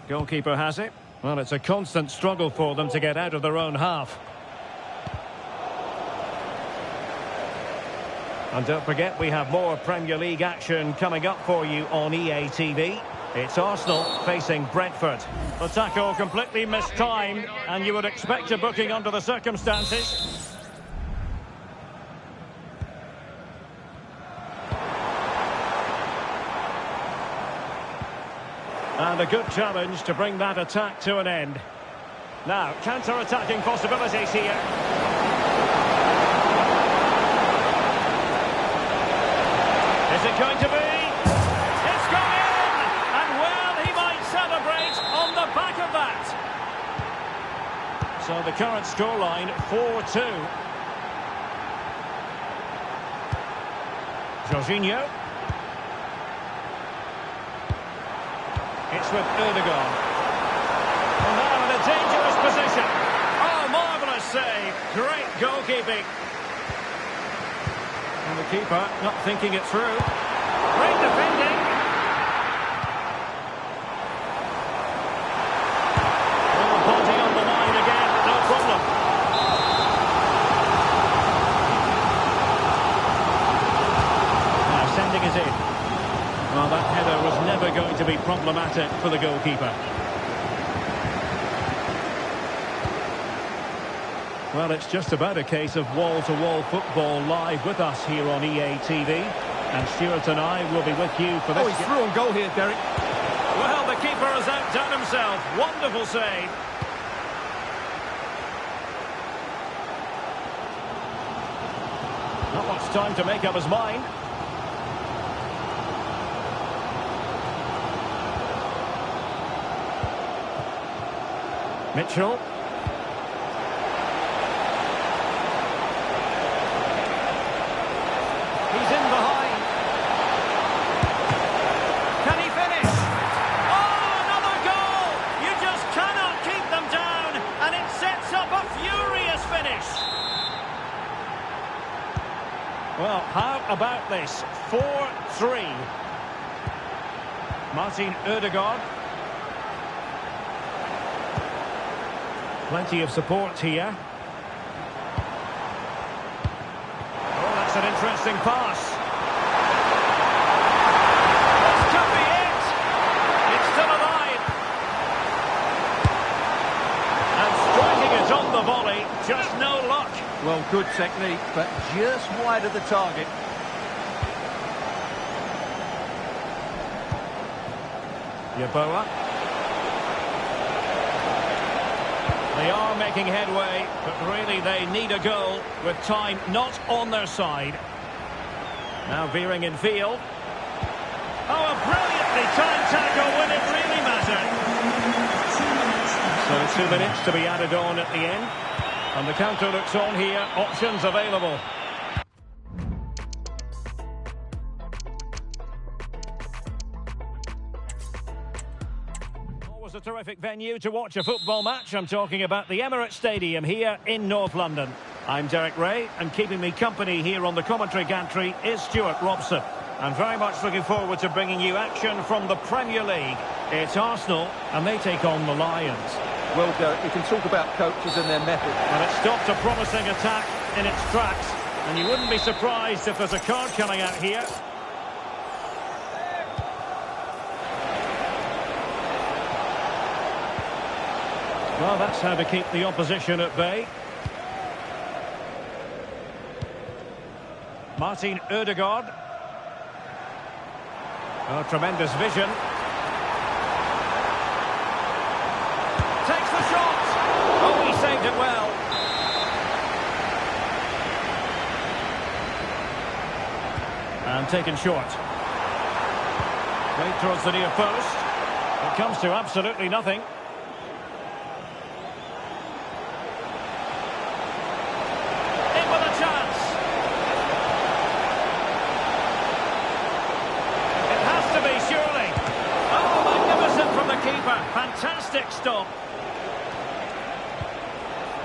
Goalkeeper has it. Well, it's a constant struggle for them to get out of their own half. And don't forget, we have more Premier League action coming up for you on EA TV. It's Arsenal facing Brentford. The tackle completely mistimed, and you would expect a booking under the circumstances. And a good challenge to bring that attack to an end. Now, counter-attacking possibilities here. Is it going to be? It's gone in! And well, he might celebrate on the back of that. So the current scoreline, 4-2. Jorginho. It's with Erdogan. And now in a dangerous position. Oh, marvellous save. Great goalkeeping. And the keeper not thinking it through. Great defending. Oh, body on the line again. No problem. Now sending it in. Well, that header was never going to be problematic for the goalkeeper. Well, it's just about a case of wall-to-wall football live with us here on EA TV. And Stuart and I will be with you for this.
Oh, he's through on goal here, Derek.
Well, the keeper has outdone himself. Wonderful save. Not much time to make up his mind. Mitchell. He's in behind. Can he finish? Oh, another goal! You just cannot keep them down, and it sets up a furious finish. Well, how about this? 4-3. Martin Ødegaard. Plenty of support here. Oh, that's an interesting pass. This could be it. It's still alive. And striking it on the volley, just no luck.
Well, good technique, but just wide of the target.
Yeboah. They are making headway, but really they need a goal with time not on their side. Now veering in field. Oh, a brilliantly timed tackle when it really mattered. So 2 minutes to be added on at the end. And the counter looks on here, options available. A terrific venue to watch a football match. I'm talking about the Emirates Stadium here in North London. I'm Derek Ray, and keeping me company here on the commentary gantry is Stuart Robson. I'm very much looking forward to bringing you action from the Premier League. It's Arsenal, and they take on the Lions.
Well, Derek, you can talk about coaches and their method.
And it stopped a promising attack in its tracks, and you wouldn't be surprised if there's a card coming out here. Well, that's how to keep the opposition at bay. Martin Ødegaard. Oh, tremendous vision. Takes the shot. Oh, he saved it well. And taken short. Right towards the near post. It comes to absolutely nothing. Fantastic stop.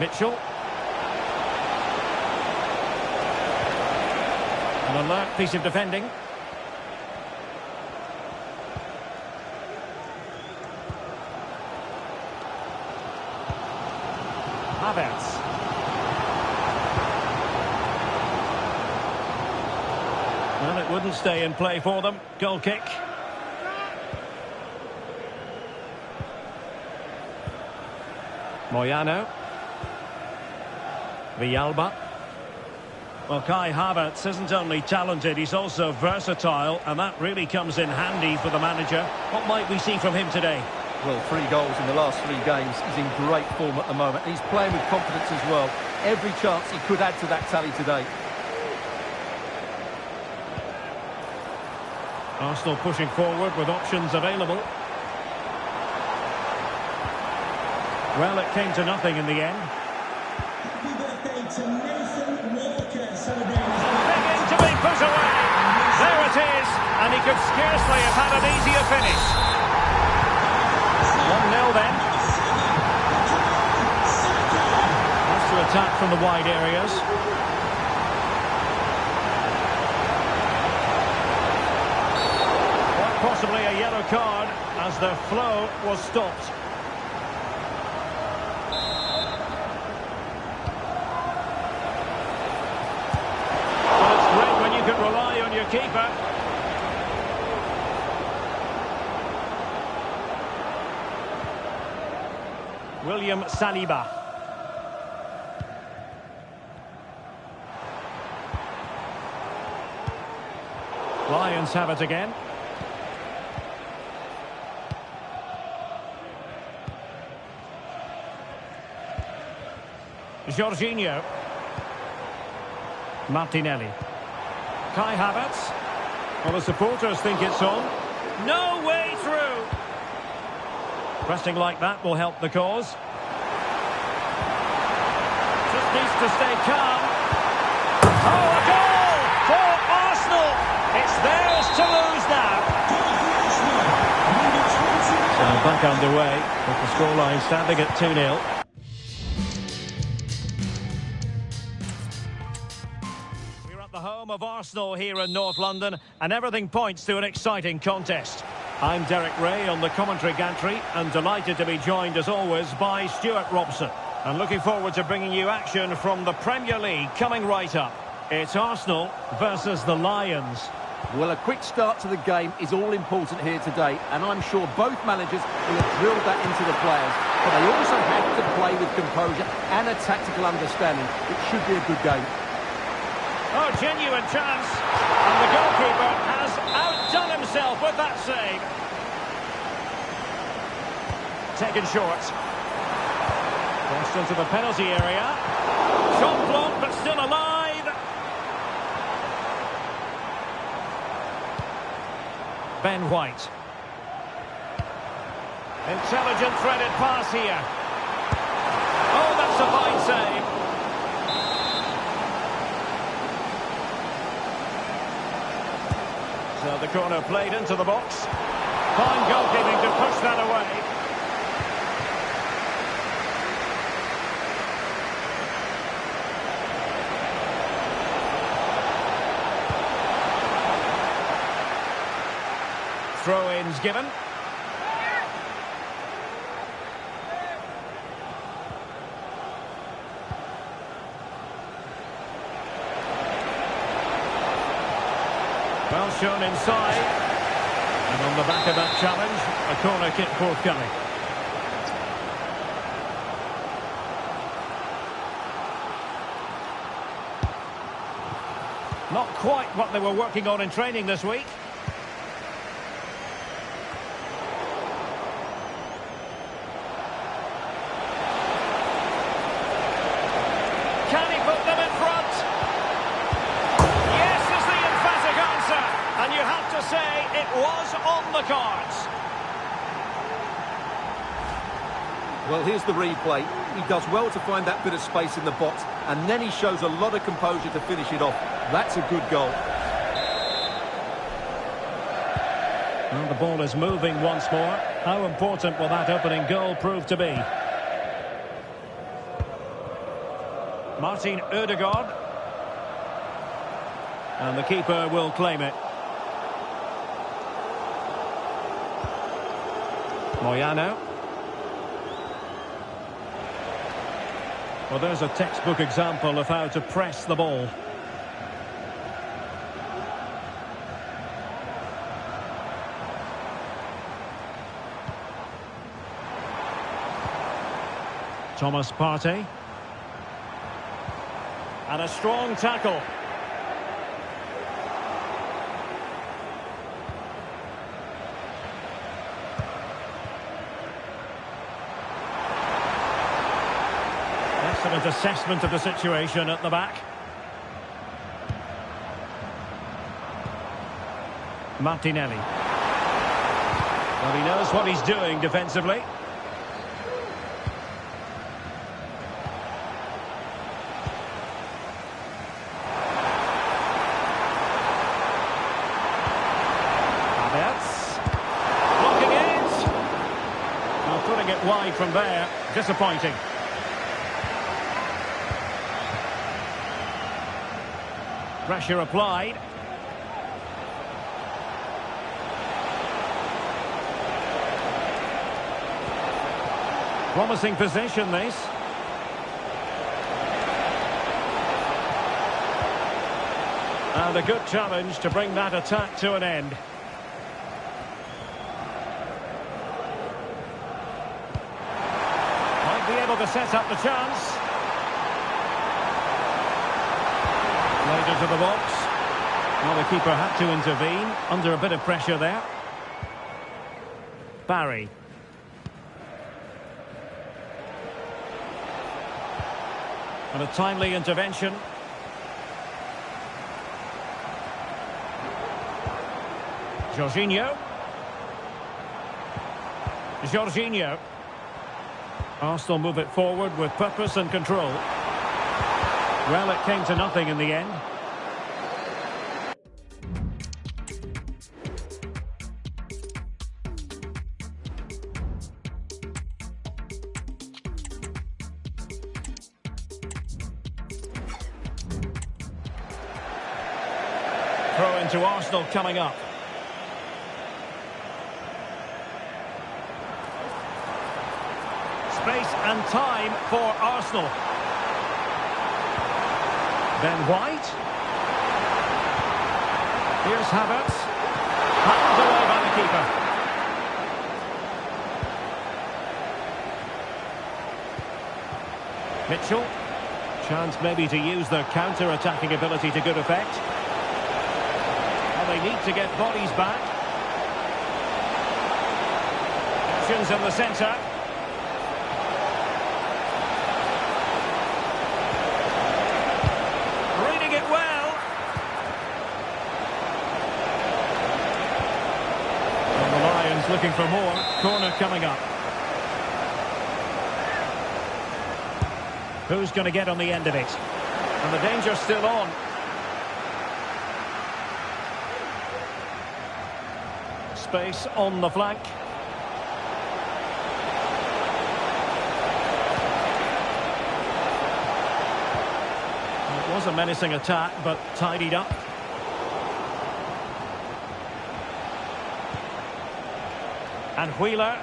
Mitchell. An alert piece of defending. Havertz. Well, it wouldn't stay in play for them. Goal kick. Moyano. Villalba. Well, Kai Havertz isn't only talented, he's also versatile, and that really comes in handy for the manager. What might we see from him today?
Well, 3 goals in the last 3 games. He's in great form at the moment. He's playing with confidence as well. Every chance he could add to that tally today.
Arsenal pushing forward with options available. Well, it came to nothing in the end.
Happy birthday to Nathan Walker, celebrating his
Begging to be put away. There it is, and he could scarcely have had an easier finish. 1-0 then. Has to attack from the wide areas. Quite possibly a yellow card as their flow was stopped. Well, it's great when you can rely on your keeper. William Saliba. Lions have it again. Jorginho. Martinelli. Kai Havertz. Well, the supporters think it's on. No way through. Pressing like that will help the cause. Just needs to stay calm. Oh, a goal for Arsenal. It's theirs to lose now. So back underway with the scoreline standing at 2-0. We're at the home of Arsenal here in North London, and everything points to an exciting contest. I'm Derek Ray on the commentary gantry, and delighted to be joined as always by Stuart Robson. And looking forward to bringing you action from the Premier League coming right up. It's Arsenal versus the Lions.
Well, a quick start to the game is all important here today, and I'm sure both managers will have drilled that into the players. But they also have to play with composure and a tactical understanding. It should be a good game.
Oh, genuine chance. And the goalkeeper has outdone himself with that save. Taken short. Crossed into the penalty area. Shot blocked, but still alive. Ben White. Intelligent threaded pass here. Oh, that's a fine save. So the corner played into the box. Fine goalkeeping to push that away. Throw-ins given. Well shown inside. And on the back of that challenge, a corner kick forthcoming. Not quite what they were working on in training this week. Can he put them in front? Yes is the emphatic answer. And you have to say it was on the cards.
Well, here's the replay. He does well to find that bit of space in the box, and then he shows a lot of composure to finish it off. That's a good goal.
Well, the ball is moving once more. How important will that opening goal prove to be? Martin Ødegaard. And the keeper will claim it. Moyano. Well, there's a textbook example of how to press the ball. Thomas Partey. And a strong tackle. Excellent assessment of the situation at the back. Martinelli. Well, he knows what he's doing defensively. Blocking it. Well, putting it wide from there. Disappointing. Pressure applied. Promising position, this. And a good challenge to bring that attack to an end. Might be able to set up the chance. Played into the box. Well, the keeper had to intervene under a bit of pressure there. Barry. And a timely intervention. Jorginho. Arsenal move it forward with purpose and control. Well, it came to nothing in the end. Throw into Arsenal coming up. Space and time for Arsenal. Ben White. Here's Havertz. Handled away by the keeper. Mitchell. Chance maybe to use their counter-attacking ability to good effect. Well, they need to get bodies back. Options in the centre. Looking for more. Corner coming up. Who's going to get on the end of it? And the danger's still on. Space on the flank. It was a menacing attack, but tidied up. And Wheeler.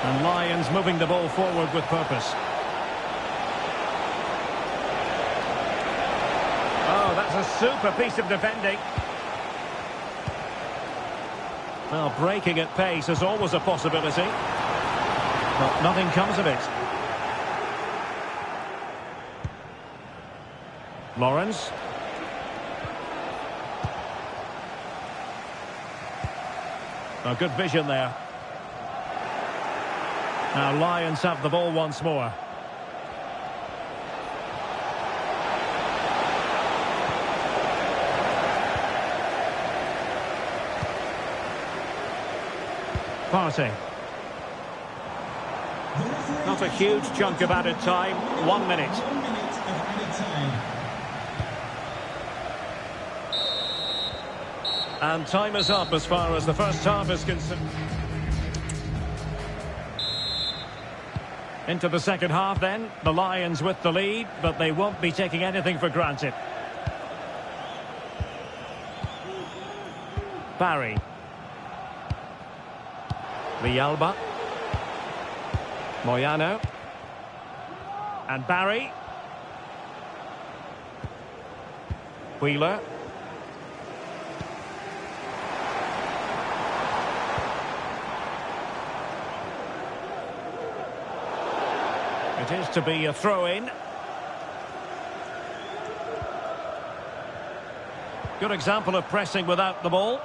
And Lions moving the ball forward with purpose. Oh, that's a super piece of defending. Well, breaking at pace is always a possibility. But nothing comes of it. Lawrence. A good vision there. Now Lions have the ball once more. Partey. Not a huge chunk of added time. 1 minute.
1 minute of added time.
And time is up as far as the first half is concerned. Into the second half then. The Lions with the lead, but they won't be taking anything for granted. Barry. Villalba. Moyano. And Barry. Wheeler. It is to be a throw-in. Good example of pressing without the ball.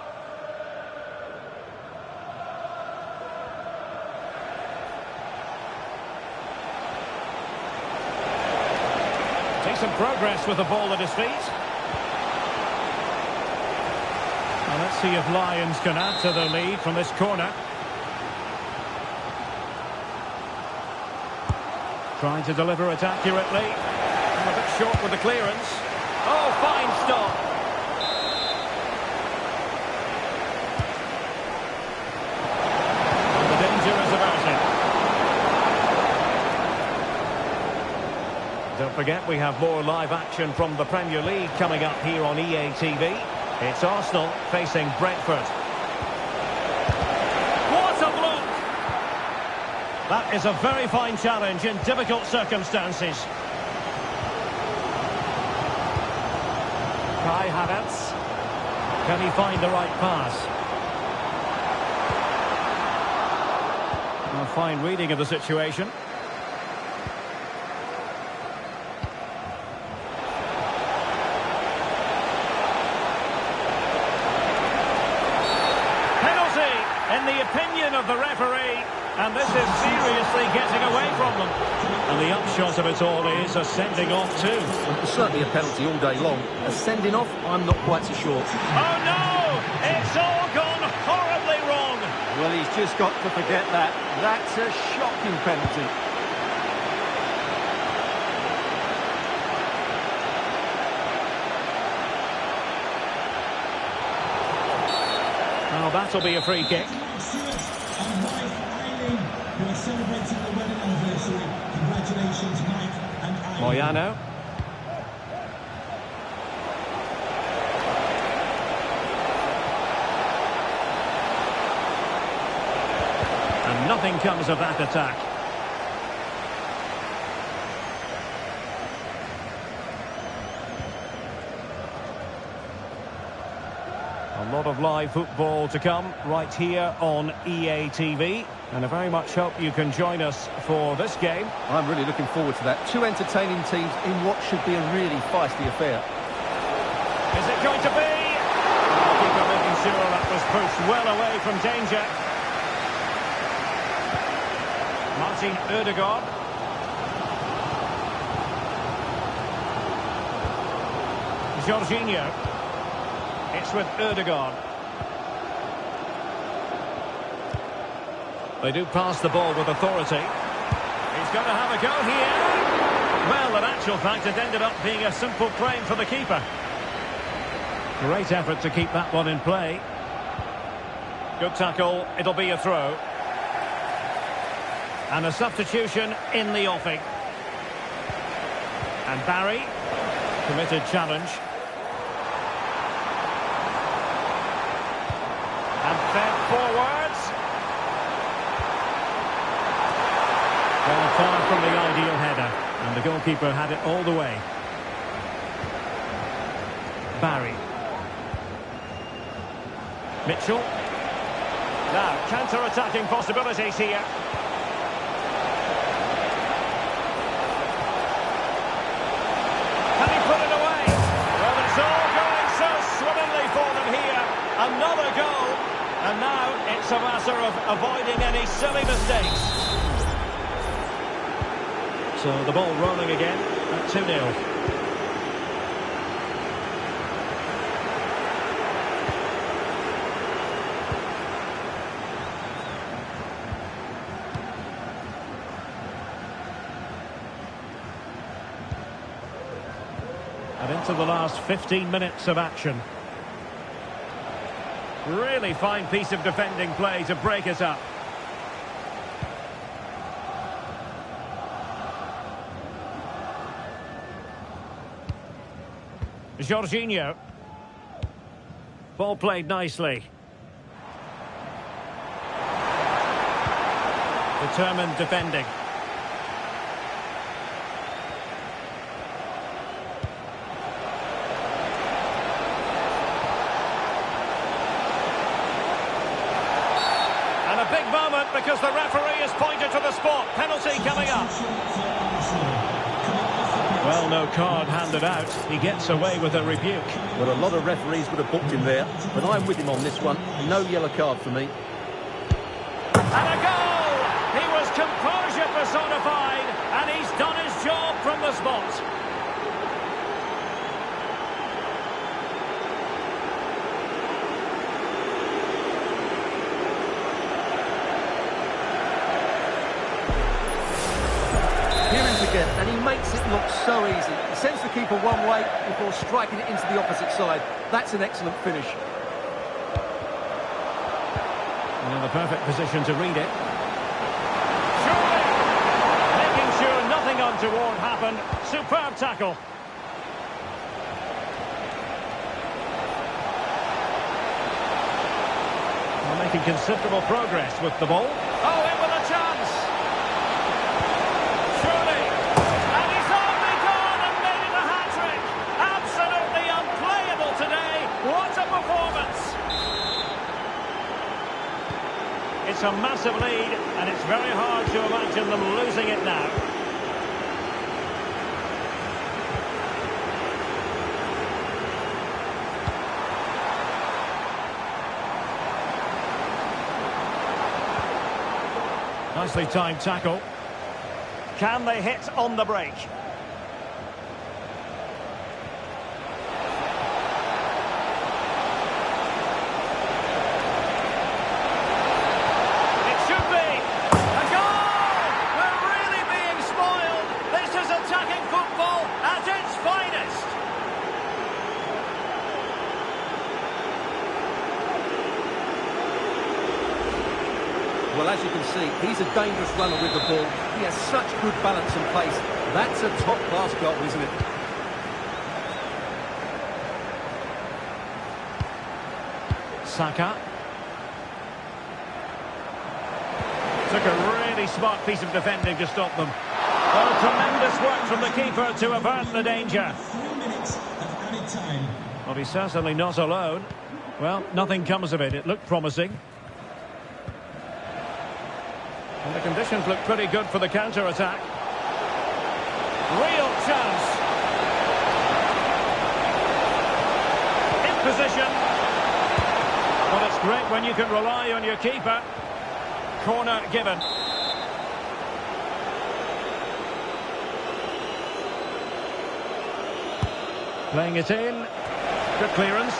Decent progress with the ball at his feet. Now let's see if Lions can add to the lead from this corner. Trying to deliver it accurately. A bit short with the clearance. Oh, fine stop. And the danger is averted. Don't forget, we have more live action from the Premier League coming up here on EA TV. It's Arsenal facing Brentford. What a block! That is a very fine challenge in difficult circumstances. Kai Havertz. Can he find the right pass? A fine reading of the situation. Penalty, in the opinion of the referee. And this is seriously getting away from them. And the upshot of it all is a sending off too.
Well, it's certainly a penalty all day long. A sending off, I'm not quite so sure.
Oh no! It's all gone horribly wrong.
Well, he's just got to forget that. That's a shocking penalty.
Oh, that'll be a free kick.
Who are celebrating the wedding anniversary. Congratulations, Mike and Eileen.
Moyano. And nothing comes of that attack. A lot of live football to come right here on EA TV. And I very much hope you can join us for this game.
I'm really looking forward to that. Two entertaining teams in what should be a really feisty affair.
Is it going to be? Keeper making sure that was pushed well away from danger. Martin Ødegaard. Jorginho. It's with Ødegaard. They do pass the ball with authority. He's going to have a go here. Well, in actual fact, it ended up being a simple claim for the keeper. Great effort to keep that one in play. Good tackle. It'll be a throw. And a substitution in the offing. And Barry. Committed challenge. And fed forwards. Well, far from the ideal header. And the goalkeeper had it all the way. Barry. Mitchell. Now, counter-attacking possibilities here. Can he put it away? Well, it's all going so swimmingly for them here. Another goal. And now it's a matter of avoiding any silly mistakes. So the ball rolling again at 2-0. And into the last 15 minutes of action. Really fine piece of defending play to break it up. Jorginho. Ball played nicely. Determined defending. And a big moment because the referee has pointed to the spot. Penalty coming up. Well, no card handed out. He gets away with a rebuke.
Well, a lot of referees would have booked him there, but I'm with him on this one. No yellow card for me.
And a goal! He was composure personified, and he's done his job from the spot.
Here he is again, and he makes it look so easy. He sends the keeper one way before striking it into the opposite side. That's an excellent finish.
In the perfect position to read it. Surely! Making sure nothing untoward happened. Superb tackle. Well, making considerable progress with the ball. Oh, in with a chance! Surely! And he's only gone and made it a hat-trick! Absolutely unplayable today! What a performance! It's a massive lead, and it's very hard to imagine them losing it now. Nicely timed tackle. Can they hit on the break?
Well, as you can see, he's a dangerous runner with the ball. He has such good balance and pace. That's a top-class goal, isn't it?
Saka. Took a really smart piece of defending to stop them. Well, tremendous work from the keeper to avert the danger.
3 minutes of added time.
Well, he's certainly not alone. Well, nothing comes of it. It looked promising. And the conditions look pretty good for the counter-attack. Real chance. In position. Well, it's great when you can rely on your keeper. Corner given. Playing it in. Good clearance.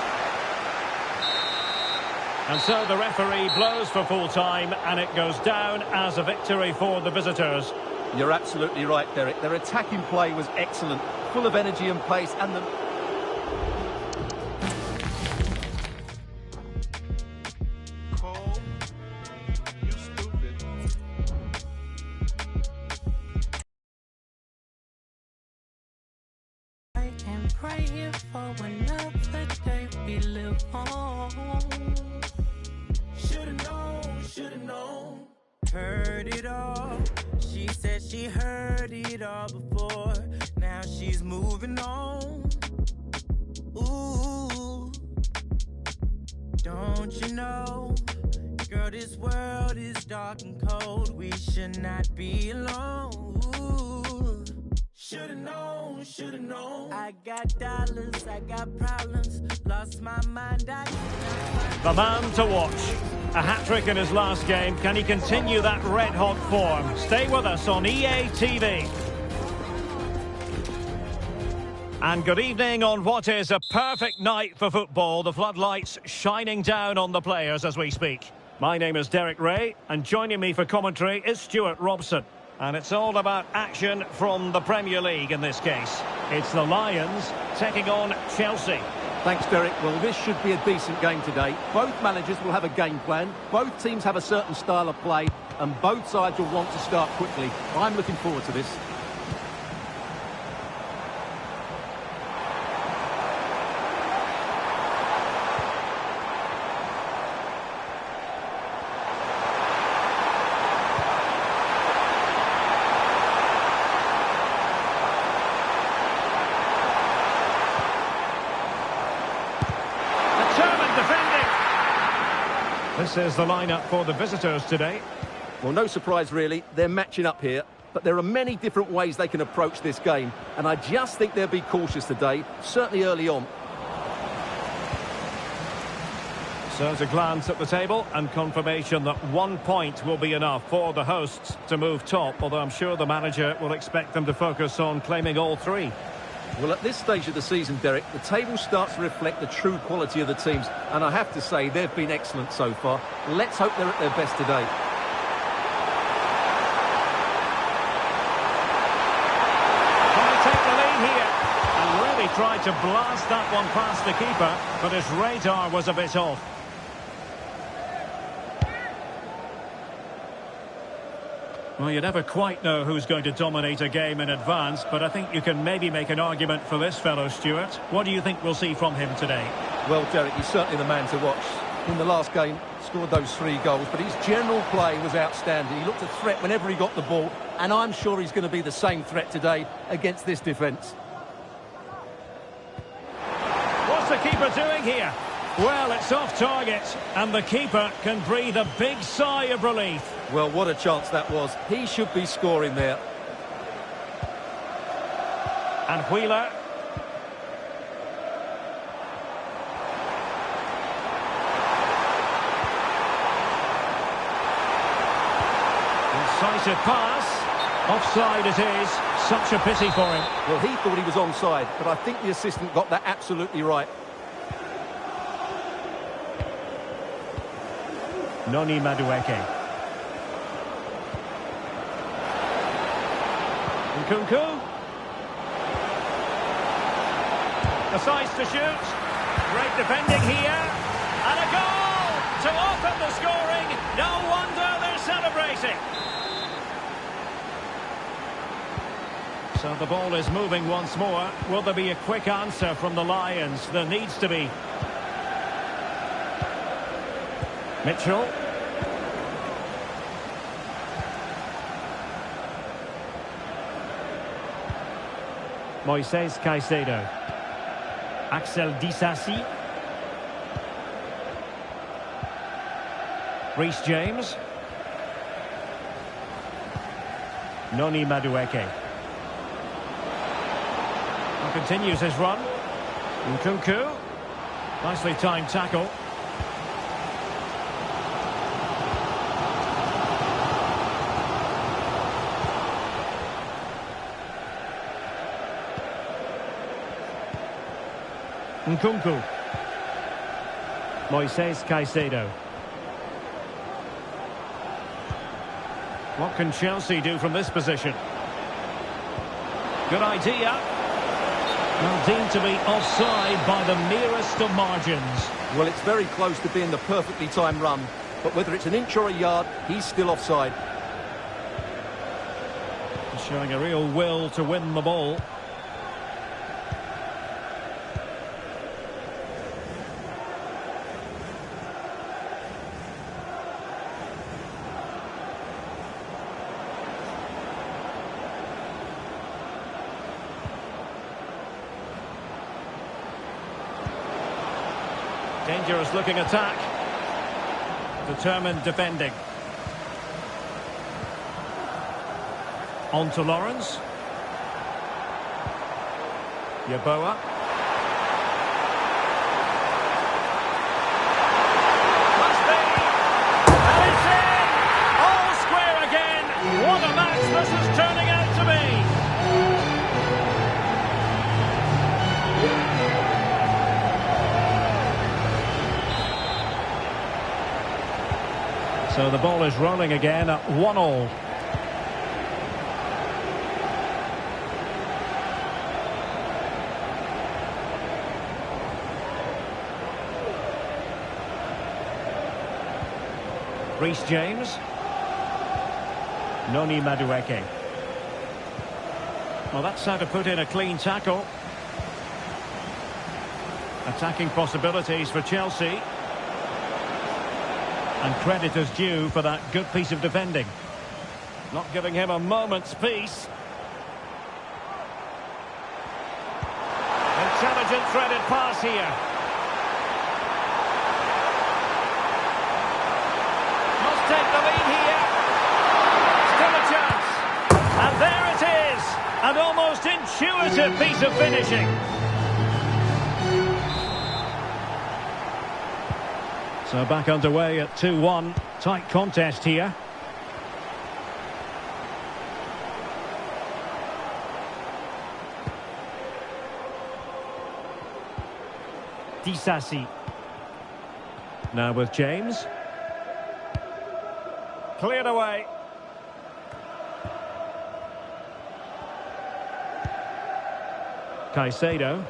And so the referee blows for full time, and it goes down as a victory for the visitors.
You're absolutely right, Derek. Their attacking play was excellent, full of energy and pace, and the...
Cole, you stupid.
I am praying for another day we live on. Should've known. Heard it all. She said she heard it all before. Now she's moving on. Ooh, don't you know, girl, this world is dark and cold. We should not be alone. Ooh, should've known, should've known. I got dollars, I got problems. Lost my mind,
The man to watch. A hat-trick in his last game. Can he continue that red-hot form? Stay with us on EA TV. And good evening on what is a perfect night for football. The floodlights shining down on the players as we speak. My name is Derek Ray, and joining me for commentary is Stuart Robson. And it's all about action from the Premier League in this case. It's the Lions taking on Chelsea.
Thanks, Derek. Well, this should be a decent game today. Both managers will have a game plan. Both teams have a certain style of play, and both sides will want to start quickly. I'm looking forward to this.
This is the lineup for the visitors today.
Well, no surprise really, they're matching up here, but there are many different ways they can approach this game, and I just think they'll be cautious today, certainly early on.
So to glance at the table and confirmation that 1 point will be enough for the hosts to move top, although I'm sure the manager will expect them to focus on claiming all three.
Well, at this stage of the season, Derek, the table starts to reflect the true quality of the teams, and I have to say they've been excellent so far. Let's hope they're at their best today.
Can he take the lead here? And really tried to blast that one past the keeper, but his radar was a bit off. Well, you never quite know who's going to dominate a game in advance, but I think you can maybe make an argument for this fellow, Stuart. What do you think we'll see from him today?
Well, Derek, he's certainly the man to watch. In the last game, scored those 3 goals, but his general play was outstanding. He looked a threat whenever he got the ball, and I'm sure he's going to be the same threat today against this defence.
What's the keeper doing here? Well, it's off target, and the keeper can breathe a big sigh of relief.
Well, what a chance that was. He should be scoring there.
And Wheeler. Incisive pass. Offside it is. Such a pity for him.
Well, he thought he was onside, but I think the assistant got that absolutely right.
Noni Madueke. Nkunku. Decides to shoot. Great defending here. And a goal to open the scoring. No wonder they're celebrating. So the ball is moving once more. Will there be a quick answer from the Lions? There needs to be. Mitchell. Moises Caicedo. Axel Disasi. Reece James. Noni Madueke. And continues his run. Nkunku. Nicely timed tackle. Nkunku. Moises Caicedo. What can Chelsea do from this position? Good idea. Well, deemed to be offside by the merest of margins.
Well, it's very close to being the perfectly timed run, but whether it's an inch or a yard, he's still offside.
Showing a real will to win the ball. Dangerous looking attack. Determined defending. On to Lawrence. Yeboah. Must be. And it's in! All square again. What a match this is turning out to be. So the ball is rolling again at 1-1. Reece James. Noni Madueke. Well, that's how to put in a clean tackle. Attacking possibilities for Chelsea. And credit is due for that good piece of defending. Not giving him a moment's peace. Intelligent threaded pass here. intuitive piece of finishing. So back underway at 2-1. Tight contest here. Disasi. Now with James. Cleared away. Caicedo.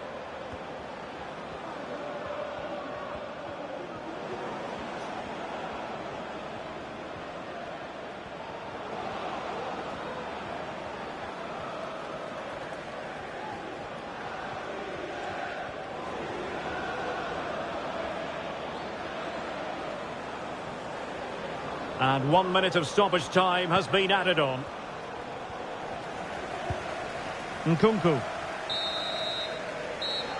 And 1 minute of stoppage time has been added on. Nkunku.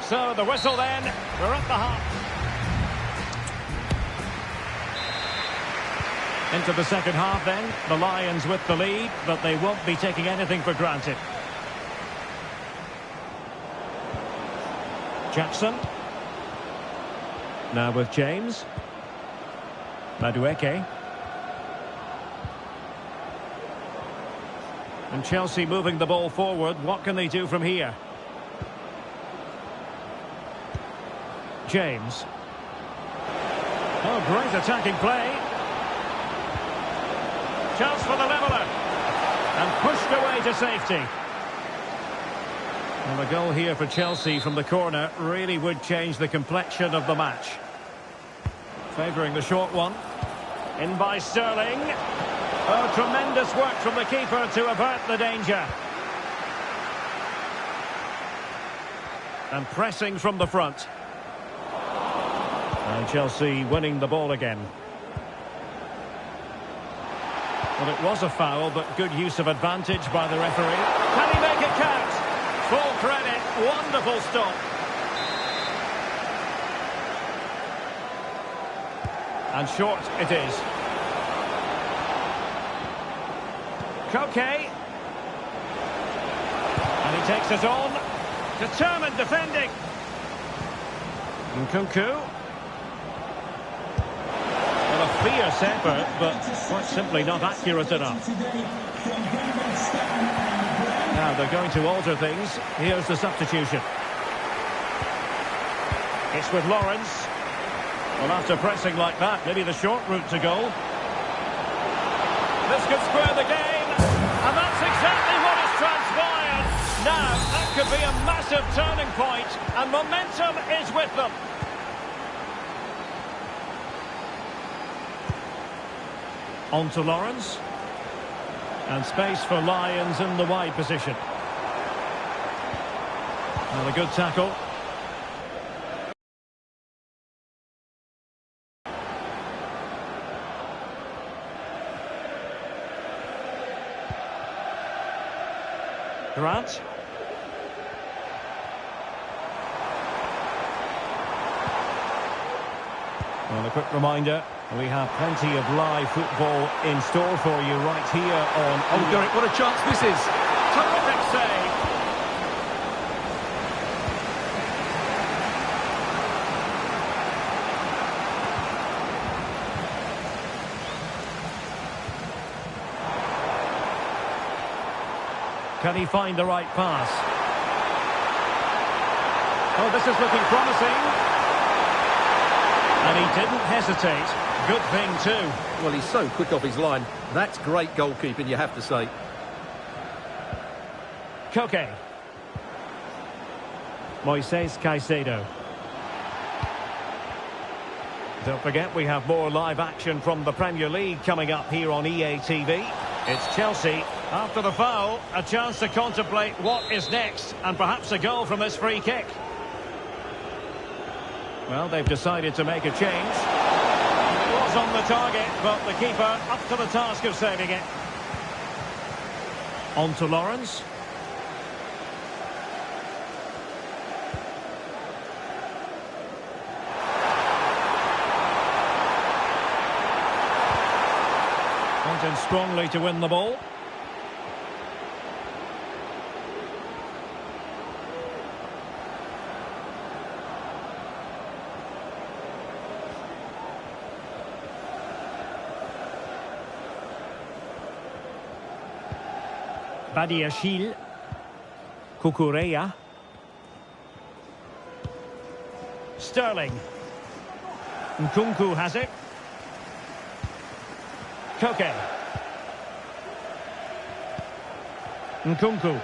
So the whistle then, we're at the half. Into the second half then, the Lions with the lead, but they won't be taking anything for granted. Jackson. Now with James. Madueke. And Chelsea moving the ball forward. What can they do from here? James. Oh, great attacking play. Chance for the leveller. And pushed away to safety. And the goal here for Chelsea from the corner really would change the complexion of the match. Favouring the short one. In by Sterling. Oh, tremendous work from the keeper to avert the danger. And pressing from the front. And Chelsea winning the ball again. Well, it was a foul, but good use of advantage by the referee. Can he make it count? Full credit. Wonderful stop. And short it is. Koke. And he takes it on. Determined defending. Nkunku. Well, a fierce effort, but quite simply not accurate enough. Now they're going to alter things. Here's the substitution. It's with Lawrence. Well, after pressing like that, maybe the short route to goal. This could square the game. And that's exactly what has transpired. Now, that could be a massive turning point, and momentum is with them. On to Lawrence. And space for Lions in the wide position. And a good tackle. Grant. Well, a quick reminder, we have plenty of live football in store for you right here on...
Oh, Derek, what a chance this is.
Terrific save. Can he find the right pass? Oh, this is looking promising. And he didn't hesitate. Good thing too.
Well, he's so quick off his line. That's great goalkeeping, you have to say.
Koke. Moises Caicedo. Don't forget, we have more live action from the Premier League coming up here on EA TV. It's Chelsea. After the foul, a chance to contemplate what is next, and perhaps a goal from this free kick. Well, they've decided to make a change. It was on the target, but the keeper up to the task of saving it. On to Lawrence. Went in strongly to win the ball. Badiashile. Kukureya. Sterling. Nkunku has it. Koke. Nkunku.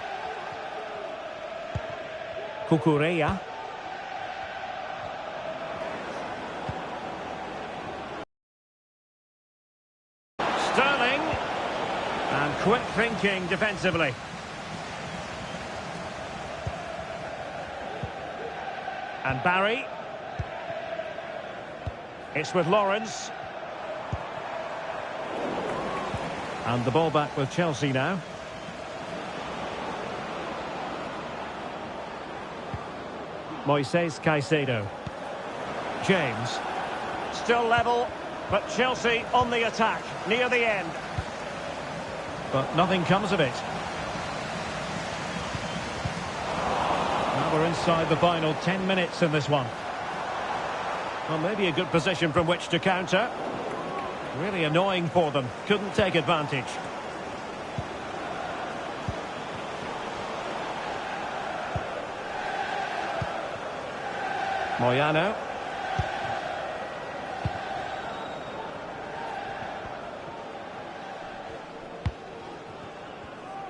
Kukureya. Sterling. And quick thinking defensively. And Barry. It's with Lawrence. And the ball back with Chelsea now. Moises Caicedo. James. Still level, but Chelsea on the attack, near the end. But nothing comes of it. Now we're inside the final 10 minutes in this one. Well, maybe a good position from which to counter. Really annoying for them. Couldn't take advantage. Moyano.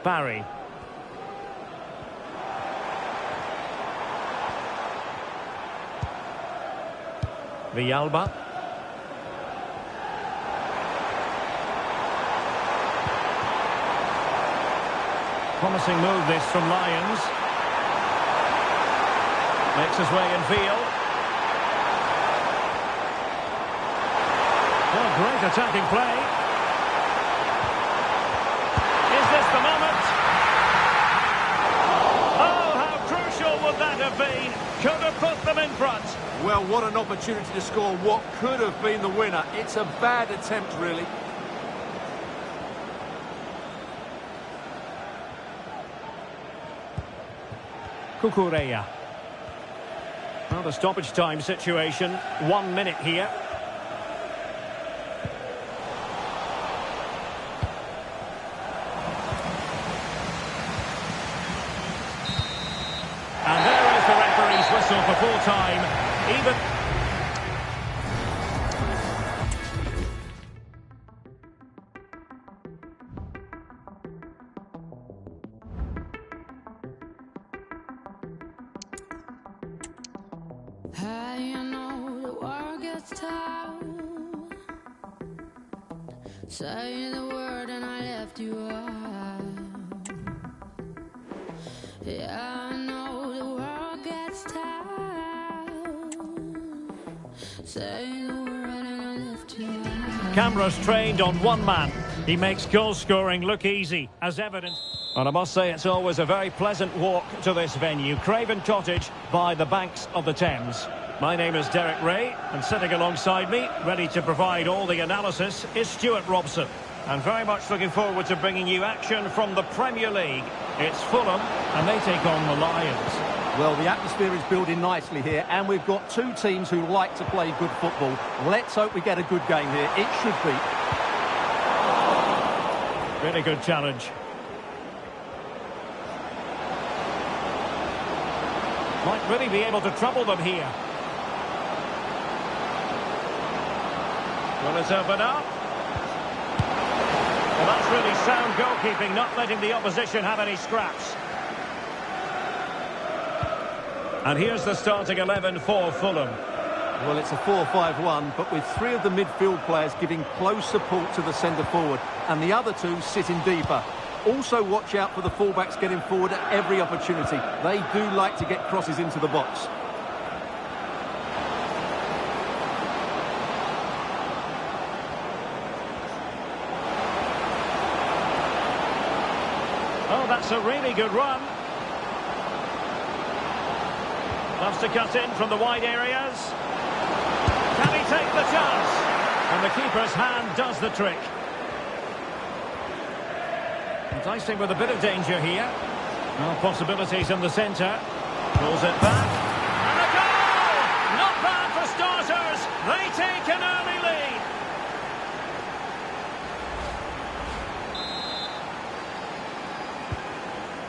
Barry. Villalba. Promising move this from Lyons. Makes his way in field. Oh, great attacking play. Is this the moment? Oh, how crucial would that have been? Could have put them in front.
Well, what an opportunity to score what could have been the winner. It's a bad attempt, really.
Kukureya. Well, the stoppage time situation, 1 minute here. And there is the referee's whistle for full time. Even...
Hey, you know the world gets tough. Say the word and I left you out. Yeah, I know the world gets tough. Say the word and I left you out.
Cameras trained on one man. He makes goal scoring look easy, as evidence. And I must say it's always a very pleasant walk to this venue, Craven Cottage, by the banks of the Thames. My name is Derek Ray, and sitting alongside me, ready to provide all the analysis, is Stuart Robson. And very much looking forward to bringing you action from the Premier League. It's Fulham, and they take on the Lions.
Well, the atmosphere is building nicely here, and we've got two teams who like to play good football. Let's hope we get a good game here. It should be.
Really good challenge. Might really be able to trouble them here. Will it open up? Well, that's really sound goalkeeping, not letting the opposition have any scraps. And here's the starting 11 for Fulham.
Well, it's a 4-5-1, but with three of the midfield players giving close support to the centre-forward, and the other two sitting deeper. Also watch out for the fullbacks getting forward at every opportunity. They do like to get crosses into the box.
Oh, that's a really good run. Loves to cut in from the wide areas. Can he take the chance? And the keeper's hand does the trick. Enticing with a bit of danger here. Well, possibilities in the centre. Pulls it back. And a goal! Not bad for starters. They take an early lead.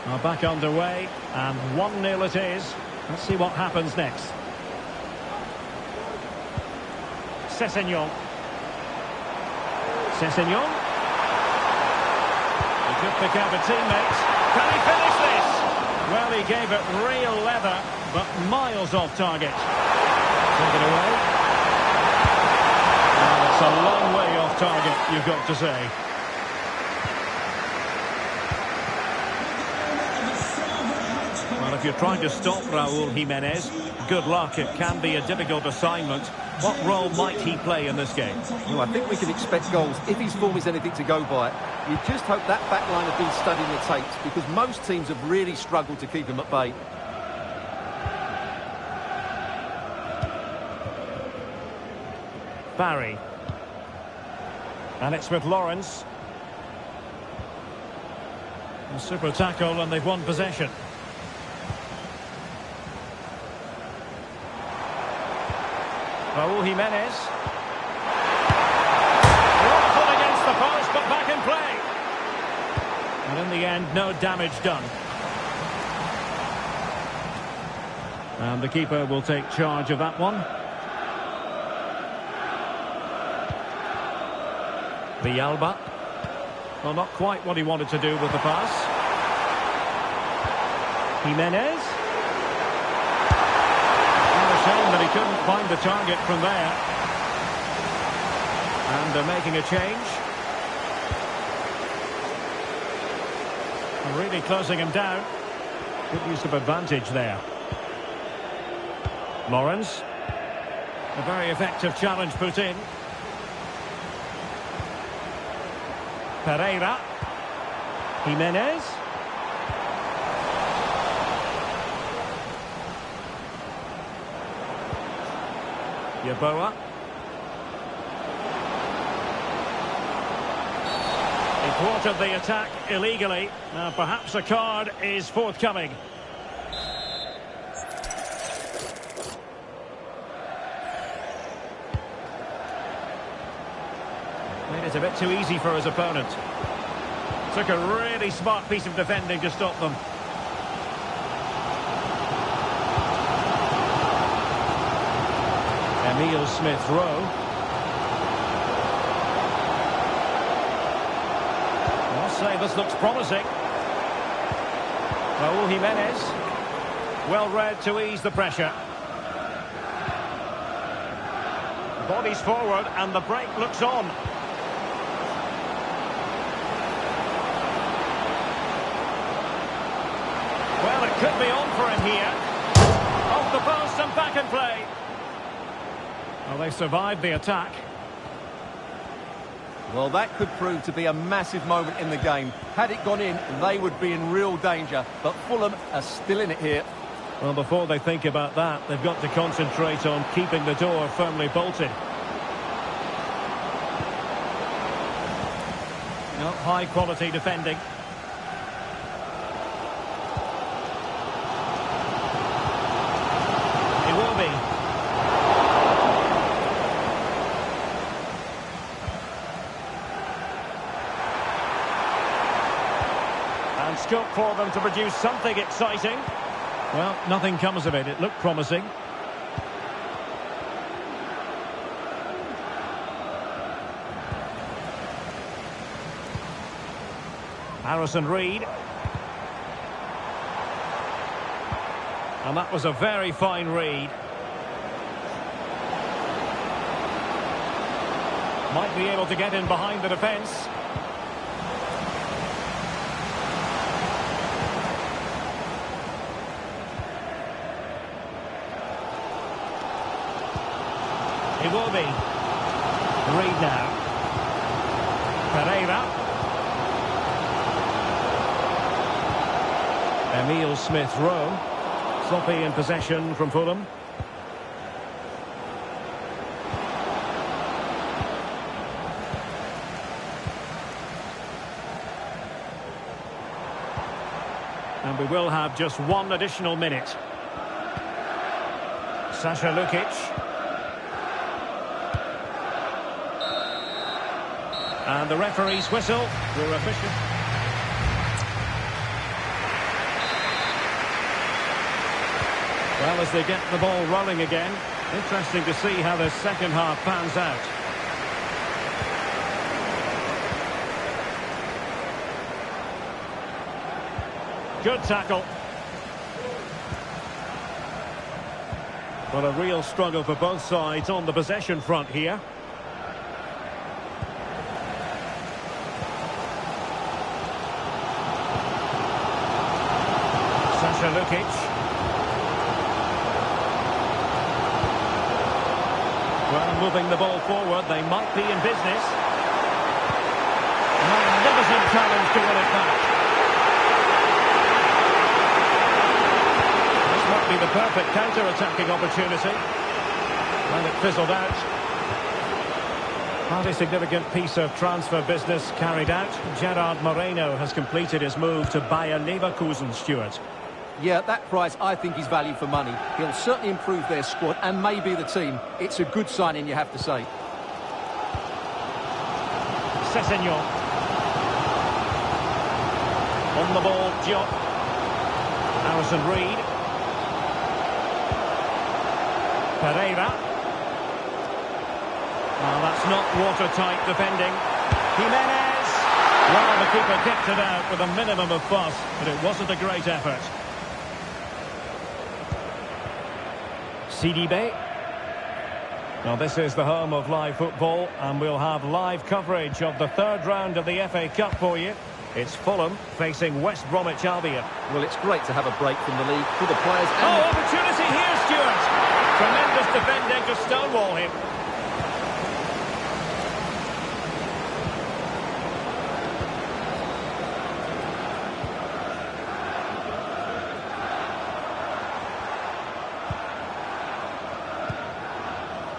Are back underway, and 1-0 it is. Let's see what happens next. Sessegnon. Sessegnon. He could pick out a teammate. Can he finish this? Well, he gave it real leather, but miles off target. Take it away. Well, it's a long way off target, you've got to say. Well, if you're trying to stop Raúl Jiménez, good luck. It can be a difficult assignment. What role might he play in this game?
Well, I think we can expect goals if his form is anything to go by. You just hope that back line have been studying the tapes, because most teams have really struggled to keep him at bay.
Barry. And it's with Lawrence. A super tackle, and they've won possession. Raúl Jiménez. Rifled against the post, but back in play. And in the end, no damage done. And the keeper will take charge of that one. Villalba. Well, not quite what he wanted to do with the pass. Jiménez. Shame that he couldn't find the target from there. And they're making a change. Really closing him down. Good use of advantage there. Lawrence. A very effective challenge put in. Pereira. Jiménez. Yeboah. He thwarted the attack illegally. Now perhaps a card is forthcoming. Made it a bit too easy for his opponent. Took a really smart piece of defending to stop them. Emile Smith-Rowe. I'll say this looks promising. Raúl Jiménez. Well read to ease the pressure. Bodies forward and the break looks on. Well, it could be on for him here. Off the post and back in play. Well, they survived the attack.
Well, that could prove to be a massive moment in the game. Had it gone in, they would be in real danger. But Fulham are still in it here.
Well, before they think about that, they've got to concentrate on keeping the door firmly bolted. No, high-quality defending. It will be. And scope for them to produce something exciting. Well, nothing comes of it. It looked promising. Harrison Reed. And that was a very fine read. Might be able to get in behind the defence. It will be. Reed now. Pereira. Emile Smith-Rowe. Sloppy in possession from Fulham. And we will have just one additional minute. Sasha Lukic. And the referee's whistle. We're official. Well, as they get the ball rolling again, interesting to see how the second half pans out. Good tackle. Well, a real struggle for both sides on the possession front here. Sasha Lukic. Well, moving the ball forward, they might be in business. Magnificent challenge to win it back. This might be the perfect counter-attacking opportunity. And it fizzled out. Quite a significant piece of transfer business carried out. Gerard Moreno has completed his move to Bayer Leverkusen, Stuart.
Yeah, that price I think is value for money. He'll certainly improve their squad and maybe the team. It's a good signing, you have to say.
Sessegnon. On the ball, Diop. Harrison Reed. Pereira. Well, that's not watertight defending. Jimenez. Well, the keeper kept it out with a minimum of fuss, but it wasn't a great effort. Sidibe. Now this is the home of live football, and we'll have live coverage of the third round of the FA Cup for you. It's Fulham facing West Bromwich Albion.
Well, it's great to have a break from the league for the players.
And opportunity here, Stuart. Tremendous defending to stonewall him.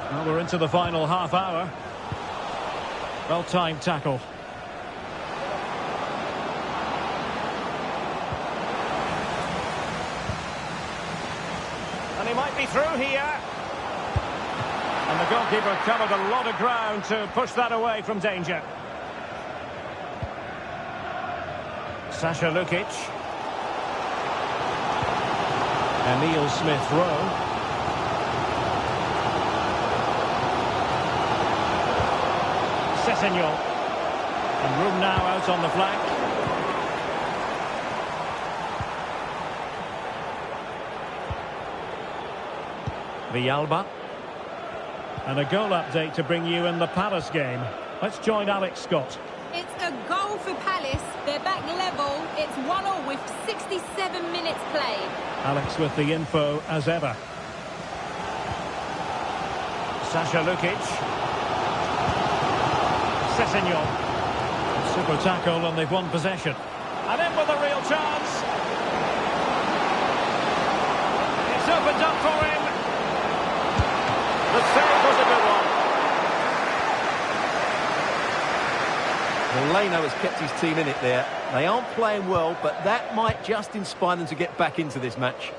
Well, we're into the final half hour. Well-timed tackle. And he might be through here. And the goalkeeper covered a lot of ground to push that away from danger. Sasha Lukic. Emile Smith-Rowe. Sessegnon. And room now out on the flank. Villalba. And a goal update to bring you in the Palace game. Let's join Alex Scott.
It's a goal for Palace. They're back level. It's 1-1 with 67 minutes played. Alex
with the info as ever. Sasha Lukic. Sessegnon. Super tackle and they've won possession. And in with a real chance. It's opened up for him. The save was a good one.
Well, Leno has kept his team in it there. They aren't playing well, but that might just inspire them to get back into this match.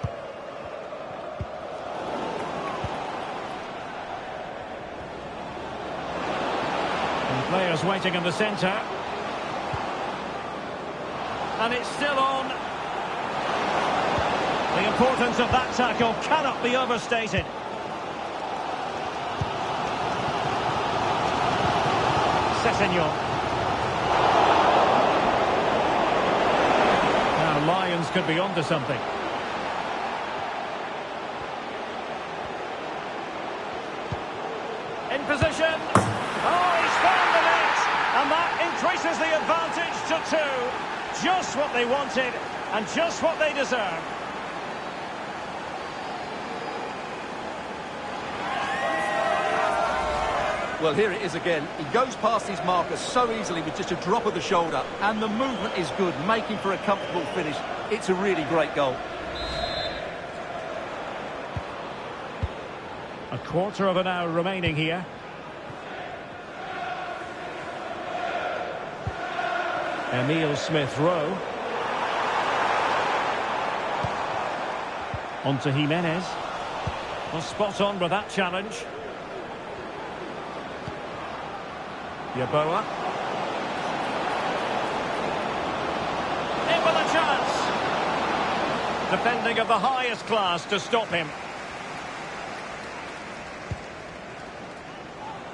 Players waiting in the centre. And it's still on. The importance of that tackle cannot be overstated. Sessegnon. Now Lions could be onto something. In position. Oh, he's found the net, and that increases the advantage to 2. Just what they wanted, and just what they deserve.
Well, here it is again. He goes past his marker so easily with just a drop of the shoulder, and the movement is good, making for a comfortable finish. It's a really great goal.
A quarter of an hour remaining here. Emile Smith-Rowe. On to Jimenez. Well, spot on with that challenge. Yaboa. In with a chance. Defending of the highest class to stop him.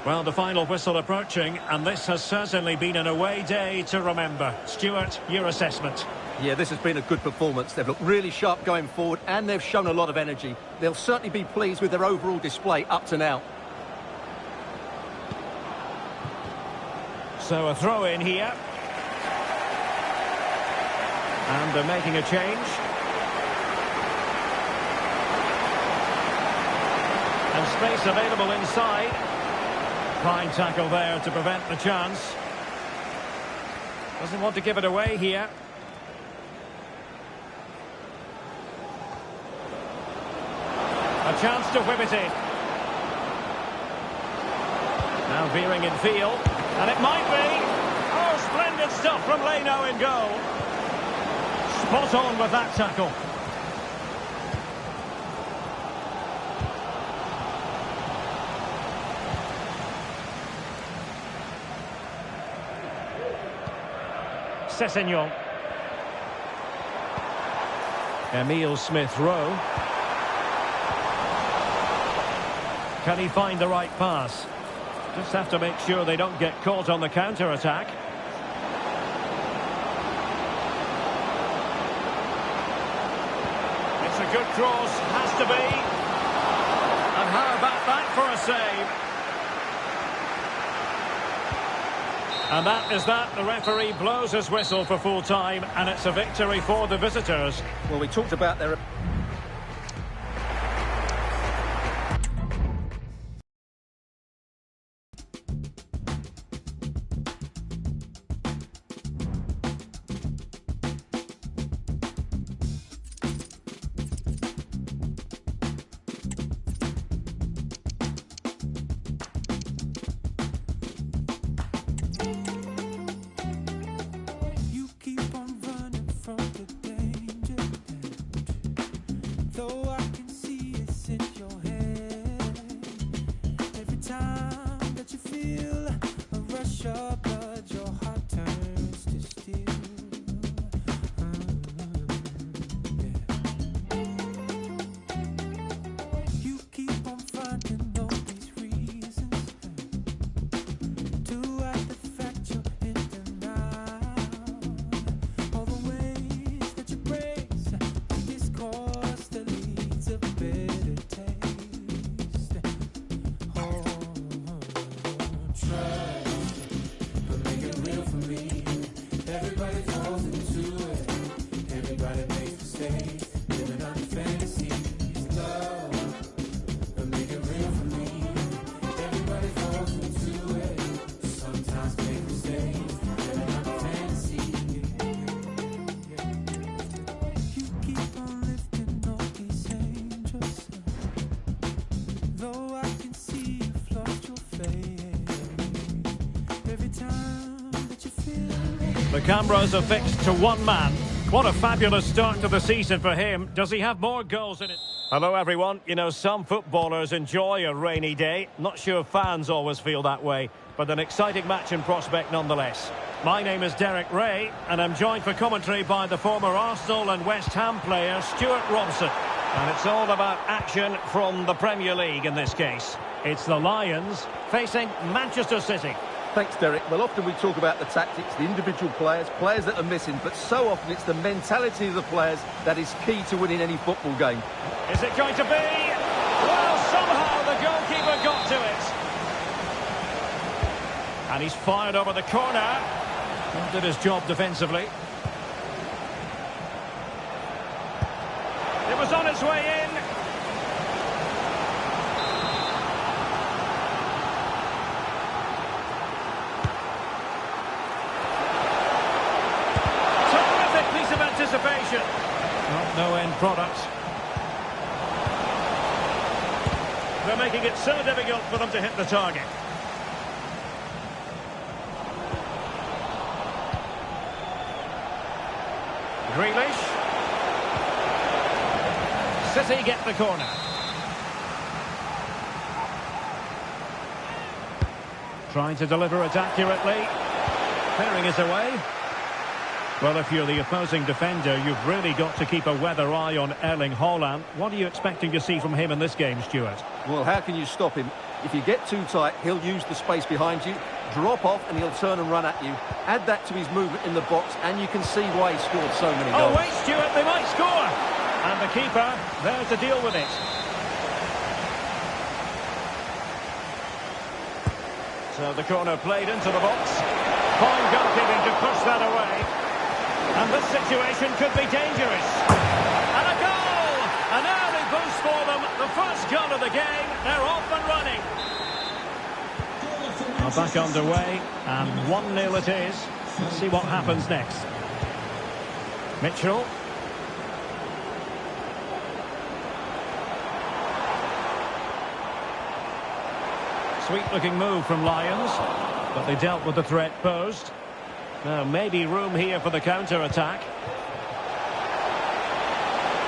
Well, the final whistle approaching, and this has certainly been an away day to remember. Stuart, your assessment?
Yeah, this has been a good performance. They've looked really sharp going forward, and they've shown a lot of energy. They'll certainly be pleased with their overall display up to now.
So a throw in here. And they're making a change. And space available inside. Fine tackle there to prevent the chance. Doesn't want to give it away here. A chance to whip it in. Now veering in field. And it might be. Oh, splendid stuff from Leno in goal. Spot on with that tackle. Sessegnon. Emile Smith-Rowe. Can he find the right pass? Just have to make sure they don't get caught on the counter-attack. It's a good cross, has to be. And how about that for a save? And that is that. The referee blows his whistle for full time, and it's a victory for the visitors.
Well, we talked about their...
The cameras are fixed to one man. What a fabulous start to the season for him. Does he have more goals in it? Hello everyone. You know, some footballers enjoy a rainy day. Not sure fans always feel that way, but an exciting match in prospect nonetheless. My name is Derek Ray, and I'm joined for commentary by the former Arsenal and West Ham player Stuart Robson. And it's all about action from the Premier League in this case. It's the Lions facing Manchester City.
Thanks, Derek. Well, often we talk about the tactics, the individual players that are missing, but so often it's the mentality of the players that is key to winning any football game.
Is it going to be? Well, somehow the goalkeeper got to it. And he's fired over the corner. Did his job defensively. It was on its way in. Anticipation. Well, no end product. They're making it so difficult for them to hit the target. Grealish. City get the corner. Trying to deliver it accurately. Clearing it away. Well, if you're the opposing defender, you've really got to keep a weather eye on Erling Haaland. What are you expecting to see from him in this game, Stuart?
Well, how can you stop him? If you get too tight, he'll use the space behind you, drop off, and he'll turn and run at you. Add that to his movement in the box, and you can see why he scored so many goals.
Oh, wait, Stuart, they might score! And the keeper there to deal with it. So the corner played into the box. Fine goalkeeping to push that away. And this situation could be dangerous. And a goal! An early boost for them. The first goal of the game. They're off and running. Are back underway. And 1-0 it is. Let's see what happens next. Mitchell. Sweet-looking move from Lions. But they dealt with the threat posed. Now, maybe room here for the counter-attack.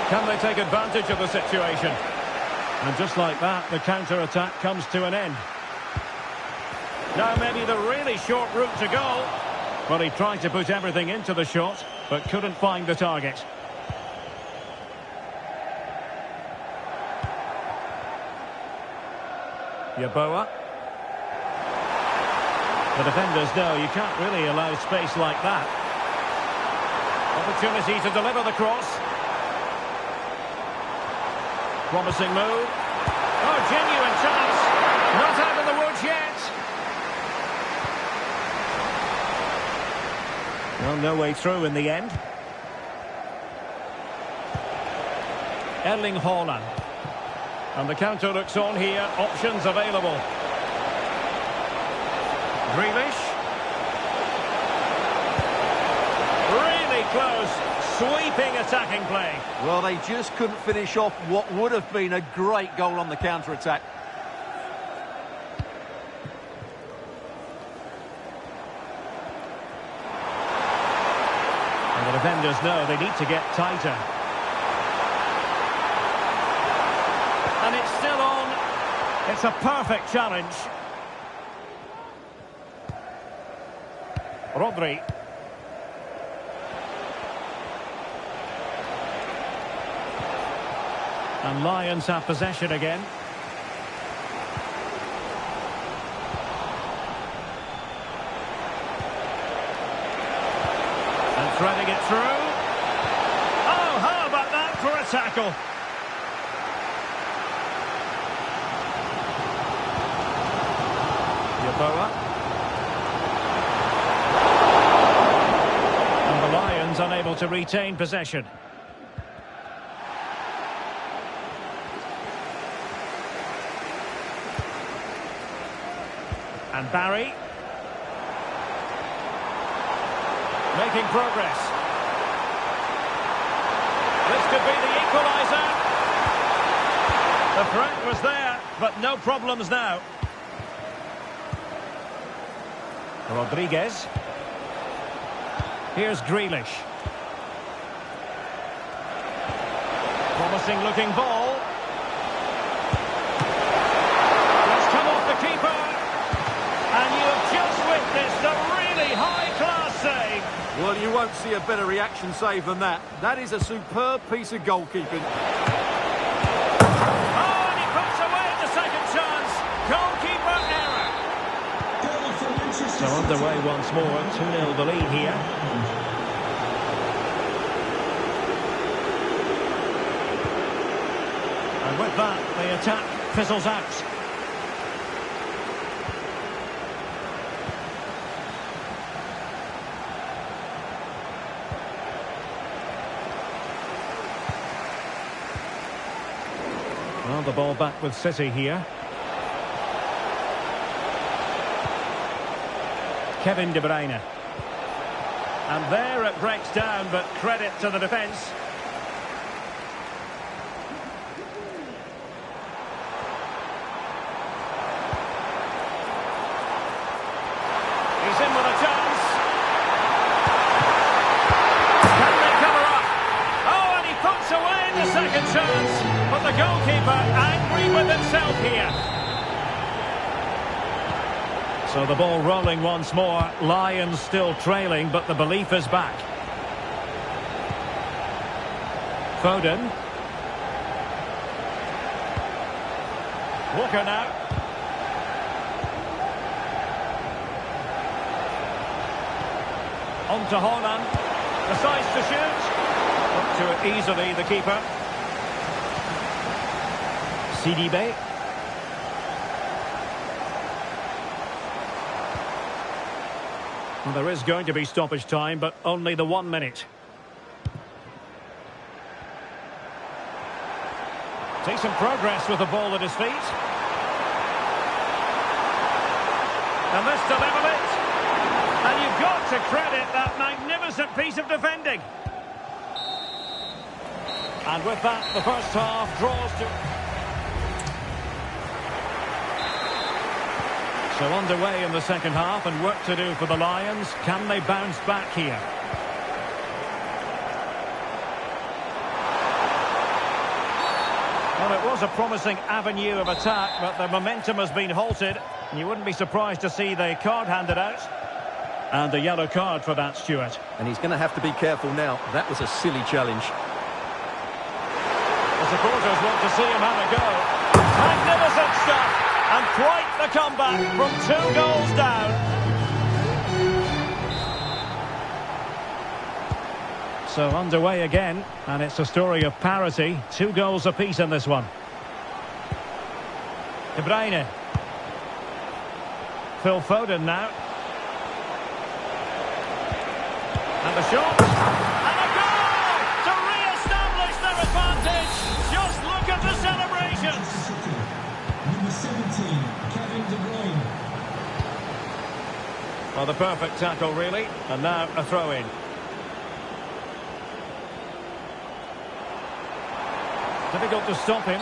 Can they take advantage of the situation? And just like that, the counter-attack comes to an end. Now, maybe the really short route to goal. Well, he tried to put everything into the shot, but couldn't find the target. Yeboah. The defenders know you can't really allow space like that. Opportunity to deliver the cross. Promising move. Oh, genuine chance. Not out of the woods yet. Well, no way through in the end. Erling Haaland. And the counter looks on here. Options available. Grealish. Really close. Sweeping attacking play.
Well, they just couldn't finish off what would have been a great goal on the counter-attack.
And the defenders know they need to get tighter. And it's still on. It's a perfect challenge. Rodri. And Lions have possession again. And threading it through. Oh, how about that for a tackle? Yeboah. Unable to retain possession. And Barry. Making progress. This could be the equaliser. The threat was there, but no problems now. Rodriguez. Here's Grealish. Promising looking ball. It's come off the keeper. And you have just witnessed a really high-class save.
Well, you won't see a better reaction save than that. That is a superb piece of goalkeeping.
Oh, and he puts away the second chance. Goalkeeper error. So underway once more. 2-0 the lead here. And with that, the attack fizzles out. Well, the ball back with City here. Kevin De Bruyne. And there it breaks down, but credit to the defence. He's in with a chance. Can they cover up? Oh, and he puts away the second chance. But the goalkeeper angry with himself here. So the ball rolling once more. Lions still trailing, but the belief is back. Foden. Walker now. On to Haaland. Decides to shoot. Up to it easily, the keeper. CDB. Well, there is going to be stoppage time, but only the 1 minute. Decent progress with the ball at his feet. And this to level it. And you've got to credit that magnificent piece of defending. And with that, the first half draws to... So underway in the second half, and work to do for the Lions. Can they bounce back here? Well, it was a promising avenue of attack, but the momentum has been halted. And you wouldn't be surprised to see the card handed out. And a yellow card for that, Stuart.
And he's going to have to be careful now. That was a silly challenge.
The supporters want to see him have a go. Magnificent stuff. And quite the comeback from 2 goals down. So underway again, and it's a story of parity. 2 goals apiece in this one. De Bruyne. Phil Foden now. And the shot. And a goal to re-establish their advantage. Just look at the celebrations.
Number 17, Kevin De Bruyne.
Well, the perfect tackle, really. And now a throw-in. Difficult to stop him.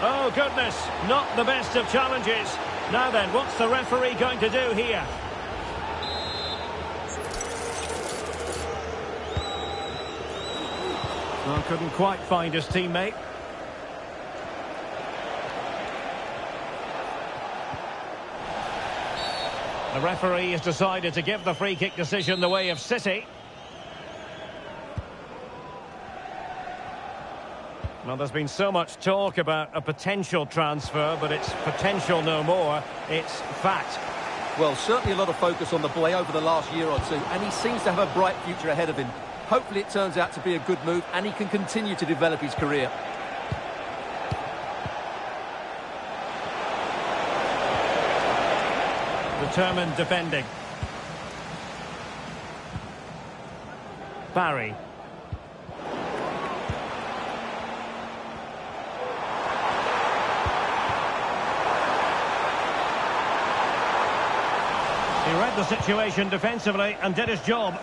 Oh, goodness. Not the best of challenges. Now then, what's the referee going to do here? Well, couldn't quite find his teammate. The referee has decided to give the free kick decision the way of City. Well, there's been so much talk about a potential transfer, but it's potential no more. It's fact.
Well, certainly a lot of focus on the boy over the last year or two, and he seems to have a bright future ahead of him. Hopefully it turns out to be a good move, and he can continue to develop his career.
Determined defending. Barry. He read the situation defensively and did his job.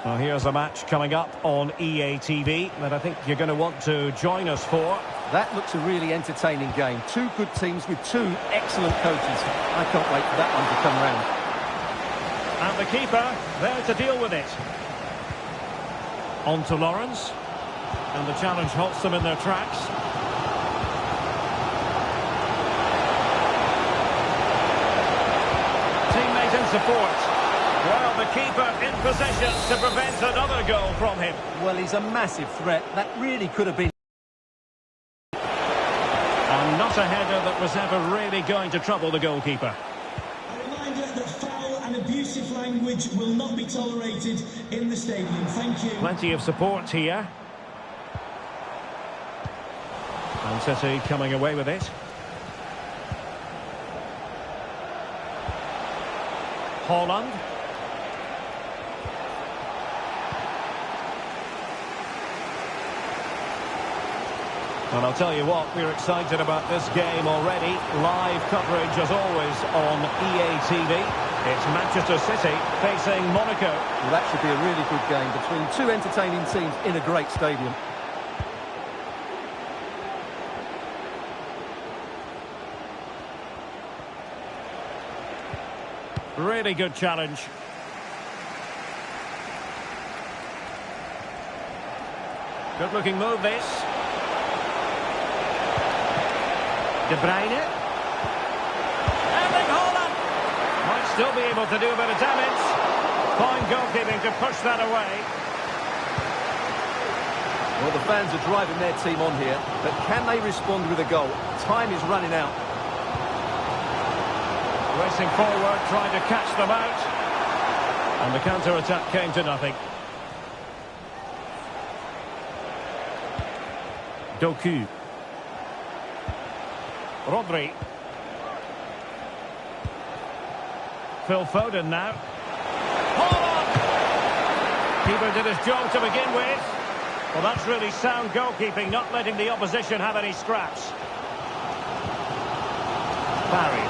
Well, here's a match coming up on EA TV that I think you're going to want to join us for.
That looks a really entertaining game. 2 good teams with 2 excellent coaches. I can't wait for that one to come round.
And the keeper there to deal with it. On to Lawrence. And the challenge halts them in their tracks. Teammate in support. Well, the keeper in possession to prevent another goal from him.
Well, he's a massive threat. That really could have been...
And not a header that was ever really going to trouble the goalkeeper.
A reminder that foul and abusive language will not be tolerated in the stadium. Thank you.
Plenty of support here. And City coming away with it. Haaland. Well, I'll tell you what, we're excited about this game already. Live coverage, as always, on EA TV. It's Manchester City facing Monaco.
Well, that should be a really good game between 2 entertaining teams in a great stadium.
Really good challenge. Good-looking move, this. De Bruyne. Erling Haaland might still be able to do a bit of damage. Fine goalkeeping to push that away.
Well, the fans are driving their team on here, but can they respond with a goal? Time is running out.
Racing forward, trying to catch them out. And the counter-attack came to nothing. Doku. Rodri. Phil Foden now. Haaland! Keeper did his job to begin with. Well, that's really sound goalkeeping, not letting the opposition have any scraps. Barry.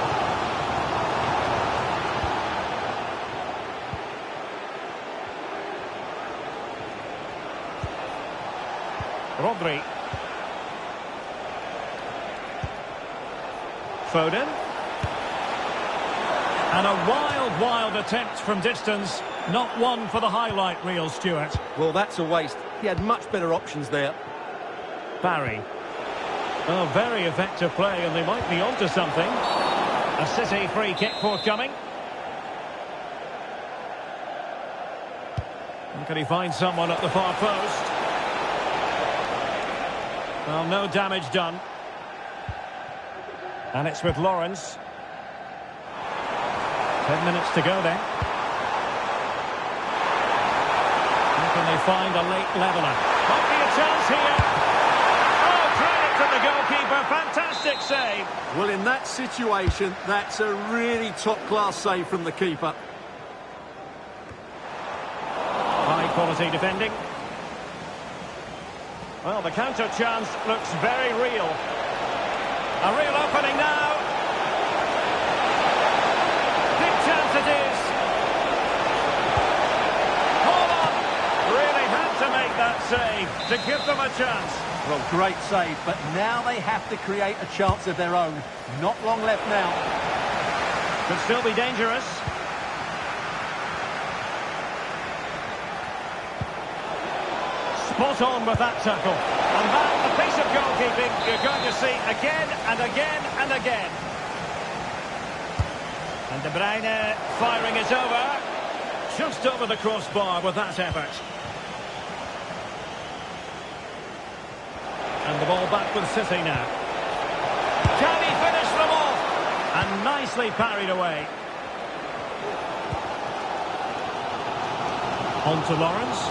Rodri. Foden. And a wild attempt from distance. Not one for the highlight reel, Stuart.
Well, that's a waste. He had much better options there.
Barry. Oh, very effective play, and they might be onto something. A City free kick forthcoming. And can he find someone at the far post? Well, no damage done. And it's with Lawrence. 10 minutes to go then. Can they find a late leveller? Might be a chance here. Oh, credit to the goalkeeper. Fantastic save.
Well, in that situation, that's a really top-class save from the keeper.
High-quality defending. Well, the counter chance looks very real. A real opening now. Big chance it is. To make that save, to give them a chance.
Well, great save, but now they have to create a chance of their own. Not long left now.
Could still be dangerous. Spot on with that tackle. And that, a piece of goalkeeping you're going to see again and again and again. And De Bruyne firing it over. Just over the crossbar with that effort. And the ball back with City now. Can he finish them off? And nicely parried away. On to Lawrence.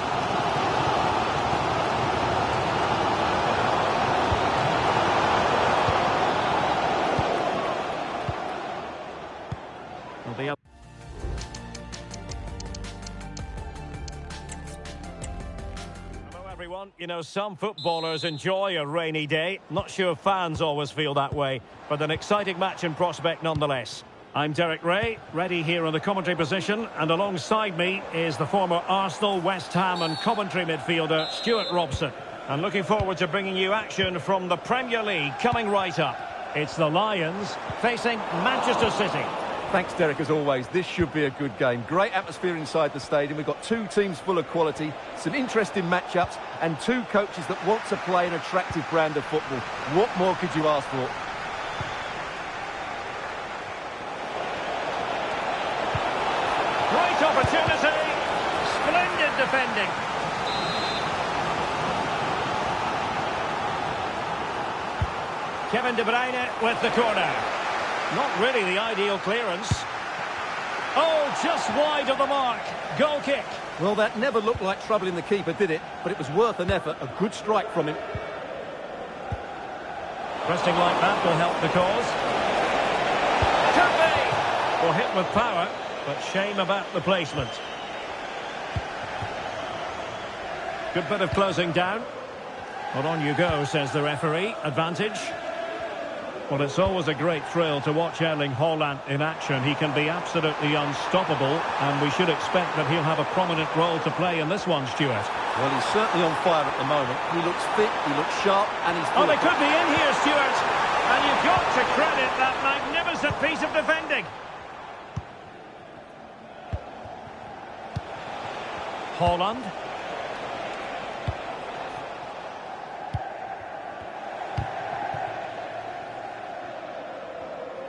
Well, the everyone. You know, some footballers enjoy a rainy day. Not sure fans always feel that way, but an exciting match in prospect nonetheless. I'm Derek Ray, ready here in the commentary position, and alongside me is the former Arsenal, West Ham and Coventry midfielder Stuart Robson. And looking forward to bringing you action from the Premier League coming right up. It's the Lions facing Manchester City.
Thanks, Derek, as always. This should be a good game. Great atmosphere inside the stadium. We've got two teams full of quality, some interesting matchups, and two coaches that want to play an attractive brand of football. What more could you ask for?
Great opportunity. Splendid defending. Kevin De Bruyne with the corner. Not really the ideal clearance. Oh, just wide of the mark. Goal kick.
Well, that never looked like troubling the keeper, did it? But it was worth an effort. A good strike from him.
Pressing like that will help the cause. Could be. Well, hit with power, but shame about the placement. Good bit of closing down. Well, on you go, says the referee. Advantage. Well, it's always a great thrill to watch Erling Haaland in action. He can be absolutely unstoppable, and we should expect that he'll have a prominent role to play in this one, Stuart.
Well, he's certainly on fire at the moment. He looks fit, he looks sharp, and he's...
Oh, they could be in here, Stuart. And you've got to credit that magnificent piece of defending. Haaland.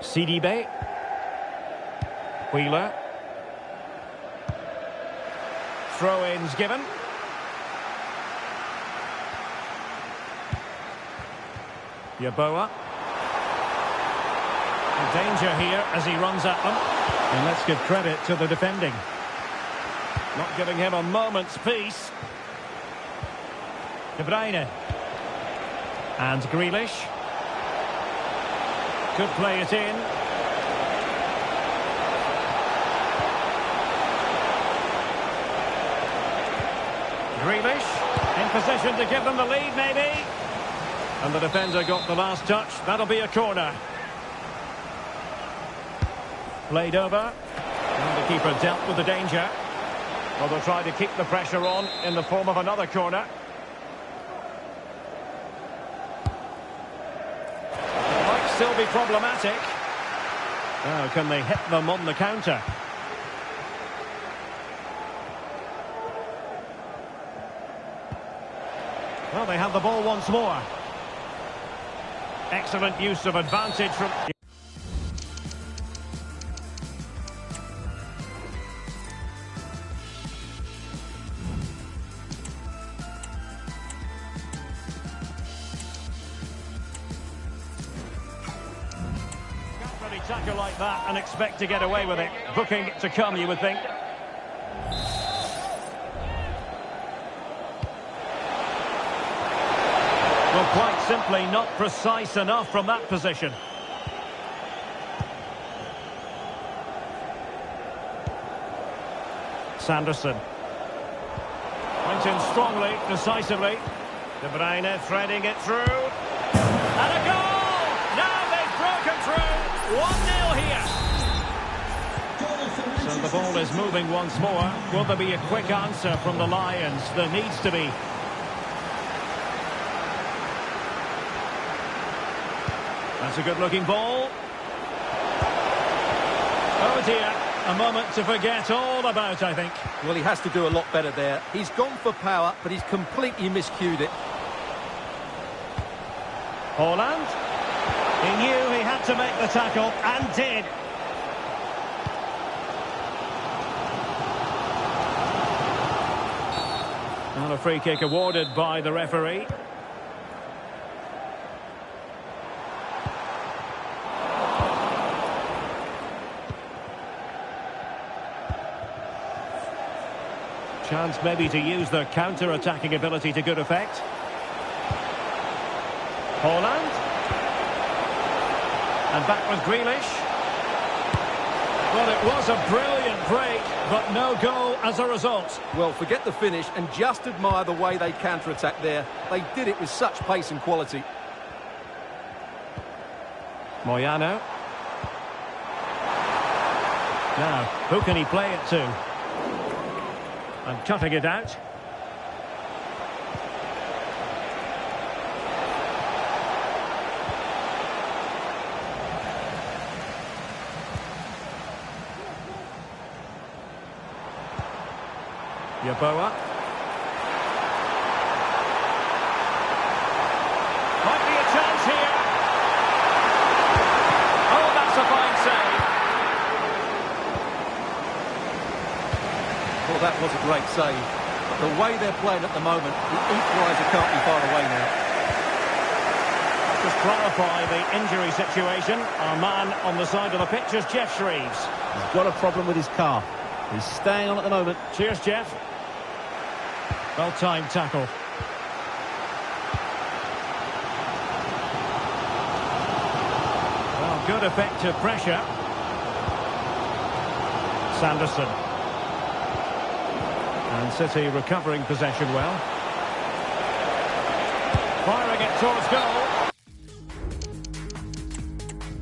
Sidibe. Wheeler. throw-ins given. Yeboah. Danger here as he runs at them. And let's give credit to the defending. Not giving him a moment's peace. De Bruyne. And Grealish. Could play it in. Grealish in position to give them the lead, maybe. And the defender got the last touch. That'll be a corner. Played over. And the keeper dealt with the danger. Well, they'll try to keep the pressure on in the form of another corner. It might still be problematic. Now, can they hit them on the counter? Well, they have the ball once more. Excellent use of advantage from... Can't really tackle like that and expect to get away with it. Booking to come, you would think. Well, quite simply not precise enough from that position. Sanderson. Went in strongly, decisively. De Bruyne threading it through. And a goal! Now they've broken through. 1-0 here. So the ball is moving once more. Will there be a quick answer from the Lions? There needs to be. That's a good-looking ball. Oh dear, a moment to forget all about, I think.
Well, he has to do a lot better there. He's gone for power, but he's completely miscued it.
Haaland. He knew he had to make the tackle, and did. And a free kick awarded by the referee. Chance maybe to use their counter-attacking ability to good effect. Haaland. And back with Grealish. Well, it was a brilliant break, but no goal as a result.
Well, forget the finish and just admire the way they counter-attack there. They did it with such pace and quality.
Moyano. Now, who can he play it to? And cutting it out. Yeboah. Might be a chance here. Oh, that's a fine save.
Well, that was a great save. But the way they're playing at the moment, the equaliser can't be far away now.
Just clarify the injury situation. Our man on the side of the pitch is Jeff Shreves.
He's got a problem with his calf. He's staying on at the moment.
Cheers, Jeff. Well-timed tackle. Well, good effective pressure. Sanderson. And City recovering possession well. Firing it towards goal.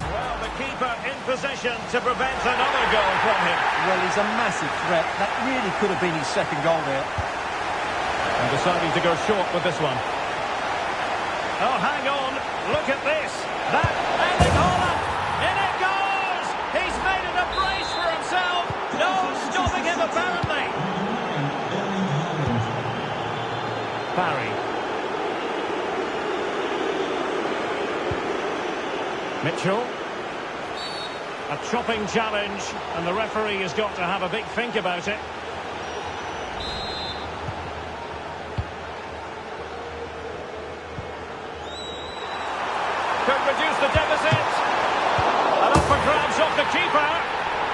Well, the keeper in possession to prevent another goal from him.
Well, he's a massive threat. That really could have been his second goal there.
And deciding to go short with this one. Oh, hang on. Look at this. That, and it's Haaland. In it goes. He's made it a brace for himself. No stopping him, apparently. Barry. Mitchell. A chopping challenge, and the referee has got to have a big think about it. could reduce the deficit. And up for grabs off the keeper.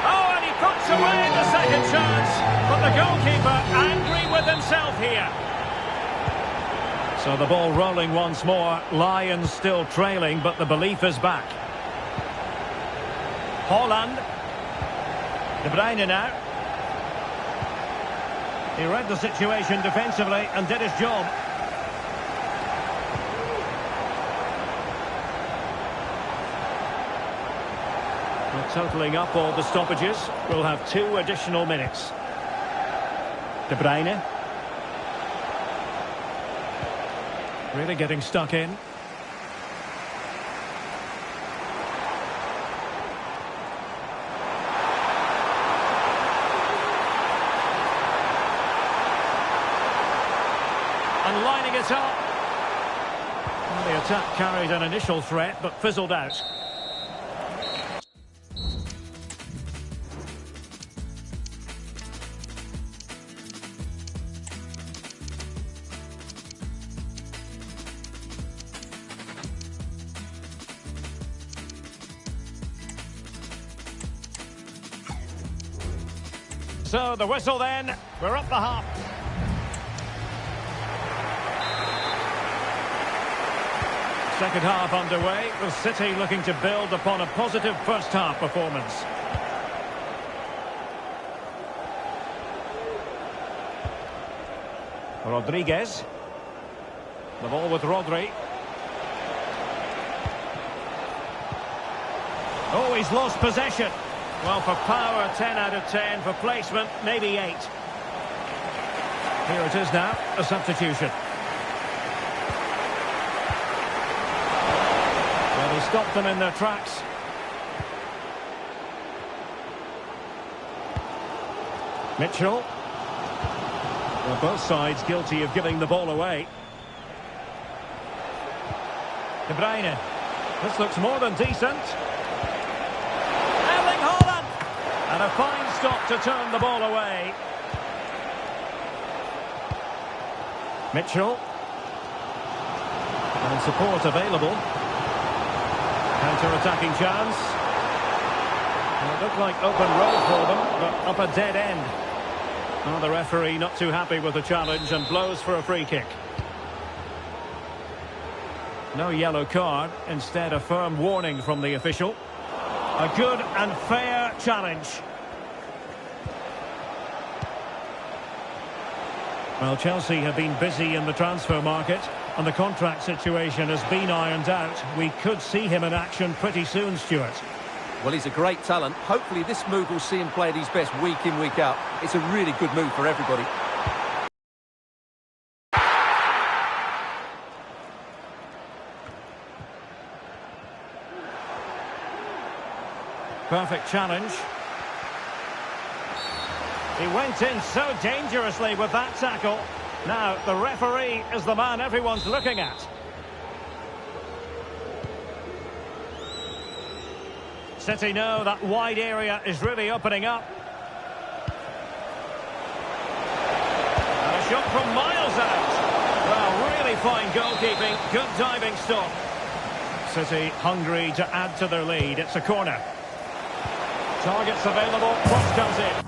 Oh, and he puts away the second chance. But the goalkeeper angry with himself here. So the ball rolling once more. Lions still trailing, but the belief is back. Haaland. De Bruyne now. He read the situation defensively and did his job. Well, totalling up all the stoppages, we'll have 2 additional minutes. De Bruyne. Really getting stuck in. And lining it up. Well, the attack carried an initial threat, but fizzled out. So the whistle then, we're up the half. Second half underway, with City looking to build upon a positive first half performance. Rodriguez. The ball with Rodri. Oh, he's lost possession. Well, for power, 10 out of 10. For placement, maybe 8. Here it is now, a substitution. Well, he stopped them in their tracks. Mitchell. Well, both sides guilty of giving the ball away. De Bruyne. This looks more than decent. And a fine stop to turn the ball away. Mitchell. And support available. Counter-attacking chance. Well, it looked like open road for them, but up a dead end. Well, the referee not too happy with the challenge and blows for a free kick. No yellow card, instead a firm warning from the official. A good and fair challenge. Well, Chelsea have been busy in the transfer market, and the contract situation has been ironed out. We could see him in action pretty soon, Stuart.
Well, he's a great talent. Hopefully this move will see him play at his best week in, week out. It's a really good move for everybody.
Perfect challenge. He went in so dangerously with that tackle. Now, the referee is the man everyone's looking at. City know that wide area is really opening up. And a shot from miles out. Well, really fine goalkeeping, good diving stop. City hungry to add to their lead. It's a corner. Targets available, cross comes in.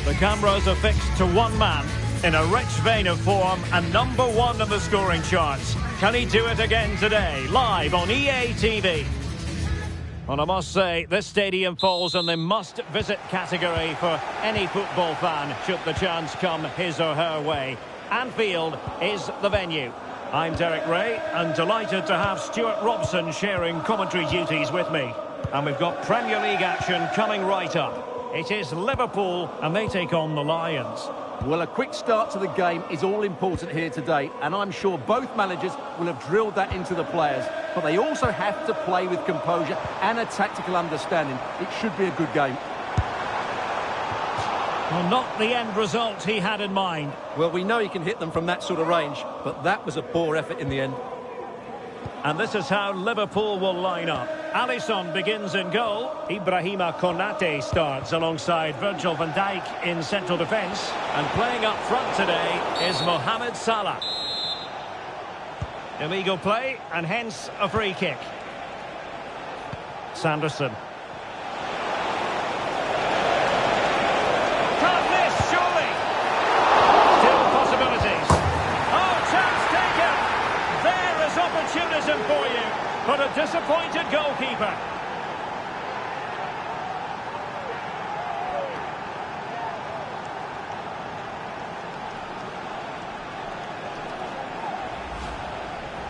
The cameras are fixed to one man in a rich vein of form and #1 in the scoring charts. Can he do it again today? Live on EA TV. Well, I must say, this stadium falls in the must-visit category for any football fan, should the chance come his or her way. Anfield is the venue. I'm Derek Ray, and delighted to have Stuart Robson sharing commentary duties with me. And we've got Premier League action coming right up. It is Liverpool, and they take on the Lions.
Well, a quick start to the game is all important here today, and I'm sure both managers will have drilled that into the players. But they also have to play with composure and a tactical understanding. It should be a good game.
Well, not the end result he had in mind.
Well, we know he can hit them from that sort of range, but that was a poor effort in the end.
And this is how Liverpool will line up. Alisson begins in goal. Ibrahima Konate starts alongside Virgil van Dijk in central defence. And playing up front today is Mohamed Salah. Illegal play, and hence a free kick. Sanderson. Can't miss, surely. Still possibilities. Oh, chance taken. There is opportunism for you, but a disappointed goalkeeper.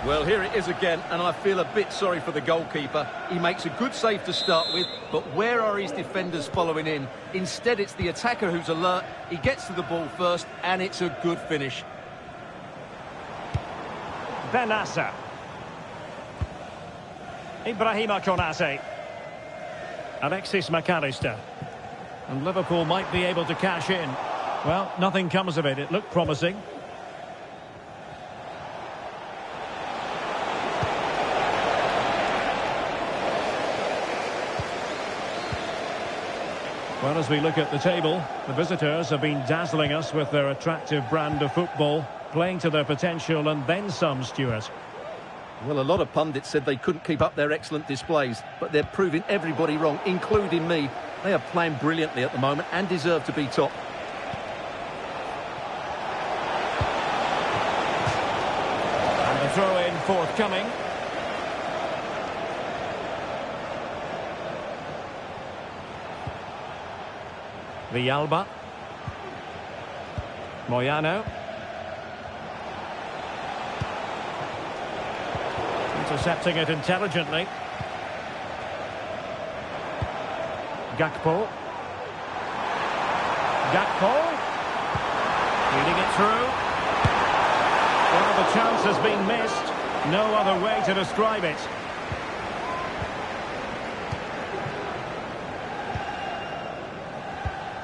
Well, here it is again, and I feel a bit sorry for the goalkeeper. He makes a good save to start with, but where are his defenders following in? Instead, it's the attacker who's alert. He gets to the ball first, and it's a good finish.
Benassa. Ibrahima Konate. Alexis McAllister. And Liverpool might be able to cash in. Well, nothing comes of it. It looked promising. Well, as we look at the table, the visitors have been dazzling us with their attractive brand of football, playing to their potential and then some, Stuart.
Well, a lot of pundits said they couldn't keep up their excellent displays, but they're proving everybody wrong, including me. They are playing brilliantly at the moment and deserve to be top.
And the throw-in forthcoming. Villalba. Moyano. Intercepting it intelligently. Gakpo. Gakpo. Feeding it through. Well, the chance has been missed. No other way to describe it.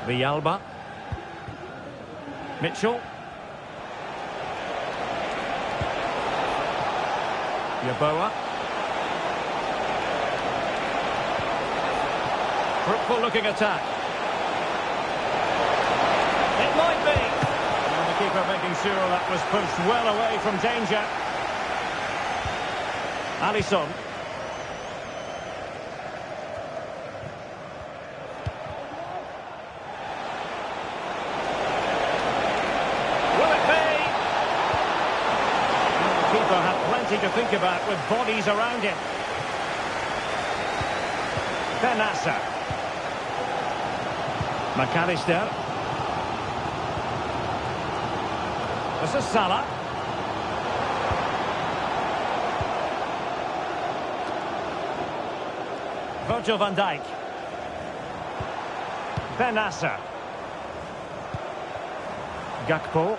Villalba. Mitchell. Yaboa. Fruitful looking attack. It might be. And the keeper making sure that was pushed well away from danger. Alisson. To think about with bodies around him. Benassa. McAllister. This is Salah. Virgil van Dijk. Benassa. Gakpo.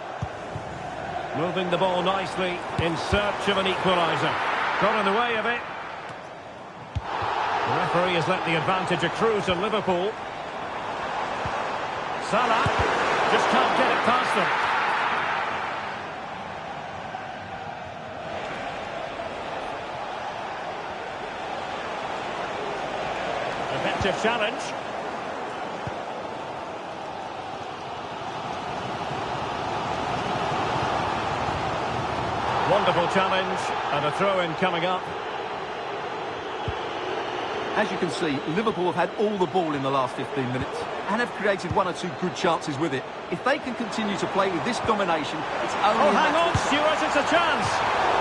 Moving the ball nicely in search of an equaliser. Got in the way of it. The referee has let the advantage accrue to Liverpool. Salah just can't get it past them. Effective challenge. Wonderful challenge, and a throw-in coming up.
As you can see, Liverpool have had all the ball in the last 15 minutes and have created one or two good chances with it. If they can continue to play with this domination, it's only...
Oh, hang on, Stuart, it's a chance.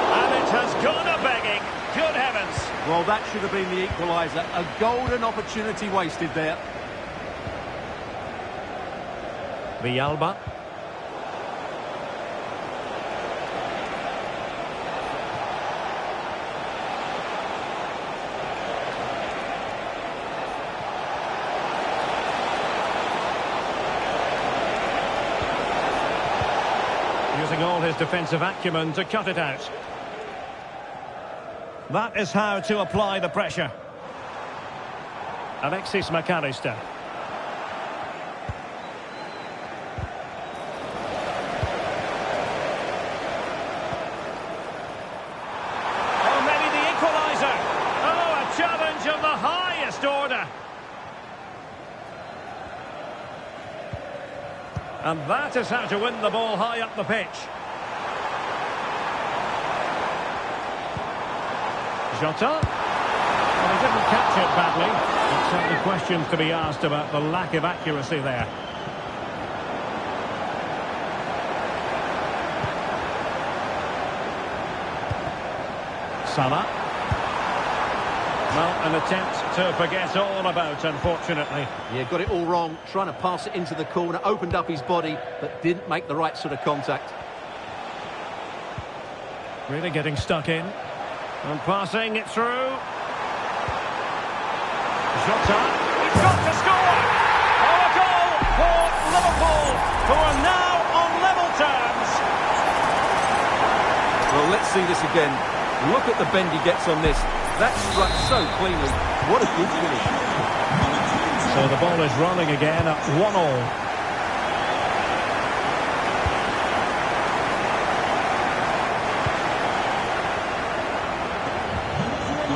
And it has gone a-begging. Good heavens.
Well, that should have been the equaliser. A golden opportunity wasted there.
Villalba. Using all his defensive acumen to cut it out. That is how to apply the pressure. Alexis McAllister. Oh, maybe the equaliser. Oh, a challenge of the highest order. And that is how to win the ball high up the pitch. Jota. Well, he didn't catch it badly. But certainly questions to be asked about the lack of accuracy there. Salah. Well, an attempt to forget all about, unfortunately.
Yeah, got it all wrong. Trying to pass it into the corner, opened up his body, but didn't make the right sort of contact.
Really getting stuck in. And passing it through. Jota. He's got to score! Oh, a goal for Liverpool, who are now on level terms.
Well, let's see this again. Look at the bend he gets on this. That struck so cleanly. What a good finish.
So the ball is rolling again at 1-1.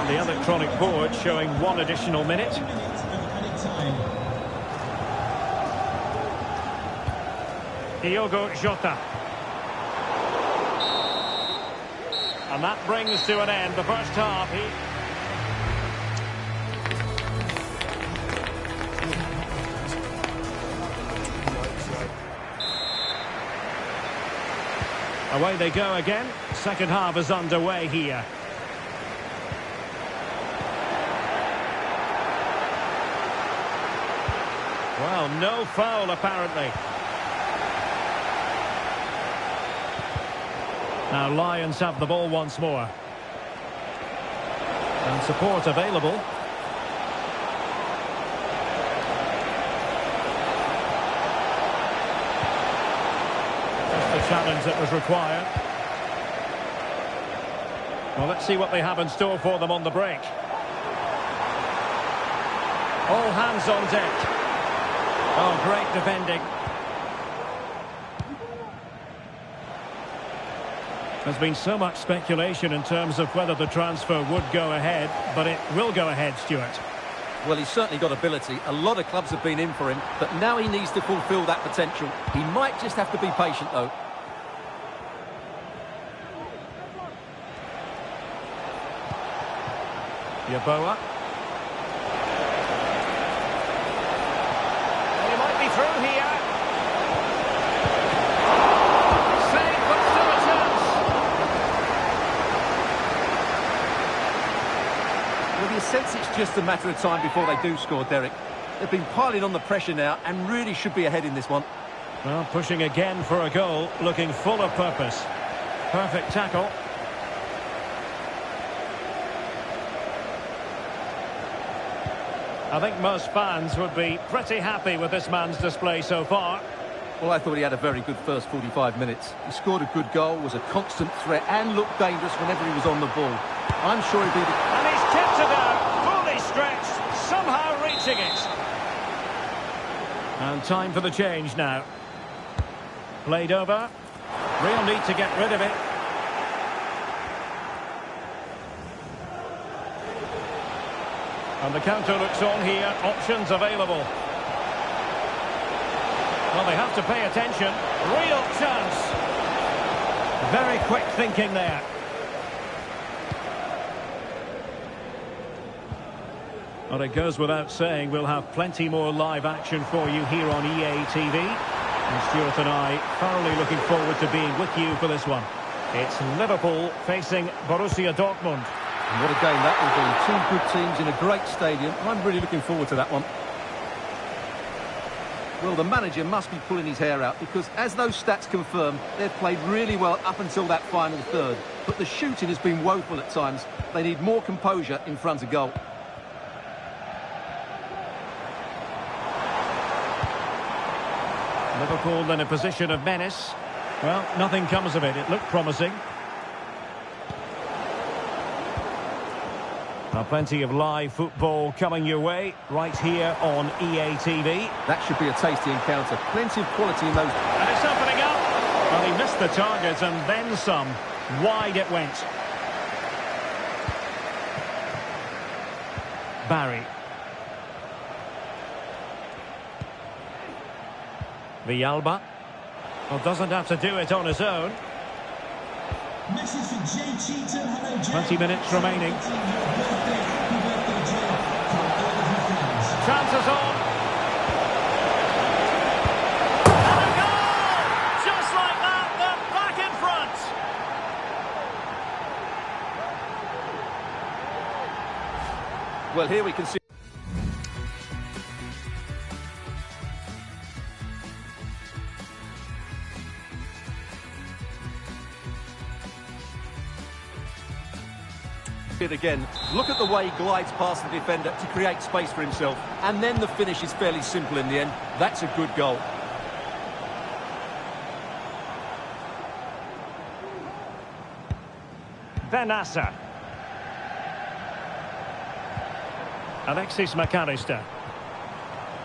The electronic board showing 1 additional minute. Diogo Jota. And that brings to an end the first half. Away they go again. Second half is underway here. Well, no foul apparently. Now Lions have the ball once more. And support available. Just the challenge that was required. Well, let's see what they have in store for them on the break. All hands on deck. Oh, great defending. There's been so much speculation in terms of whether the transfer would go ahead, but it will go ahead, Stuart.
Well, he's certainly got ability. A lot of clubs have been in for him, but now he needs to fulfil that potential. He might just have to be patient, though.
Yeboah. Through here. Save, but still a chance.
Well, you sense it's just a matter of time before they do score, Derek. They've been piling on the pressure now and really should be ahead in this one.
Well, pushing again for a goal, looking full of purpose. Perfect tackle. I think most fans would be pretty happy with this man's display so far.
Well, I thought he had a very good first 45 minutes. He scored a good goal, was a constant threat and looked dangerous whenever he was on the ball. I'm sure he'll be the...
And he's kept it out, fully stretched, somehow reaching it. And time for the change now. Played over. Real need to get rid of it. And the counter looks on here. Options available. Well, they have to pay attention. Real chance. Very quick thinking there. Well, it goes without saying we'll have plenty more live action for you here on EA TV. And Stuart and I thoroughly looking forward to being with you for this one. It's Liverpool facing Borussia Dortmund.
And what a game that will be. Two good teams in a great stadium. I'm really looking forward to that one. Well, the manager must be pulling his hair out because, as those stats confirm, they've played really well up until that final third. But the shooting has been woeful at times. They need more composure in front of goal.
Liverpool in a position of menace. Well, nothing comes of it. It looked promising. Now, plenty of live football coming your way right here on EA TV.
That should be a tasty encounter. Plenty of quality in those.
And it's opening up. Well, he missed the target and then some. Wide it went. Barry. Villalba. Well, doesn't have to do it on his own. 20 minutes remaining. Chances on. And a goal! Just like that, they're back in front.
Well, here we can see. It again. Look at the way he glides past the defender to create space for himself, and then the finish is fairly simple in the end. That's a good goal.
Benassa. Alexis McAllister.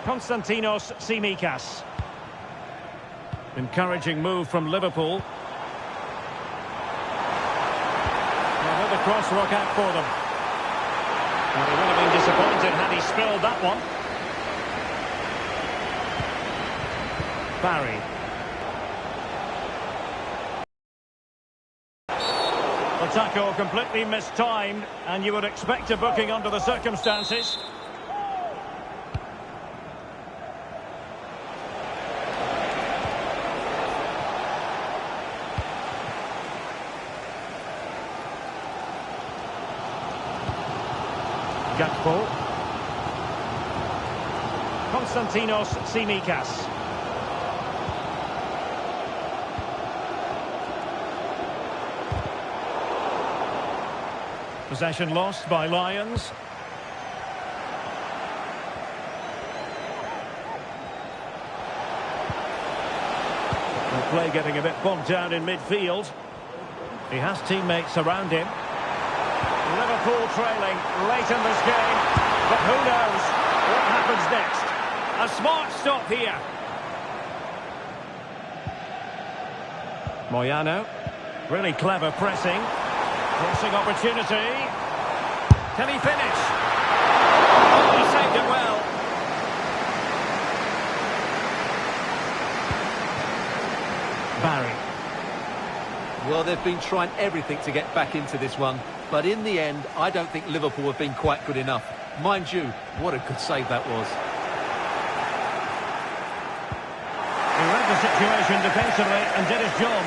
Konstantinos Tsimikas. Encouraging move from Liverpool. The cross work out for them. Well, he would have been disappointed had he spilled that one. Barry. The tackle completely mistimed, and you would expect a booking under the circumstances. Gakpo. Konstantinos Tsimikas. Possession lost by Lions. The play getting a bit bogged down in midfield. He has teammates around him. Liverpool trailing late in this game, but who knows what happens next. A smart stop here. Moyano, really clever pressing. Crossing opportunity. Can he finish? He saved it well. Barry.
Well, they've been trying everything to get back into this one. But in the end, I don't think Liverpool have been quite good enough. Mind you, what a good save that was.
He read the situation defensively and did his job.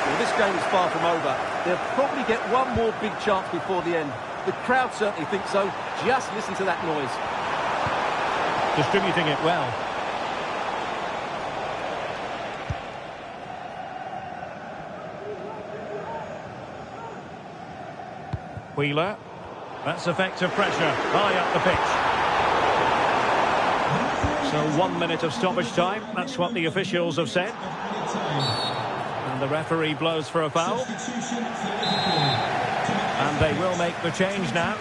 Well, this game is far from over. They'll probably get one more big chance before the end. The crowd certainly think so. Just listen to that noise.
Distributing it well. Wheeler. That's effective pressure. High up the pitch. So 1 minute of stoppage time. That's what the officials have said. And the referee blows for a foul. And they will make the change now.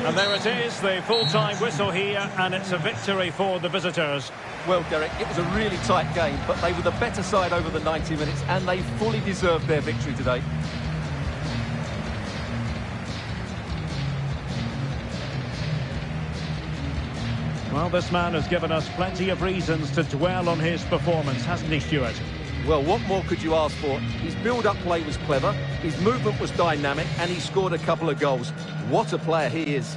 And there it is, the full-time whistle here, and it's a victory for the visitors.
Well, Derek, it was a really tight game, but they were the better side over the 90 minutes, and they fully deserved their victory today.
Well, this man has given us plenty of reasons to dwell on his performance, hasn't he, Stuart?
Well, what more could you ask for? His build-up play was clever, his movement was dynamic, and he scored a couple of goals. What a player he is.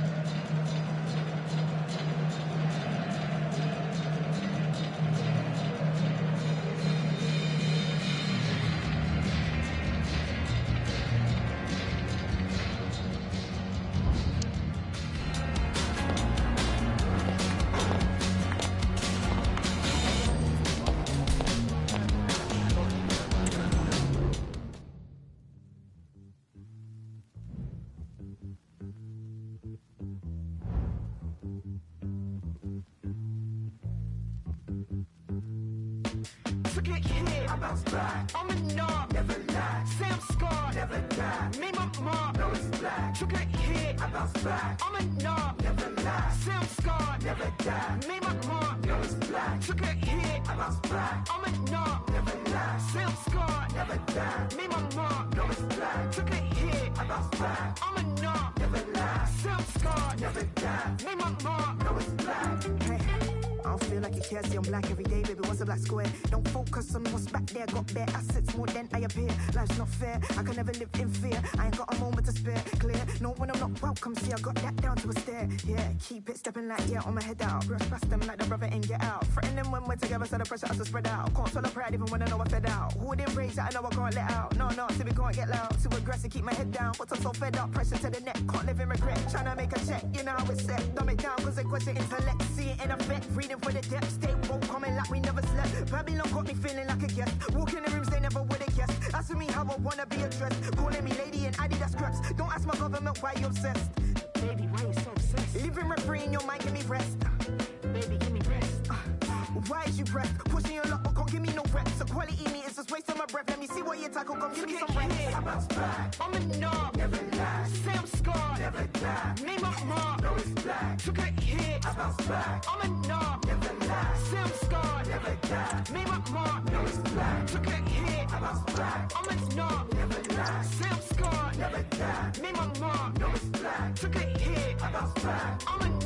Took it here, I bounce back. I'm a knob, never lie. Sam Scott, never die. Made my mark, no it's black. Took it here, I bounce back. I'm a knob, never lie. Sam Scott, never die. Made my mark, no it's black. Took it here, I bounce back. I'm a knob, never lie. Sam Scott, never die. Made my mark, no it's black. Took it here, I bounce back. I'm a knob, never lie. Sam Scott, never die. Made my mark, no it's black. Hey. I don't feel like you care, see I'm black every day, baby, what's a black square? Don't focus on what's back there, got bare assets more than I appear. Life's not fair, I can never live in fear. I ain't got a moment to spare, clear. No, when I'm not welcome, see I got that down to a stare. Yeah, keep it stepping like, yeah, on my head out. Brush past them like the brother ain't get out. Threaten them when we're together, so the pressure has to spread out. Can't swallow pride even when I know I fed out. Who would embrace that I know I can't let out? No, see we can't get loud. Too aggressive, keep my head down, but I'm so fed up. Pressure to the neck, can't live in regret. Tryna make a check, you know how it's set. Dumb it down, cause it question intellect. See it in effect, reading for the depth. Stay woke, coming like we never slept. Babylon got me feeling like a guest. Walk in the rooms they never would have guessed. Asking me how I wanna be addressed. Calling me lady and Adidas scraps. Don't ask my government why you obsessed. Baby, why you so obsessed? Living rent free in your mind, give me rest. Baby, give me rest. Why is you pressed? Pushing your luck, but can't give me no reps. So quality me is just wasting my breath. Let me see what you tackle, come give me some rest. I bounce back. I'm a knob, never lie. Sam Scott, never die. Name up mark, no it's black. Took a hit, I bounce back. I'm a knob, never lie. Sam Scott, never die. Name up mark, no it's black. Took a hit, I bounce back. I'm a knob, never lie. Sam Scott, never die. Name up mark, no it's black. Took a hit, I bounce back. I'm a